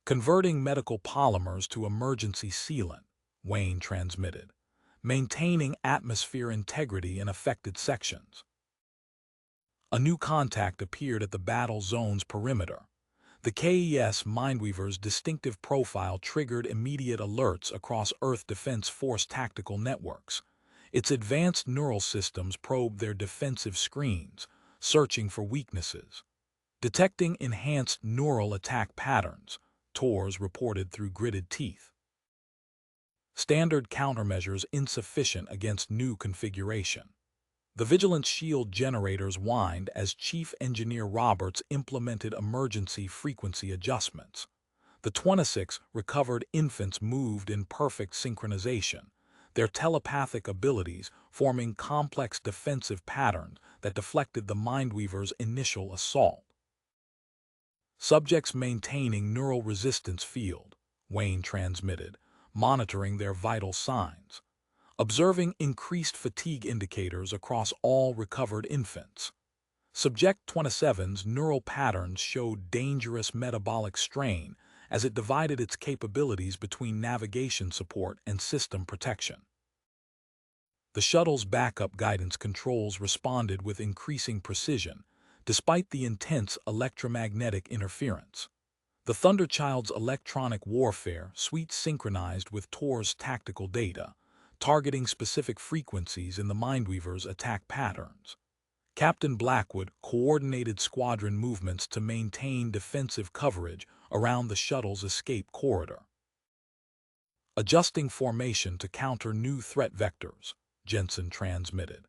Converting medical polymers to emergency sealant, Wayne transmitted, maintaining atmosphere integrity in affected sections. A new contact appeared at the battle zone's perimeter. The KES Mindweaver's distinctive profile triggered immediate alerts across Earth Defense Force tactical networks. Its advanced neural systems probed their defensive screens, searching for weaknesses. Detecting enhanced neural attack patterns, Tors reported through gritted teeth. Standard countermeasures insufficient against new configuration. The Vigilance shield generators whined as Chief Engineer Roberts implemented emergency frequency adjustments. The 26 recovered infants moved in perfect synchronization, their telepathic abilities forming complex defensive patterns that deflected the Mindweaver's initial assault. Subjects maintaining neural resistance field, Wayne transmitted, monitoring their vital signs. Observing increased fatigue indicators across all recovered infants. Subject 27's neural patterns showed dangerous metabolic strain as it divided its capabilities between navigation support and system protection. The shuttle's backup guidance controls responded with increasing precision, despite the intense electromagnetic interference. The Thunderchild's electronic warfare suite synchronized with Tor's tactical data, targeting specific frequencies in the Mindweaver's attack patterns. Captain Blackwood coordinated squadron movements to maintain defensive coverage around the shuttle's escape corridor. Adjusting formation to counter new threat vectors, Jensen transmitted,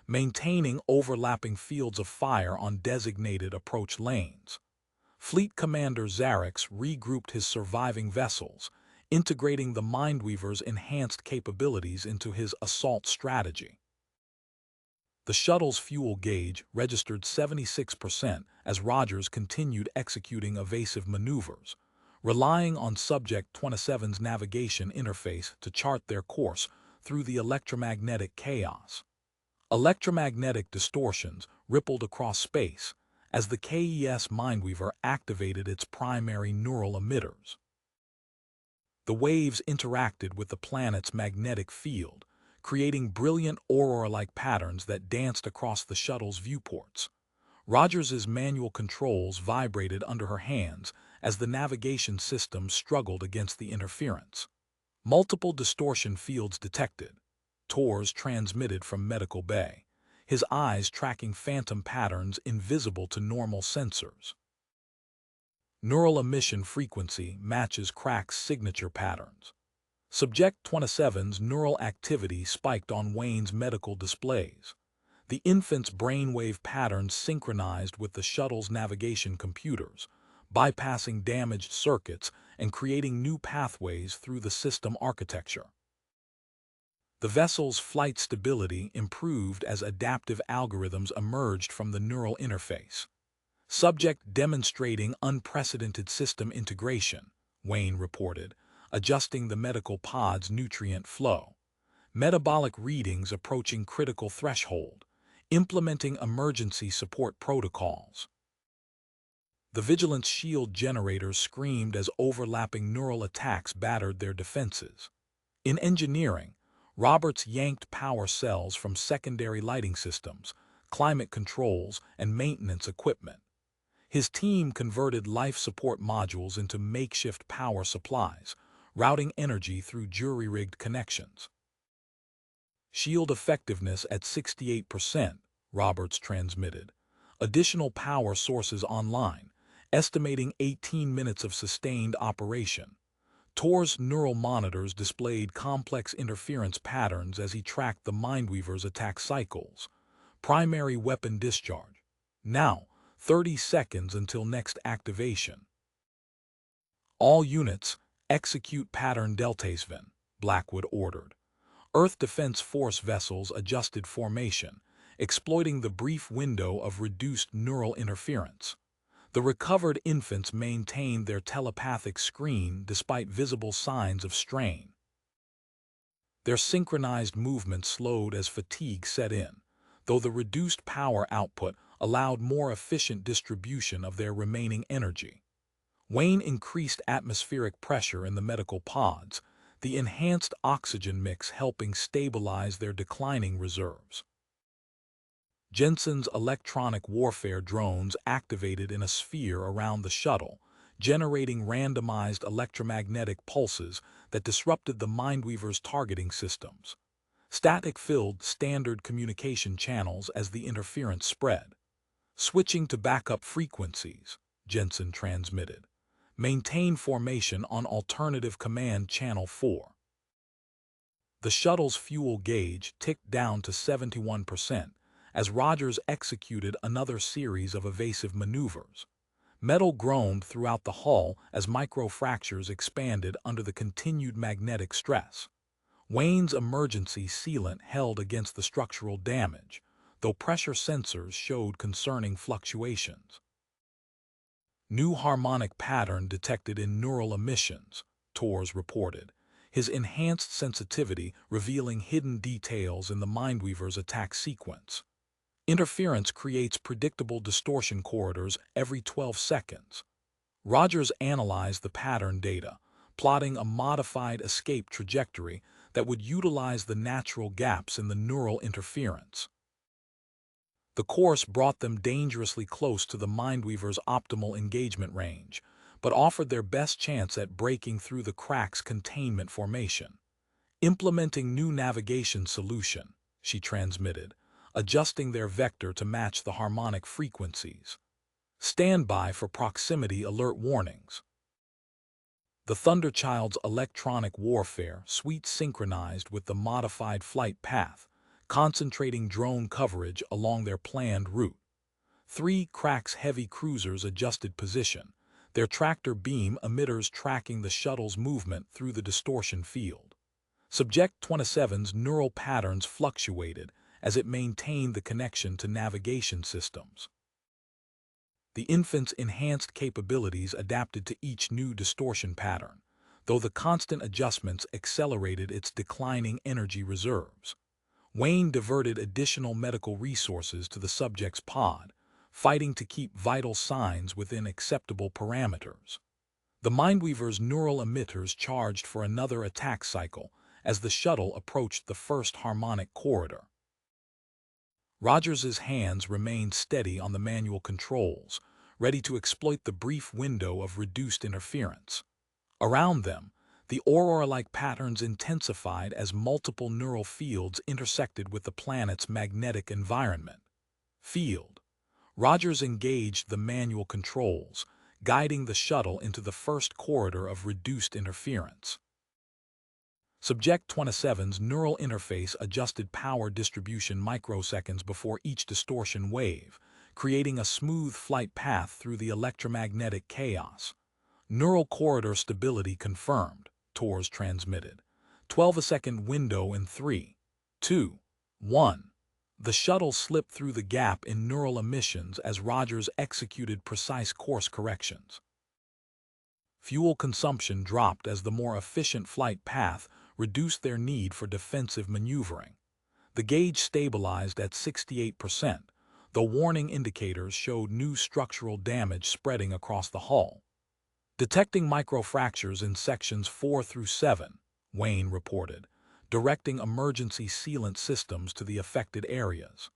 maintaining overlapping fields of fire on designated approach lanes. Fleet Commander Zarex regrouped his surviving vessels, integrating the Mindweaver's enhanced capabilities into his assault strategy. The shuttle's fuel gauge registered 76% as Rogers continued executing evasive maneuvers, relying on Subject 27's navigation interface to chart their course through the electromagnetic chaos. Electromagnetic distortions rippled across space as the KES Mindweaver activated its primary neural emitters. The waves interacted with the planet's magnetic field, creating brilliant aurora-like patterns that danced across the shuttle's viewports. Rogers's manual controls vibrated under her hands as the navigation system struggled against the interference. Multiple distortion fields detected. Tors transmitted from Medical Bay, his eyes tracking phantom patterns invisible to normal sensors. Neural emission frequency matches Crack's signature patterns. Subject 27's neural activity spiked on Wayne's medical displays. The infant's brainwave patterns synchronized with the shuttle's navigation computers, bypassing damaged circuits and creating new pathways through the system architecture. The vessel's flight stability improved as adaptive algorithms emerged from the neural interface. Subject demonstrating unprecedented system integration, Wayne reported, adjusting the medical pod's nutrient flow. Metabolic readings approaching critical threshold, implementing emergency support protocols. The Vigilance shield generators screamed as overlapping neural attacks battered their defenses. In engineering, Roberts yanked power cells from secondary lighting systems, climate controls, and maintenance equipment. His team converted life support modules into makeshift power supplies, routing energy through jury-rigged connections. Shield effectiveness at 68%, Roberts transmitted. Additional power sources online, estimating 18 minutes of sustained operation. Tor's neural monitors displayed complex interference patterns as he tracked the Mindweaver's attack cycles. Primary weapon discharge. Now, 30 seconds until next activation. All units, execute pattern Deltasven, Blackwood ordered. Earth Defense Force vessels adjusted formation, exploiting the brief window of reduced neural interference. The recovered infants maintained their telepathic screen despite visible signs of strain. Their synchronized movement slowed as fatigue set in, though the reduced power output allowed more efficient distribution of their remaining energy. Wayne increased atmospheric pressure in the medical pods, the enhanced oxygen mix helping stabilize their declining reserves. Jensen's electronic warfare drones activated in a sphere around the shuttle, generating randomized electromagnetic pulses that disrupted the Mindweaver's targeting systems. Static filled standard communication channels as the interference spread. Switching to backup frequencies, Jensen transmitted. Maintain formation on alternative command channel 4. The shuttle's fuel gauge ticked down to 71% as Rogers executed another series of evasive maneuvers. Metal groaned throughout the hull as microfractures expanded under the continued magnetic stress. Wayne's emergency sealant held against the structural damage, though pressure sensors showed concerning fluctuations. New harmonic pattern detected in neural emissions, Tors reported, his enhanced sensitivity revealing hidden details in the Mindweaver's attack sequence. Interference creates predictable distortion corridors every 12 seconds. Rogers analyzed the pattern data, plotting a modified escape trajectory that would utilize the natural gaps in the neural interference. The course brought them dangerously close to the Mindweaver's optimal engagement range, but offered their best chance at breaking through the crack's containment formation. Implementing new navigation solution, she transmitted, adjusting their vector to match the harmonic frequencies. Stand by for proximity alert warnings. The Thunderchild's electronic warfare suite synchronized with the modified flight path, concentrating drone coverage along their planned route. 3 Cracks heavy cruisers adjusted position, their tractor beam emitters tracking the shuttle's movement through the distortion field. Subject 27's neural patterns fluctuated as it maintained the connection to navigation systems. The infant's enhanced capabilities adapted to each new distortion pattern, though the constant adjustments accelerated its declining energy reserves. Wayne diverted additional medical resources to the subject's pod, fighting to keep vital signs within acceptable parameters. The Mindweaver's neural emitters charged for another attack cycle as the shuttle approached the first harmonic corridor. Rogers's hands remained steady on the manual controls, ready to exploit the brief window of reduced interference. Around them, the aurora-like patterns intensified as multiple neural fields intersected with the planet's magnetic environment. Field. Rogers engaged the manual controls, guiding the shuttle into the first corridor of reduced interference. Subject 27's neural interface adjusted power distribution microseconds before each distortion wave, creating a smooth flight path through the electromagnetic chaos. Neural corridor stability confirmed, TORS transmitted. 12-second window in 3, 2, 1. The shuttle slipped through the gap in neural emissions as Rogers executed precise course corrections. Fuel consumption dropped as the more efficient flight path reduced their need for defensive maneuvering. The gauge stabilized at 68%, though warning indicators showed new structural damage spreading across the hull. Detecting microfractures in sections 4 through 7, Wayne reported, directing emergency sealant systems to the affected areas.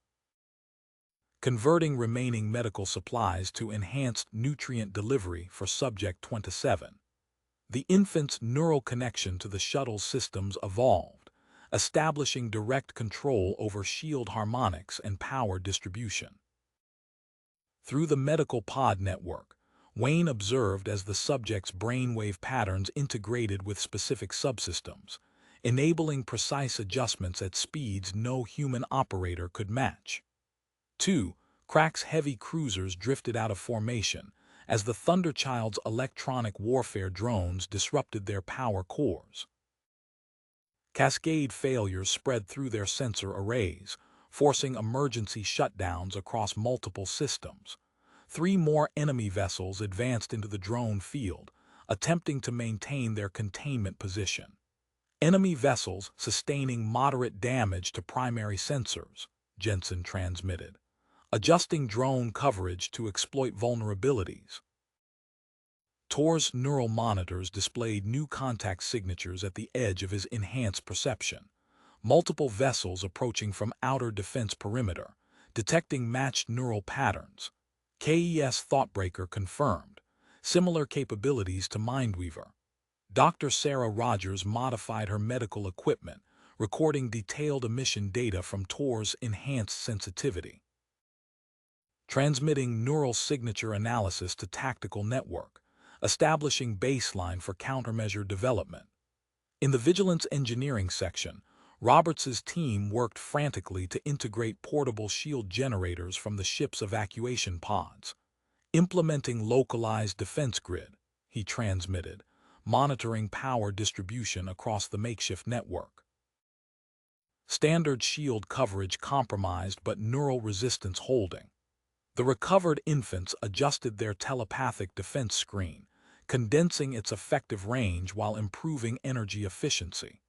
Converting remaining medical supplies to enhanced nutrient delivery for Subject 27. The infant's neural connection to the shuttle's systems evolved, establishing direct control over shield harmonics and power distribution. Through the medical pod network, Wayne observed as the subject's brainwave patterns integrated with specific subsystems, enabling precise adjustments at speeds no human operator could match. 2. Crack's heavy cruisers drifted out of formation as the Thunderchild's electronic warfare drones disrupted their power cores. Cascade failures spread through their sensor arrays, forcing emergency shutdowns across multiple systems. 3 more enemy vessels advanced into the drone field, attempting to maintain their containment position. Enemy vessels sustaining moderate damage to primary sensors, Jensen transmitted, adjusting drone coverage to exploit vulnerabilities. TOR's neural monitors displayed new contact signatures at the edge of his enhanced perception. Multiple vessels approaching from outer defense perimeter, detecting matched neural patterns. KES Thoughtbreaker confirmed, similar capabilities to Mindweaver. Dr. Sarah Rogers modified her medical equipment, recording detailed emission data from TOR's enhanced sensitivity. Transmitting neural signature analysis to tactical network, establishing baseline for countermeasure development. In the Vigilance Engineering section, Roberts's team worked frantically to integrate portable shield generators from the ship's evacuation pods. Implementing localized defense grid, he transmitted, monitoring power distribution across the makeshift network. Standard shield coverage compromised but neural resistance holding. The recovered infants adjusted their telepathic defense screen, condensing its effective range while improving energy efficiency.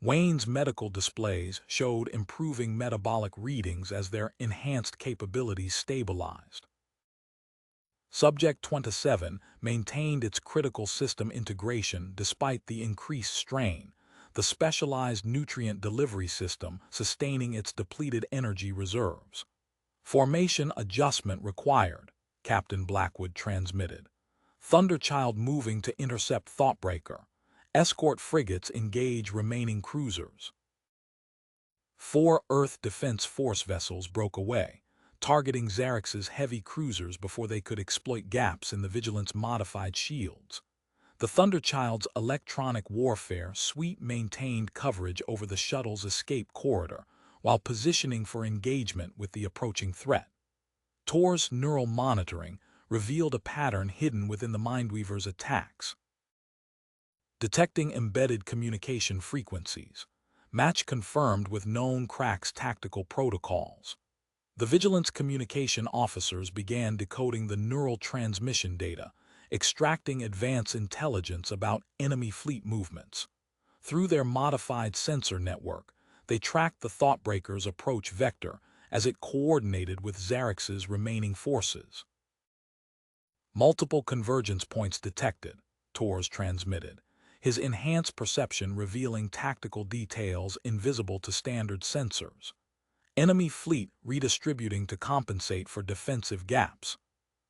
Wayne's medical displays showed improving metabolic readings as their enhanced capabilities stabilized. Subject 27 maintained its critical system integration despite the increased strain, the specialized nutrient delivery system sustaining its depleted energy reserves. Formation adjustment required, Captain Blackwood transmitted. Thunderchild moving to intercept Thoughtbreaker. Escort frigates engage remaining cruisers. 4 Earth Defense Force vessels broke away, targeting Xerx's heavy cruisers before they could exploit gaps in the Vigilant's modified shields. The Thunderchild's electronic warfare suite maintained coverage over the shuttle's escape corridor, while positioning for engagement with the approaching threat. Tor's neural monitoring revealed a pattern hidden within the Mindweaver's attacks. Detecting embedded communication frequencies. Match confirmed with known cracks tactical protocols. The Vigilance communication officers began decoding the neural transmission data, extracting advanced intelligence about enemy fleet movements. Through their modified sensor network, they tracked the Thoughtbreaker's approach vector as it coordinated with Xerx's remaining forces. Multiple convergence points detected, Tors transmitted, his enhanced perception revealing tactical details invisible to standard sensors. Enemy fleet redistributing to compensate for defensive gaps.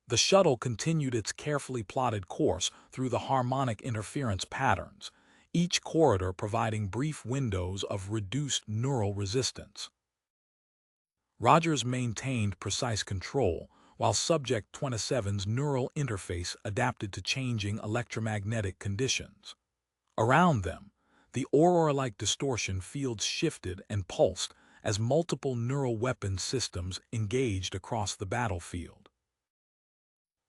The shuttle continued its carefully plotted course through the harmonic interference patterns, each corridor providing brief windows of reduced neural resistance. Rogers maintained precise control, while Subject 27's neural interface adapted to changing electromagnetic conditions. Around them, the aurora-like distortion fields shifted and pulsed as multiple neural weapons systems engaged across the battlefield.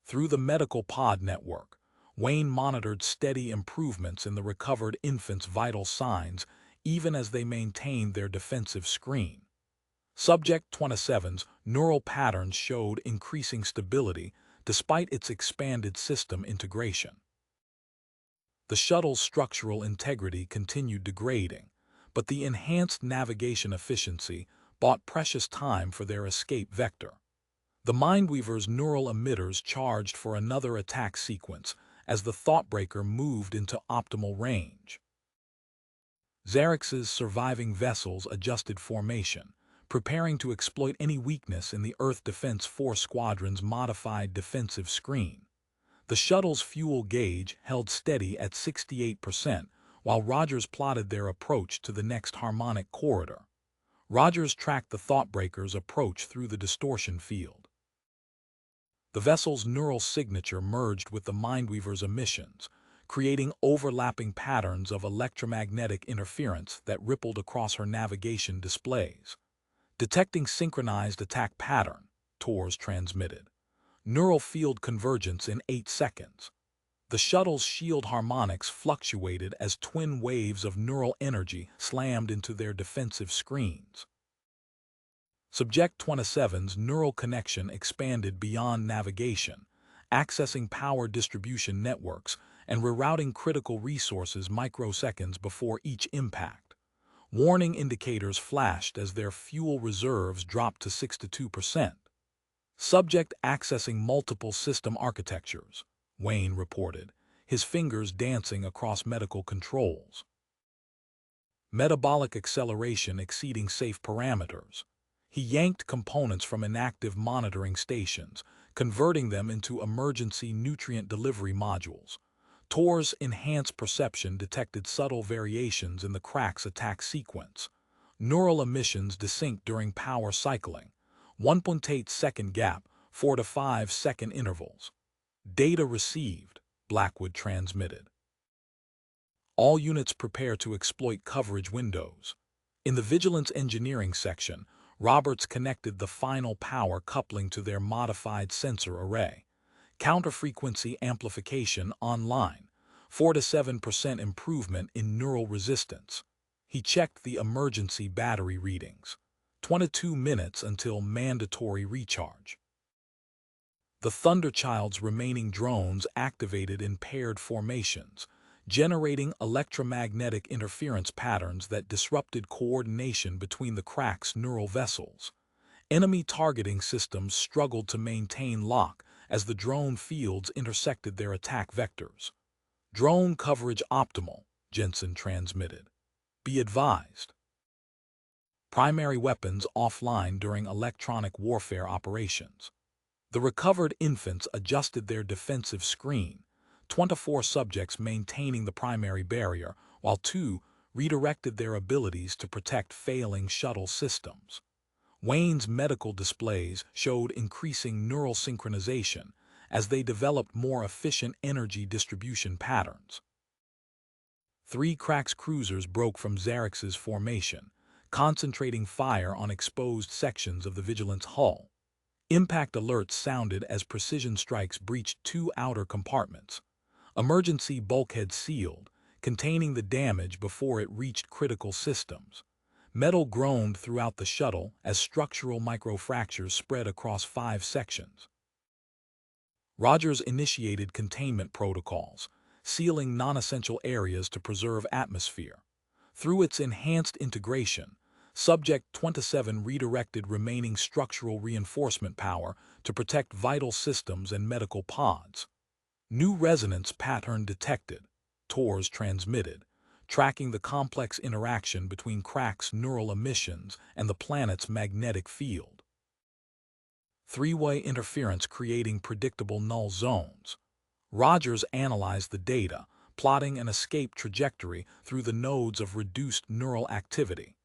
Through the medical pod network, Wayne monitored steady improvements in the recovered infant's vital signs even as they maintained their defensive screen. Subject 27's neural patterns showed increasing stability despite its expanded system integration. The shuttle's structural integrity continued degrading, but the enhanced navigation efficiency bought precious time for their escape vector. The Mindweaver's neural emitters charged for another attack sequence as the Thoughtbreaker moved into optimal range. Xerx's surviving vessels adjusted formation, preparing to exploit any weakness in the Earth Defense Force Squadron's modified defensive screen. The shuttle's fuel gauge held steady at 68%, while Rogers plotted their approach to the next harmonic corridor. Rogers tracked the Thoughtbreaker's approach through the distortion field. The vessel's neural signature merged with the Mindweaver's emissions, creating overlapping patterns of electromagnetic interference that rippled across her navigation displays. Detecting synchronized attack pattern, Tors transmitted. Neural field convergence in 8 seconds. The shuttle's shield harmonics fluctuated as twin waves of neural energy slammed into their defensive screens. Subject 27's neural connection expanded beyond navigation, accessing power distribution networks and rerouting critical resources microseconds before each impact. Warning indicators flashed as their fuel reserves dropped to 62%. Subject accessing multiple system architectures, Wayne reported, his fingers dancing across medical controls. Metabolic acceleration exceeding safe parameters. He yanked components from inactive monitoring stations, converting them into emergency nutrient delivery modules. Tor's enhanced perception detected subtle variations in the crack's attack sequence. Neural emissions desynced during power cycling. 1.8-second gap, 4 to 5-second intervals. Data received, Blackwood transmitted. All units prepare to exploit coverage windows. In the Vigilance Engineering section, Roberts connected the final power coupling to their modified sensor array. Counter-frequency amplification online, 4 to 7% improvement in neural resistance. He checked the emergency battery readings. 22 minutes until mandatory recharge. The Thunderchild's remaining drones activated in paired formations, generating electromagnetic interference patterns that disrupted coordination between the crack's neural vessels. Enemy targeting systems struggled to maintain lock as the drone fields intersected their attack vectors. Drone coverage optimal, Jensen transmitted. Be advised. Primary weapons offline during electronic warfare operations. The recovered infants adjusted their defensive screen, 24 subjects maintaining the primary barrier, while 2 redirected their abilities to protect failing shuttle systems. Wayne's medical displays showed increasing neural synchronization as they developed more efficient energy distribution patterns. 3 Crack's cruisers broke from Xerx's formation, concentrating fire on exposed sections of the Vigilant's hull. Impact alerts sounded as precision strikes breached 2 outer compartments. Emergency bulkheads sealed, containing the damage before it reached critical systems. Metal groaned throughout the shuttle as structural microfractures spread across 5 sections. Rogers initiated containment protocols, sealing non-essential areas to preserve atmosphere. Through its enhanced integration, Subject 27 redirected remaining structural reinforcement power to protect vital systems and medical pods. New resonance pattern detected, TORs transmitted, tracking the complex interaction between Crack's neural emissions and the planet's magnetic field. 3-way interference creating predictable null zones. Rogers analyzed the data, plotting an escape trajectory through the nodes of reduced neural activity.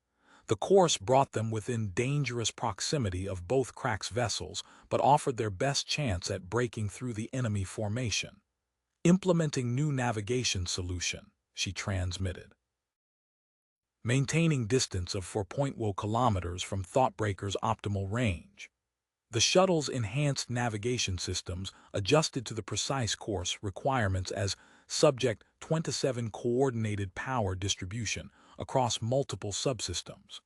The course brought them within dangerous proximity of both Crack's vessels, but offered their best chance at breaking through the enemy formation. Implementing new navigation solution, she transmitted. Maintaining distance of 4.0 kilometers from Thoughtbreaker's optimal range. The shuttle's enhanced navigation systems adjusted to the precise course requirements as Subject 27 coordinated power distribution across multiple subsystems.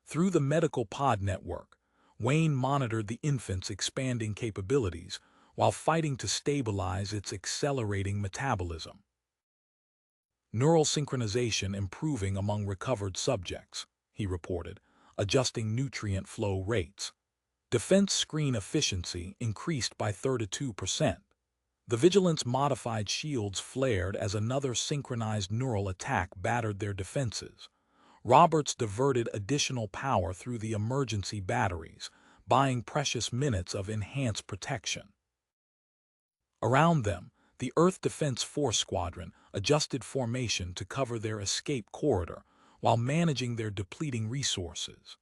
Through the medical pod network, Wayne monitored the infant's expanding capabilities while fighting to stabilize its accelerating metabolism. Neural synchronization improving among recovered subjects, he reported, adjusting nutrient flow rates. Defense screen efficiency increased by 32%. The Vigilant's modified shields flared as another synchronized neural attack battered their defenses. Roberts diverted additional power through the emergency batteries, buying precious minutes of enhanced protection. Around them, the Earth Defense Force Squadron adjusted formation to cover their escape corridor while managing their depleting resources.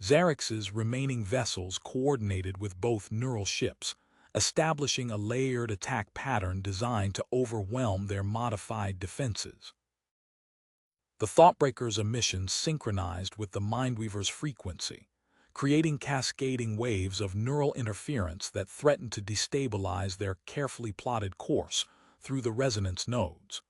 Xerx's remaining vessels coordinated with both neural ships, establishing a layered attack pattern designed to overwhelm their modified defenses. The Thoughtbreaker's emissions synchronized with the Mindweaver's frequency, creating cascading waves of neural interference that threatened to destabilize their carefully plotted course through the resonance nodes.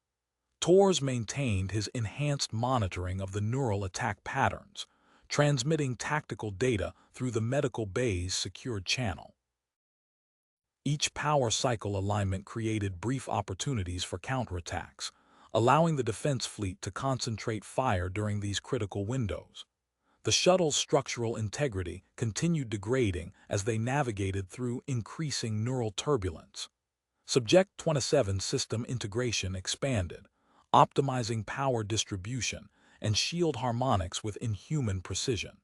TORs maintained his enhanced monitoring of the neural attack patterns, transmitting tactical data through the medical bay's secured channel. Each power cycle alignment created brief opportunities for counterattacks, allowing the defense fleet to concentrate fire during these critical windows. The shuttle's structural integrity continued degrading as they navigated through increasing neural turbulence. Subject 27 system integration expanded, optimizing power distribution and shield harmonics with inhuman precision.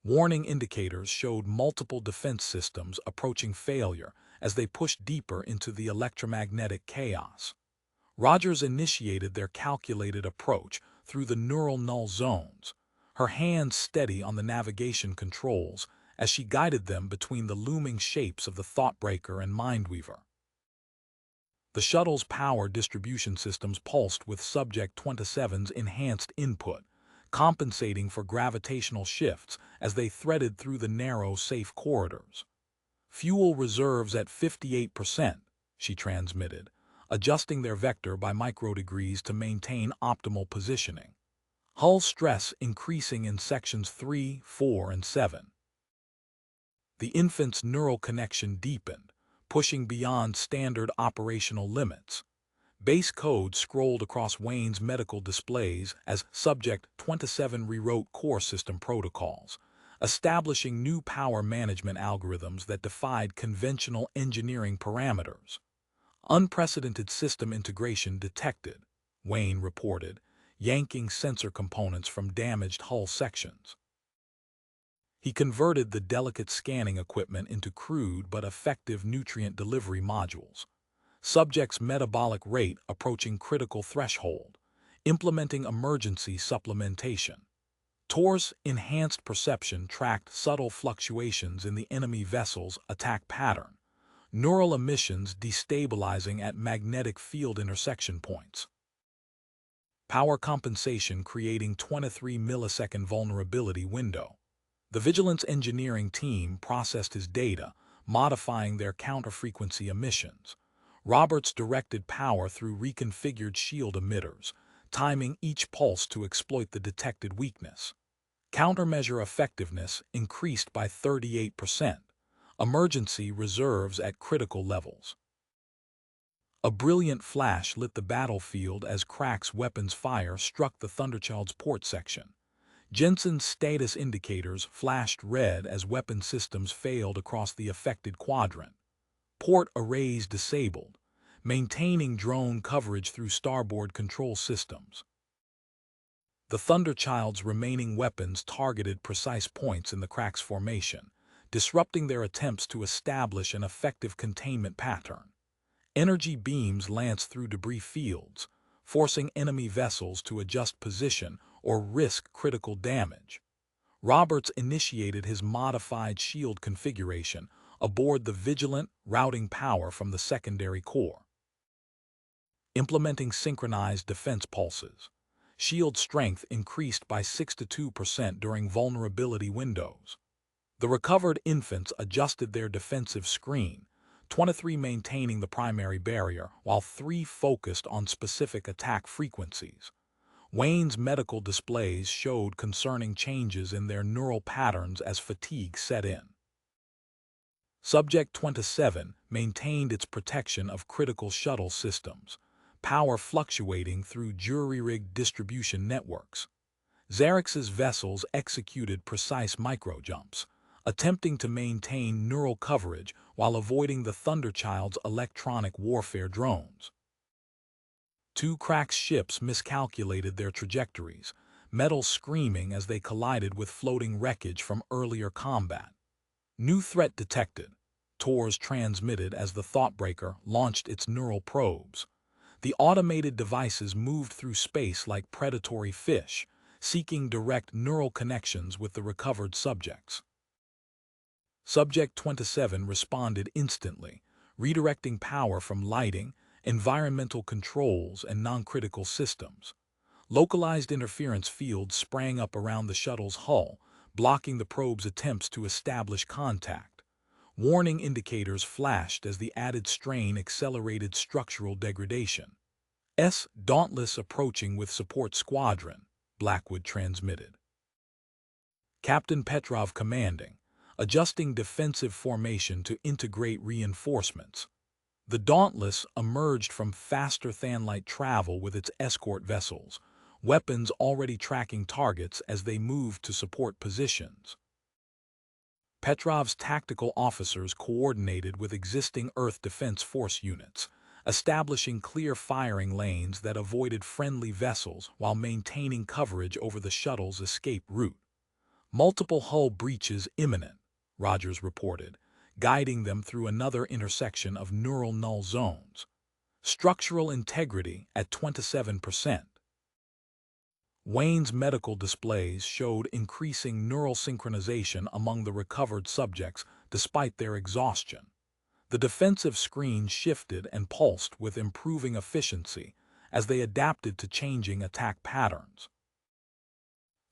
Warning indicators showed multiple defense systems approaching failure as they pushed deeper into the electromagnetic chaos. Rogers initiated their calculated approach through the neural null zones, her hands steady on the navigation controls as she guided them between the looming shapes of the Thoughtbreaker and Mindweaver. The shuttle's power distribution systems pulsed with Subject 27's enhanced input, compensating for gravitational shifts as they threaded through the narrow, safe corridors. Fuel reserves at 58%, she transmitted, adjusting their vector by microdegrees to maintain optimal positioning. Hull stress increasing in sections 3, 4, and 7. The infant's neural connection deepened, pushing beyond standard operational limits. Base code scrolled across Wayne's medical displays as Subject 27 rewrote core system protocols, establishing new power management algorithms that defied conventional engineering parameters. Unprecedented system integration detected, Wayne reported, yanking sensor components from damaged hull sections. He converted the delicate scanning equipment into crude but effective nutrient delivery modules. Subject's metabolic rate approaching critical threshold, implementing emergency supplementation. Tor's enhanced perception tracked subtle fluctuations in the enemy vessel's attack pattern, neural emissions destabilizing at magnetic field intersection points. Power compensation creating 23-millisecond vulnerability window. The Vigilance engineering team processed his data, modifying their counter-frequency emissions. Roberts directed power through reconfigured shield emitters, timing each pulse to exploit the detected weakness. Countermeasure effectiveness increased by 38%. Emergency reserves at critical levels. A brilliant flash lit the battlefield as Crack's weapons fire struck the Thunderchild's port section. Jensen's status indicators flashed red as weapon systems failed across the affected quadrant. Port arrays disabled, maintaining drone coverage through starboard control systems. The Thunderchild's remaining weapons targeted precise points in the Crack's formation, disrupting their attempts to establish an effective containment pattern. Energy beams lanced through debris fields, forcing enemy vessels to adjust position or risk critical damage. Roberts initiated his modified shield configuration aboard the Vigilant, routing power from the secondary core. Implementing synchronized defense pulses. Shield strength increased by 62% during vulnerability windows. The recovered infants adjusted their defensive screen, 23 maintaining the primary barrier, while 3 focused on specific attack frequencies. Wayne's medical displays showed concerning changes in their neural patterns as fatigue set in. Subject 27 maintained its protection of critical shuttle systems, power fluctuating through jury-rigged distribution networks. Xerx's vessels executed precise micro-jumps, attempting to maintain neural coverage while avoiding the Thunderchild's electronic warfare drones. 2 Crack's ships miscalculated their trajectories, metal screaming as they collided with floating wreckage from earlier combat. New threat detected. Tor's transmitted as the Thoughtbreaker launched its neural probes. The automated devices moved through space like predatory fish, seeking direct neural connections with the recovered subjects. Subject 27 responded instantly, redirecting power from lighting, environmental controls, and non-critical systems. Localized interference fields sprang up around the shuttle's hull, blocking the probe's attempts to establish contact. Warning indicators flashed as the added strain accelerated structural degradation. Dauntless approaching with support squadron, Blackwood transmitted. Captain Petrov commanding, adjusting defensive formation to integrate reinforcements. The Dauntless emerged from faster than light travel with its escort vessels, weapons already tracking targets as they moved to support positions. Petrov's tactical officers coordinated with existing Earth Defense Force units, establishing clear firing lanes that avoided friendly vessels while maintaining coverage over the shuttle's escape route. Multiple hull breaches imminent, Rogers reported, guiding them through another intersection of neural null zones. Structural integrity at 27%. Wayne's medical displays showed increasing neural synchronization among the recovered subjects despite their exhaustion. The defensive screen shifted and pulsed with improving efficiency as they adapted to changing attack patterns.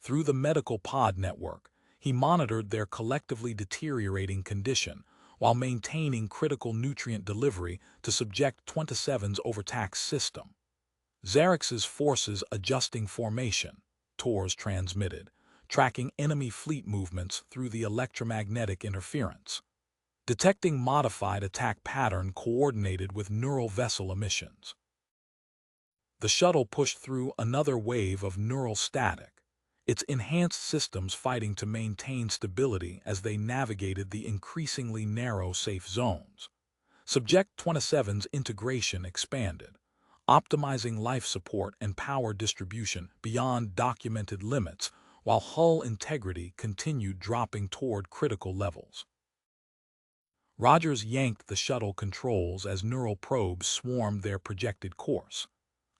Through the medical pod network, he monitored their collectively deteriorating condition while maintaining critical nutrient delivery to Subject 27's overtaxed system. Xerx's forces adjusting formation, Tor's transmitted, tracking enemy fleet movements through the electromagnetic interference. Detecting modified attack pattern coordinated with neural vessel emissions. The shuttle pushed through another wave of neural static, its enhanced systems fighting to maintain stability as they navigated the increasingly narrow safe zones. Subject 27's integration expanded, optimizing life support and power distribution beyond documented limits, while hull integrity continued dropping toward critical levels. Rogers yanked the shuttle controls as neural probes swarmed their projected course.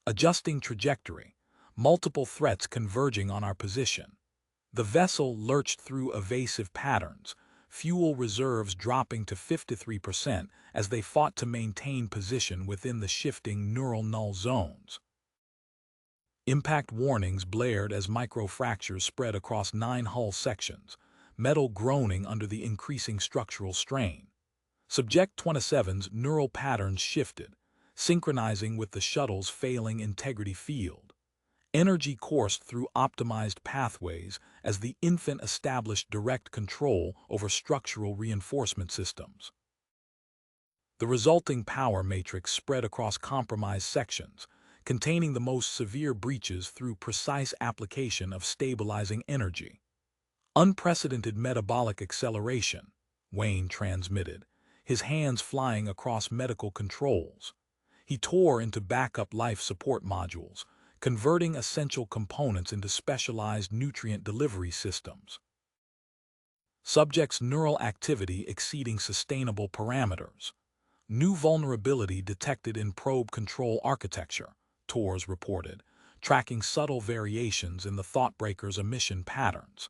Adjusting trajectory, multiple threats converging on our position. The vessel lurched through evasive patterns, fuel reserves dropping to 53% as they fought to maintain position within the shifting neural null zones. Impact warnings blared as microfractures spread across 9 hull sections, metal groaning under the increasing structural strain. Subject 27's neural patterns shifted, synchronizing with the shuttle's failing integrity field. Energy coursed through optimized pathways as the infant established direct control over structural reinforcement systems. The resulting power matrix spread across compromised sections, containing the most severe breaches through precise application of stabilizing energy. Unprecedented metabolic acceleration, Wayne transmitted, his hands flying across medical controls. He tore into backup life support modules, converting essential components into specialized nutrient delivery systems. Subject's neural activity exceeding sustainable parameters. New vulnerability detected in probe control architecture, TORS reported, tracking subtle variations in the Thoughtbreaker's emission patterns.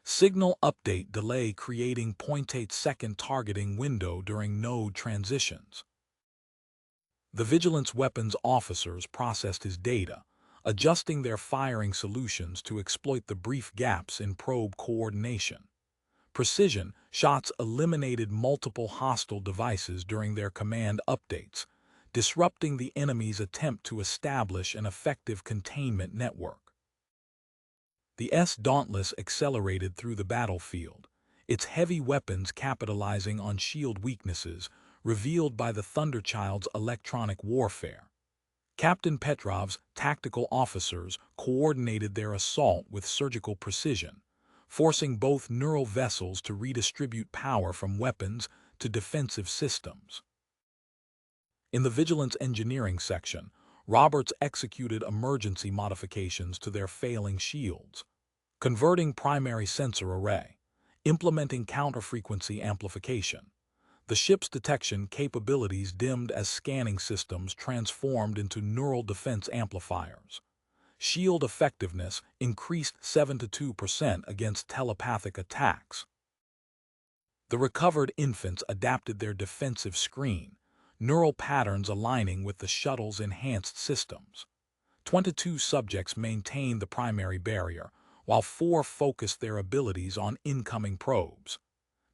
Signal update delay creating 0.8-second targeting window during node transitions. The Vigilance Weapons officers processed his data, adjusting their firing solutions to exploit the brief gaps in probe coordination. Precision shots eliminated multiple hostile devices during their command updates, disrupting the enemy's attempt to establish an effective containment network. The Dauntless accelerated through the battlefield, its heavy weapons capitalizing on shield weaknesses revealed by the Thunderchild's electronic warfare. Captain Petrov's tactical officers coordinated their assault with surgical precision, forcing both neural vessels to redistribute power from weapons to defensive systems. In the Vigilance Engineering section, Roberts executed emergency modifications to their failing shields, converting primary sensor array, implementing counter-frequency amplification. The ship's detection capabilities dimmed as scanning systems transformed into neural defense amplifiers. Shield effectiveness increased 72% against telepathic attacks. The recovered infants adapted their defensive screen, neural patterns aligning with the shuttle's enhanced systems. 22 subjects maintained the primary barrier, while 4 focused their abilities on incoming probes.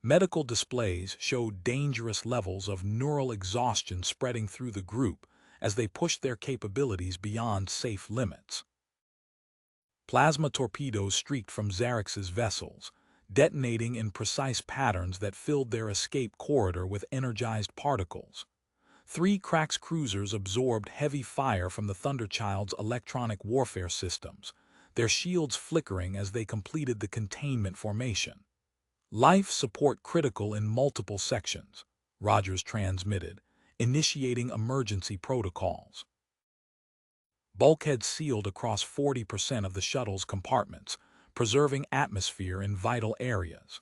Medical displays showed dangerous levels of neural exhaustion spreading through the group as they pushed their capabilities beyond safe limits. Plasma torpedoes streaked from Xerx's vessels, detonating in precise patterns that filled their escape corridor with energized particles. 3 Crax cruisers absorbed heavy fire from the Thunderchild's electronic warfare systems, their shields flickering as they completed the containment formation. Life support critical in multiple sections, Rogers transmitted, initiating emergency protocols. Bulkheads sealed across 40% of the shuttle's compartments, preserving atmosphere in vital areas.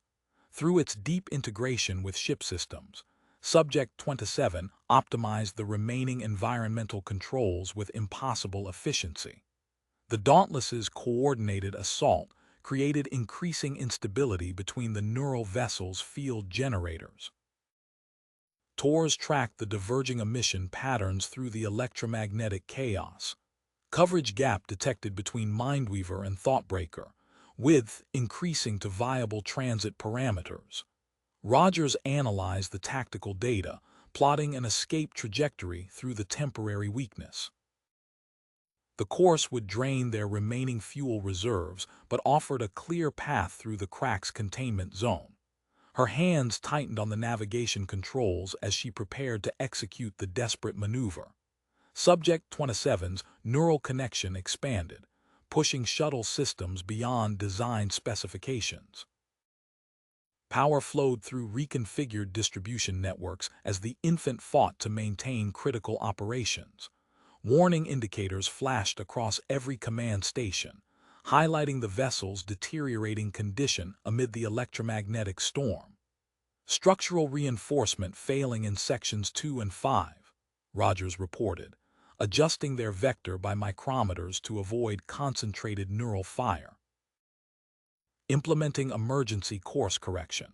Through its deep integration with ship systems, Subject 27 optimized the remaining environmental controls with impossible efficiency. The Dauntless's coordinated assault created increasing instability between the neural vessel's field generators. TORS tracked the diverging emission patterns through the electromagnetic chaos. Coverage gap detected between Mindweaver and Thoughtbreaker, width increasing to viable transit parameters. Rogers analyzed the tactical data, plotting an escape trajectory through the temporary weakness. The course would drain their remaining fuel reserves, but offered a clear path through the Crack's containment zone. Her hands tightened on the navigation controls as she prepared to execute the desperate maneuver. Subject 27's neural connection expanded, pushing shuttle systems beyond design specifications. Power flowed through reconfigured distribution networks as the infant fought to maintain critical operations. Warning indicators flashed across every command station, highlighting the vessel's deteriorating condition amid the electromagnetic storm. Structural reinforcement failing in sections 2 and 5, Rogers reported, adjusting their vector by micrometers to avoid concentrated neural fire. Implementing emergency course correction.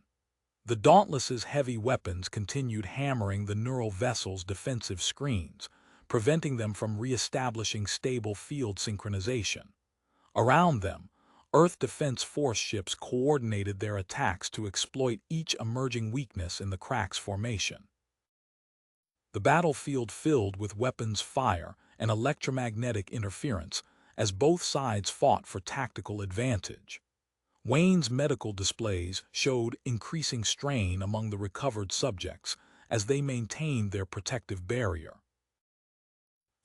The Dauntless's heavy weapons continued hammering the neural vessel's defensive screens, preventing them from re-establishing stable field synchronization. Around them, Earth Defense Force ships coordinated their attacks to exploit each emerging weakness in the crack's formation. The battlefield filled with weapons fire and electromagnetic interference as both sides fought for tactical advantage. Wayne's medical displays showed increasing strain among the recovered subjects as they maintained their protective barrier.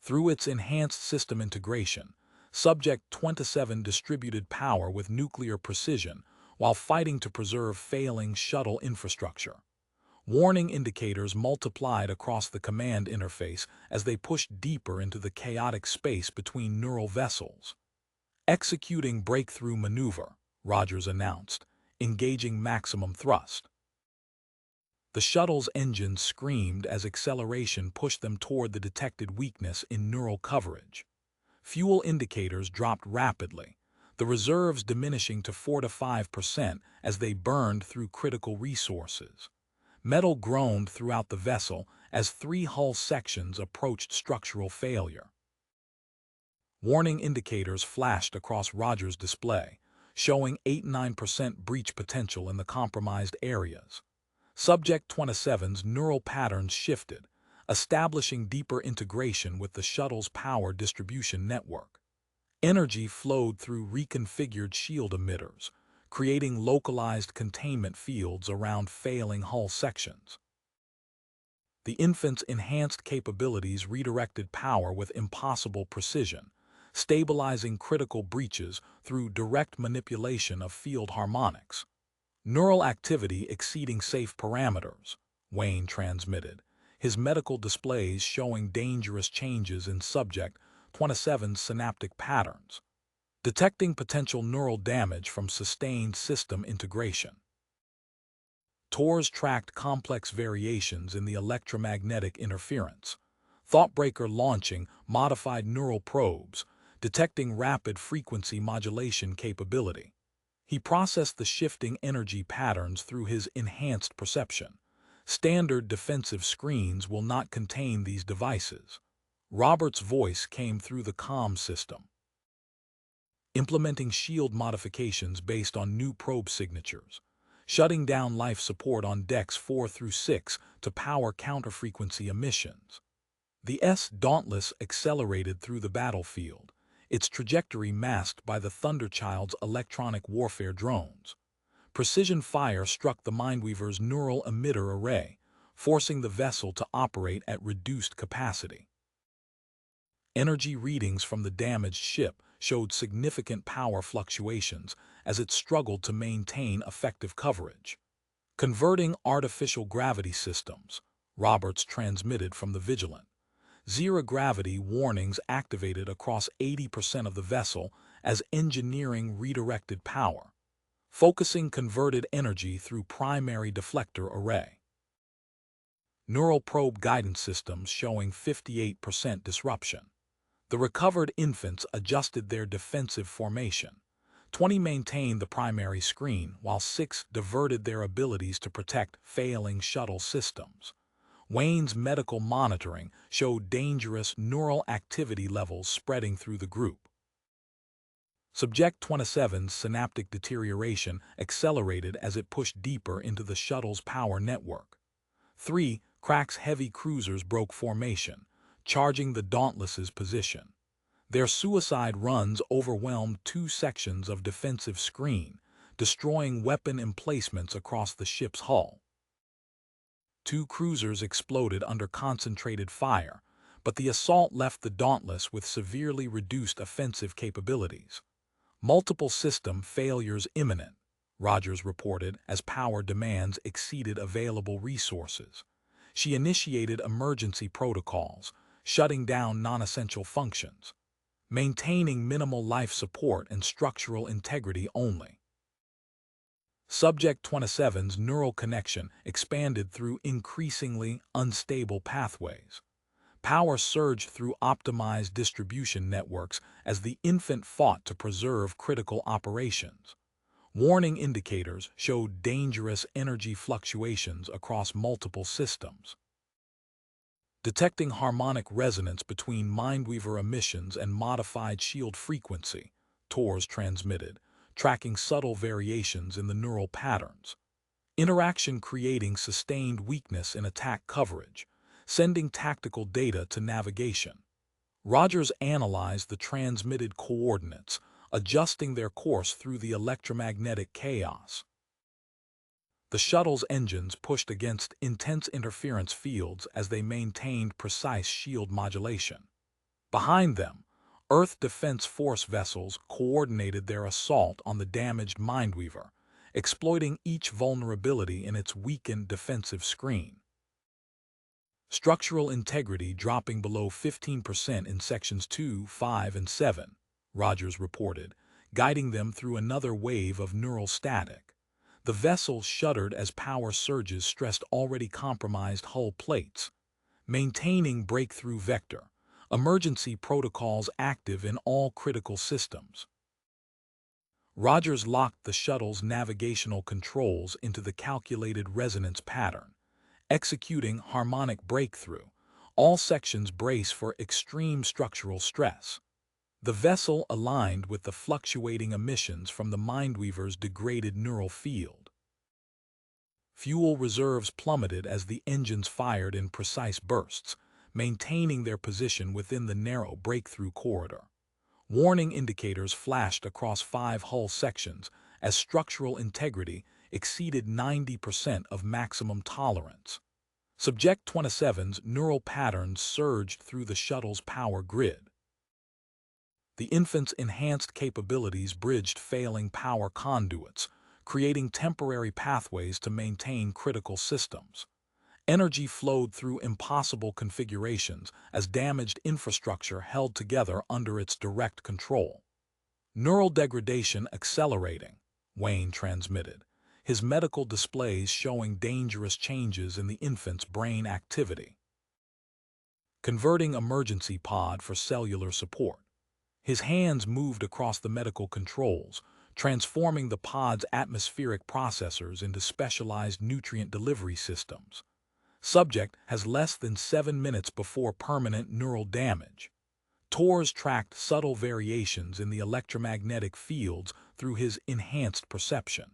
Through its enhanced system integration, Subject 27 distributed power with nuclear precision while fighting to preserve failing shuttle infrastructure. Warning indicators multiplied across the command interface as they pushed deeper into the chaotic space between neural vessels. Executing breakthrough maneuver, Rogers announced, engaging maximum thrust. The shuttle's engines screamed as acceleration pushed them toward the detected weakness in neural coverage. Fuel indicators dropped rapidly, the reserves diminishing to 4 to 5% as they burned through critical resources. Metal groaned throughout the vessel as 3 hull sections approached structural failure. Warning indicators flashed across Rogers' display, showing 8–9% breach potential in the compromised areas. Subject 27's neural patterns shifted, establishing deeper integration with the shuttle's power distribution network. Energy flowed through reconfigured shield emitters, creating localized containment fields around failing hull sections. The infant's enhanced capabilities redirected power with impossible precision, stabilizing critical breaches through direct manipulation of field harmonics. Neural activity exceeding safe parameters, Wayne transmitted, his medical displays showing dangerous changes in Subject 27's synaptic patterns, detecting potential neural damage from sustained system integration. TORS tracked complex variations in the electromagnetic interference, Thoughtbreaker launching modified neural probes, detecting rapid frequency modulation capability. He processed the shifting energy patterns through his enhanced perception. Standard defensive screens will not contain these devices. Robert's voice came through the comm system. Implementing shield modifications based on new probe signatures, shutting down life support on decks 4 through 6 to power counterfrequency emissions. The Dauntless accelerated through the battlefield, its trajectory masked by the Thunderchild's electronic warfare drones. Precision fire struck the Mindweaver's neural emitter array, forcing the vessel to operate at reduced capacity. Energy readings from the damaged ship showed significant power fluctuations as it struggled to maintain effective coverage. Converting artificial gravity systems, Roberts transmitted from the Vigilant. Zero-gravity warnings activated across 80% of the vessel as engineering redirected power, focusing converted energy through primary deflector array. Neural probe guidance systems showing 58% disruption. The recovered infants adjusted their defensive formation. 20 maintained the primary screen, while 6 diverted their abilities to protect failing shuttle systems. Wayne's medical monitoring showed dangerous neural activity levels spreading through the group. Subject 27's synaptic deterioration accelerated as it pushed deeper into the shuttle's power network. 3 Crack's heavy cruisers broke formation, charging the Dauntless's position. Their suicide runs overwhelmed 2 sections of defensive screen, destroying weapon emplacements across the ship's hull. 2 cruisers exploded under concentrated fire, but the assault left the Dauntless with severely reduced offensive capabilities. Multiple system failures imminent, Rogers reported as power demands exceeded available resources. She initiated emergency protocols, shutting down non-essential functions, maintaining minimal life support and structural integrity only. Subject 27's neural connection expanded through increasingly unstable pathways. Power surged through optimized distribution networks as the infant fought to preserve critical operations. Warning indicators showed dangerous energy fluctuations across multiple systems. Detecting harmonic resonance between Mindweaver emissions and modified shield frequency, TORs transmitted, tracking subtle variations in the neural patterns. Interaction creating sustained weakness in attack coverage, sending tactical data to navigation. Rogers analyzed the transmitted coordinates, adjusting their course through the electromagnetic chaos. The shuttle's engines pushed against intense interference fields as they maintained precise shield modulation. Behind them, Earth Defense Force vessels coordinated their assault on the damaged Mindweaver, exploiting each vulnerability in its weakened defensive screen. Structural integrity dropping below 15% in Sections 2, 5, and 7, Rogers reported, guiding them through another wave of neural static. The vessel shuddered as power surges stressed already compromised hull plates. Maintaining breakthrough vector, emergency protocols active in all critical systems. Rogers locked the shuttle's navigational controls into the calculated resonance pattern, executing harmonic breakthrough. All sections brace for extreme structural stress. The vessel aligned with the fluctuating emissions from the Mindweaver's degraded neural field. Fuel reserves plummeted as the engines fired in precise bursts, maintaining their position within the narrow breakthrough corridor. Warning indicators flashed across 5 hull sections as structural integrity exceeded 90% of maximum tolerance. Subject 27's neural patterns surged through the shuttle's power grid. The infant's enhanced capabilities bridged failing power conduits, creating temporary pathways to maintain critical systems. Energy flowed through impossible configurations as damaged infrastructure held together under its direct control. Neural degradation accelerating, Wayne transmitted, his medical displays showing dangerous changes in the infant's brain activity. Converting emergency pod for cellular support. His hands moved across the medical controls, transforming the pod's atmospheric processors into specialized nutrient delivery systems. Subject has less than 7 minutes before permanent neural damage. TORs tracked subtle variations in the electromagnetic fields through his enhanced perception.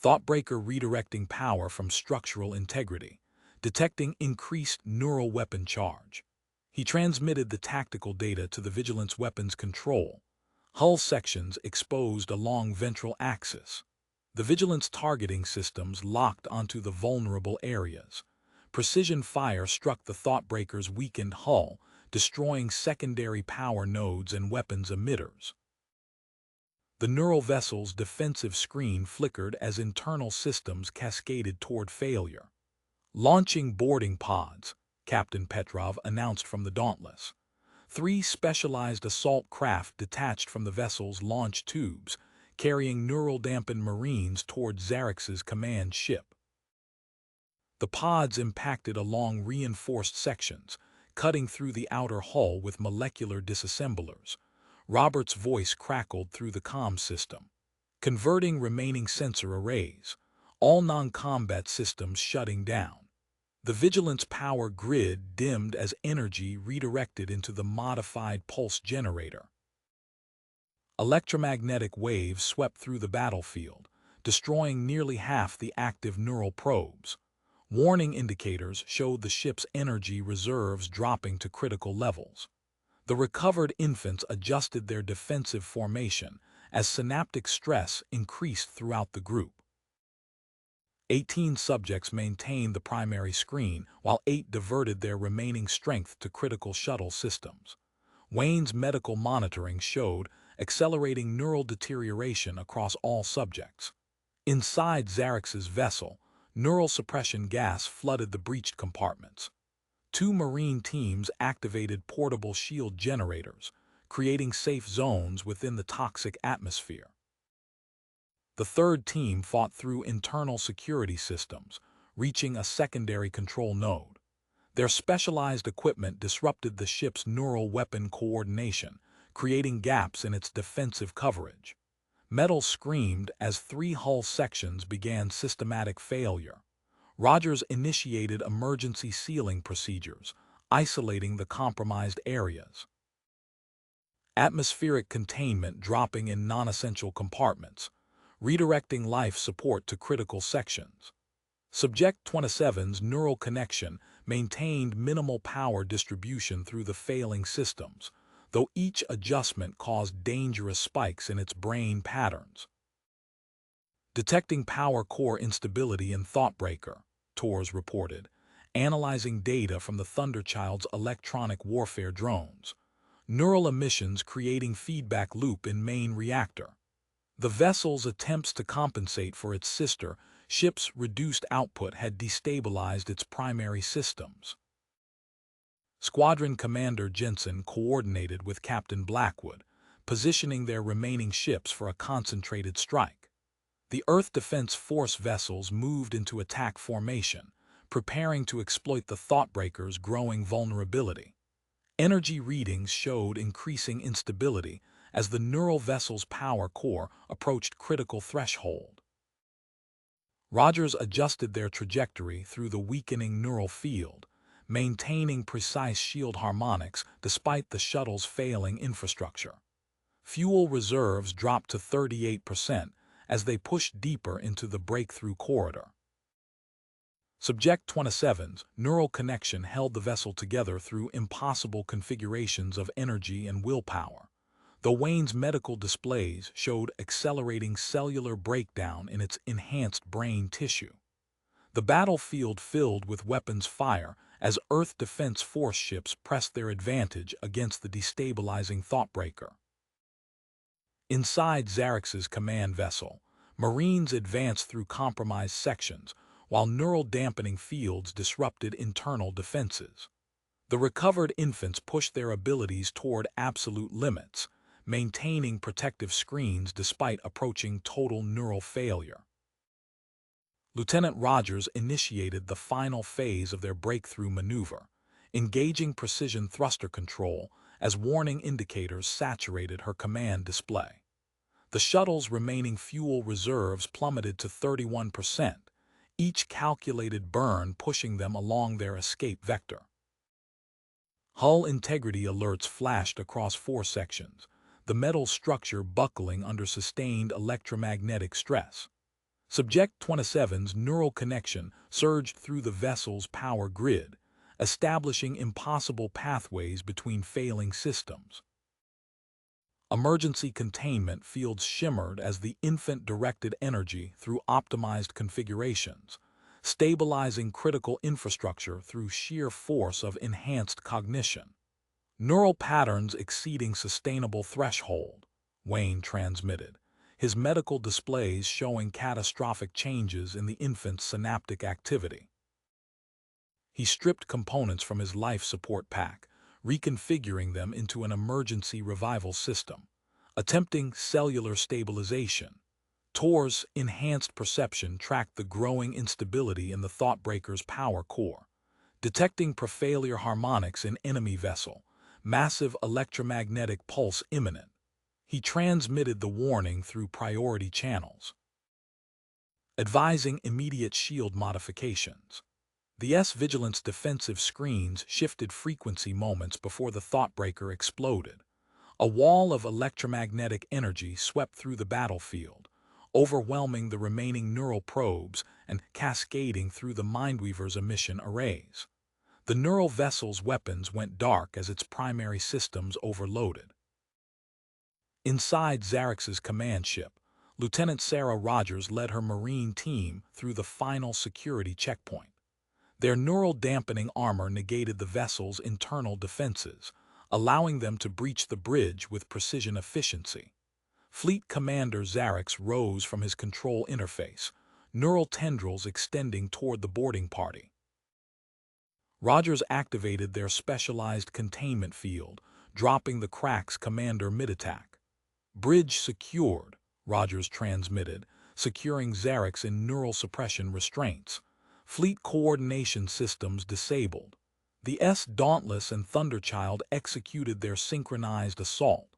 Thoughtbreaker redirecting power from structural integrity, detecting increased neural weapon charge. He transmitted the tactical data to the Vigilance Weapons Control. Hull sections exposed along ventral axis. The Vigilance targeting systems locked onto the vulnerable areas. Precision fire struck the Thoughtbreaker's weakened hull, destroying secondary power nodes and weapons emitters. The neural vessel's defensive screen flickered as internal systems cascaded toward failure. Launching boarding pods, Captain Petrov announced from the Dauntless. 3 specialized assault craft detached from the vessel's launch tubes, carrying neural-dampened Marines toward Zarex's command ship. The pods impacted along reinforced sections, cutting through the outer hull with molecular disassemblers. Robert's voice crackled through the comm system, converting remaining sensor arrays, all non-combat systems shutting down. The Vigilance power grid dimmed as energy redirected into the modified pulse generator. Electromagnetic waves swept through the battlefield, destroying nearly half the active neural probes. Warning indicators showed the ship's energy reserves dropping to critical levels. The recovered infants adjusted their defensive formation as synaptic stress increased throughout the group. 18 subjects maintained the primary screen, while 8 diverted their remaining strength to critical shuttle systems. Wayne's medical monitoring showed accelerating neural deterioration across all subjects. Inside Zarex's vessel, neural suppression gas flooded the breached compartments. Two Marine teams activated portable shield generators, creating safe zones within the toxic atmosphere. The third team fought through internal security systems, reaching a secondary control node. Their specialized equipment disrupted the ship's neural weapon coordination, creating gaps in its defensive coverage. Metal screamed as three hull sections began systematic failure. Rogers initiated emergency sealing procedures, isolating the compromised areas. Atmospheric containment dropping in non-essential compartments, redirecting life support to critical sections. Subject 27's neural connection maintained minimal power distribution through the failing systems, though each adjustment caused dangerous spikes in its brain patterns. Detecting power core instability in Thoughtbreaker, Tors reported, analyzing data from the Thunderchild's electronic warfare drones. Neural emissions creating feedback loop in main reactor. The vessel's attempts to compensate for its sister ship's reduced output had destabilized its primary systems. Squadron Commander Jensen coordinated with Captain Blackwood, positioning their remaining ships for a concentrated strike. The Earth Defense Force vessels moved into attack formation, preparing to exploit the Thoughtbreaker's growing vulnerability. Energy readings showed increasing instability as the neural vessel's power core approached critical threshold. Rogers adjusted their trajectory through the weakening neural field, maintaining precise shield harmonics despite the shuttle's failing infrastructure. Fuel reserves dropped to 38% as they pushed deeper into the breakthrough corridor. Subject 27's neural connection held the vessel together through impossible configurations of energy and willpower, though Wayne's medical displays showed accelerating cellular breakdown in its enhanced brain tissue. The battlefield filled with weapons fire as Earth Defense Force ships pressed their advantage against the destabilizing Thoughtbreaker. Inside Zarex's command vessel, Marines advanced through compromised sections, while neural dampening fields disrupted internal defenses. The recovered infants pushed their abilities toward absolute limits, maintaining protective screens despite approaching total neural failure. Lieutenant Rogers initiated the final phase of their breakthrough maneuver, engaging precision thruster control as warning indicators saturated her command display. The shuttle's remaining fuel reserves plummeted to 31%, each calculated burn pushing them along their escape vector. Hull integrity alerts flashed across four sections, the metal structure buckling under sustained electromagnetic stress. Subject 27's neural connection surged through the vessel's power grid, establishing impossible pathways between failing systems. Emergency containment fields shimmered as the infant directed energy through optimized configurations, stabilizing critical infrastructure through sheer force of enhanced cognition. Neural patterns exceeding sustainable threshold, Wayne transmitted, his medical displays showing catastrophic changes in the infant's synaptic activity. He stripped components from his life support pack, reconfiguring them into an emergency revival system, attempting cellular stabilization. Tor's enhanced perception tracked the growing instability in the Thoughtbreaker's power core, detecting pre-failure harmonics in enemy vessel, massive electromagnetic pulse imminent. He transmitted the warning through priority channels, advising immediate shield modifications. The S-Vigilance defensive screens shifted frequency moments before the Thoughtbreaker exploded. A wall of electromagnetic energy swept through the battlefield, overwhelming the remaining neural probes and cascading through the Mindweaver's emission arrays. The neural vessel's weapons went dark as its primary systems overloaded. Inside Zarex's command ship, Lieutenant Sarah Rogers led her Marine team through the final security checkpoint. Their neural dampening armor negated the vessel's internal defenses, allowing them to breach the bridge with precision efficiency. Fleet Commander Zarex rose from his control interface, neural tendrils extending toward the boarding party. Rogers activated their specialized containment field, dropping the crack's commander mid-attack. "Bridge secured," Rogers transmitted, securing Zarek's in neural suppression restraints. "Fleet coordination systems disabled." The Dauntless and Thunderchild executed their synchronized assault.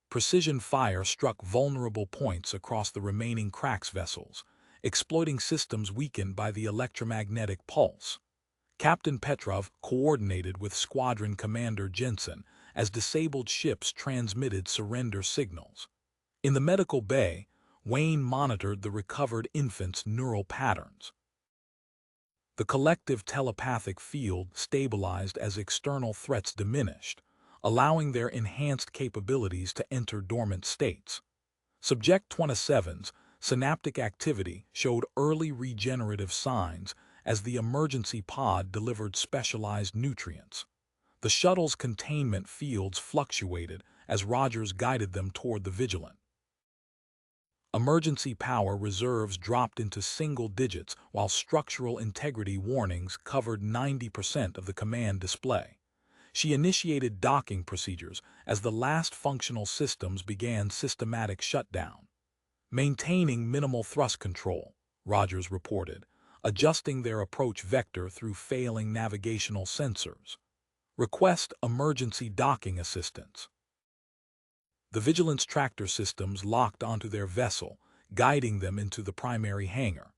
Precision fire struck vulnerable points across the remaining Crack's vessels, exploiting systems weakened by the electromagnetic pulse. Captain Petrov coordinated with Squadron Commander Jensen as disabled ships transmitted surrender signals. In the medical bay, Wayne monitored the recovered infant's neural patterns. The collective telepathic field stabilized as external threats diminished, allowing their enhanced capabilities to enter dormant states. Subject 27's synaptic activity showed early regenerative signs as the emergency pod delivered specialized nutrients. The shuttle's containment fields fluctuated as Rogers guided them toward the Vigilant. Emergency power reserves dropped into single digits while structural integrity warnings covered 90% of the command display. She initiated docking procedures as the last functional systems began systematic shutdown. "Maintaining minimal thrust control," Rogers reported, adjusting their approach vector through failing navigational sensors. "Request emergency docking assistance." The Vigilance tractor systems locked onto their vessel, guiding them into the primary hangar.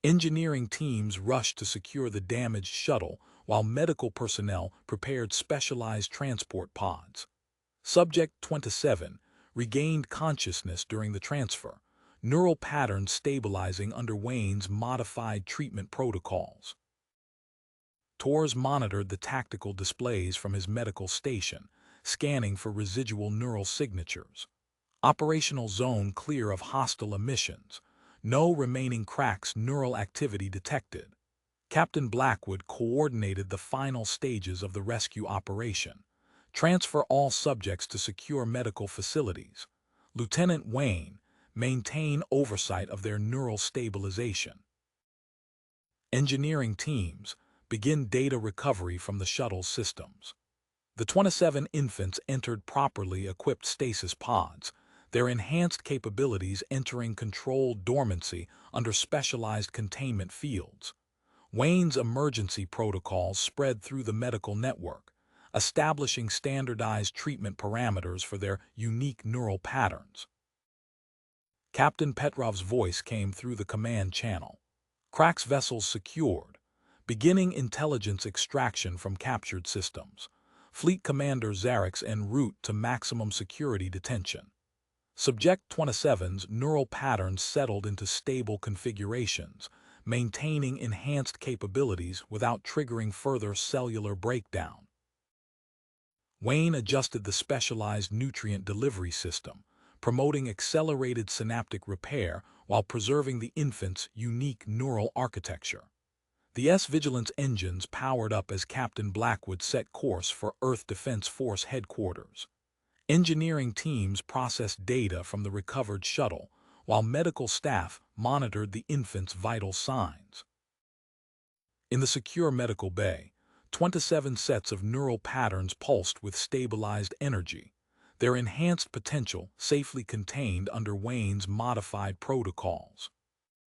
Engineering teams rushed to secure the damaged shuttle, while medical personnel prepared specialized transport pods. Subject 27 regained consciousness during the transfer, neural patterns stabilizing under Wayne's modified treatment protocols. Torres monitored the tactical displays from his medical station, scanning for residual neural signatures. Operational zone clear of hostile emissions. No remaining Crack's neural activity detected. Captain Blackwood coordinated the final stages of the rescue operation. Transfer all subjects to secure medical facilities. Lieutenant Wayne, maintain oversight of their neural stabilization. Engineering teams, begin data recovery from the shuttle systems. The 27 infants entered properly equipped stasis pods, their enhanced capabilities entering controlled dormancy under specialized containment fields. Wayne's emergency protocols spread through the medical network, establishing standardized treatment parameters for their unique neural patterns. Captain Petrov's voice came through the command channel. Crack's vessels secured, beginning intelligence extraction from captured systems. Fleet Commander Zarek's en route to maximum security detention. Subject 27's neural patterns settled into stable configurations, maintaining enhanced capabilities without triggering further cellular breakdown. Wayne adjusted the specialized nutrient delivery system, promoting accelerated synaptic repair while preserving the infant's unique neural architecture. The Vigilance engines powered up as Captain Blackwood set course for Earth Defense Force headquarters. Engineering teams processed data from the recovered shuttle, while medical staff monitored the infant's vital signs. In the secure medical bay, 27 sets of neural patterns pulsed with stabilized energy, their enhanced potential safely contained under Wayne's modified protocols.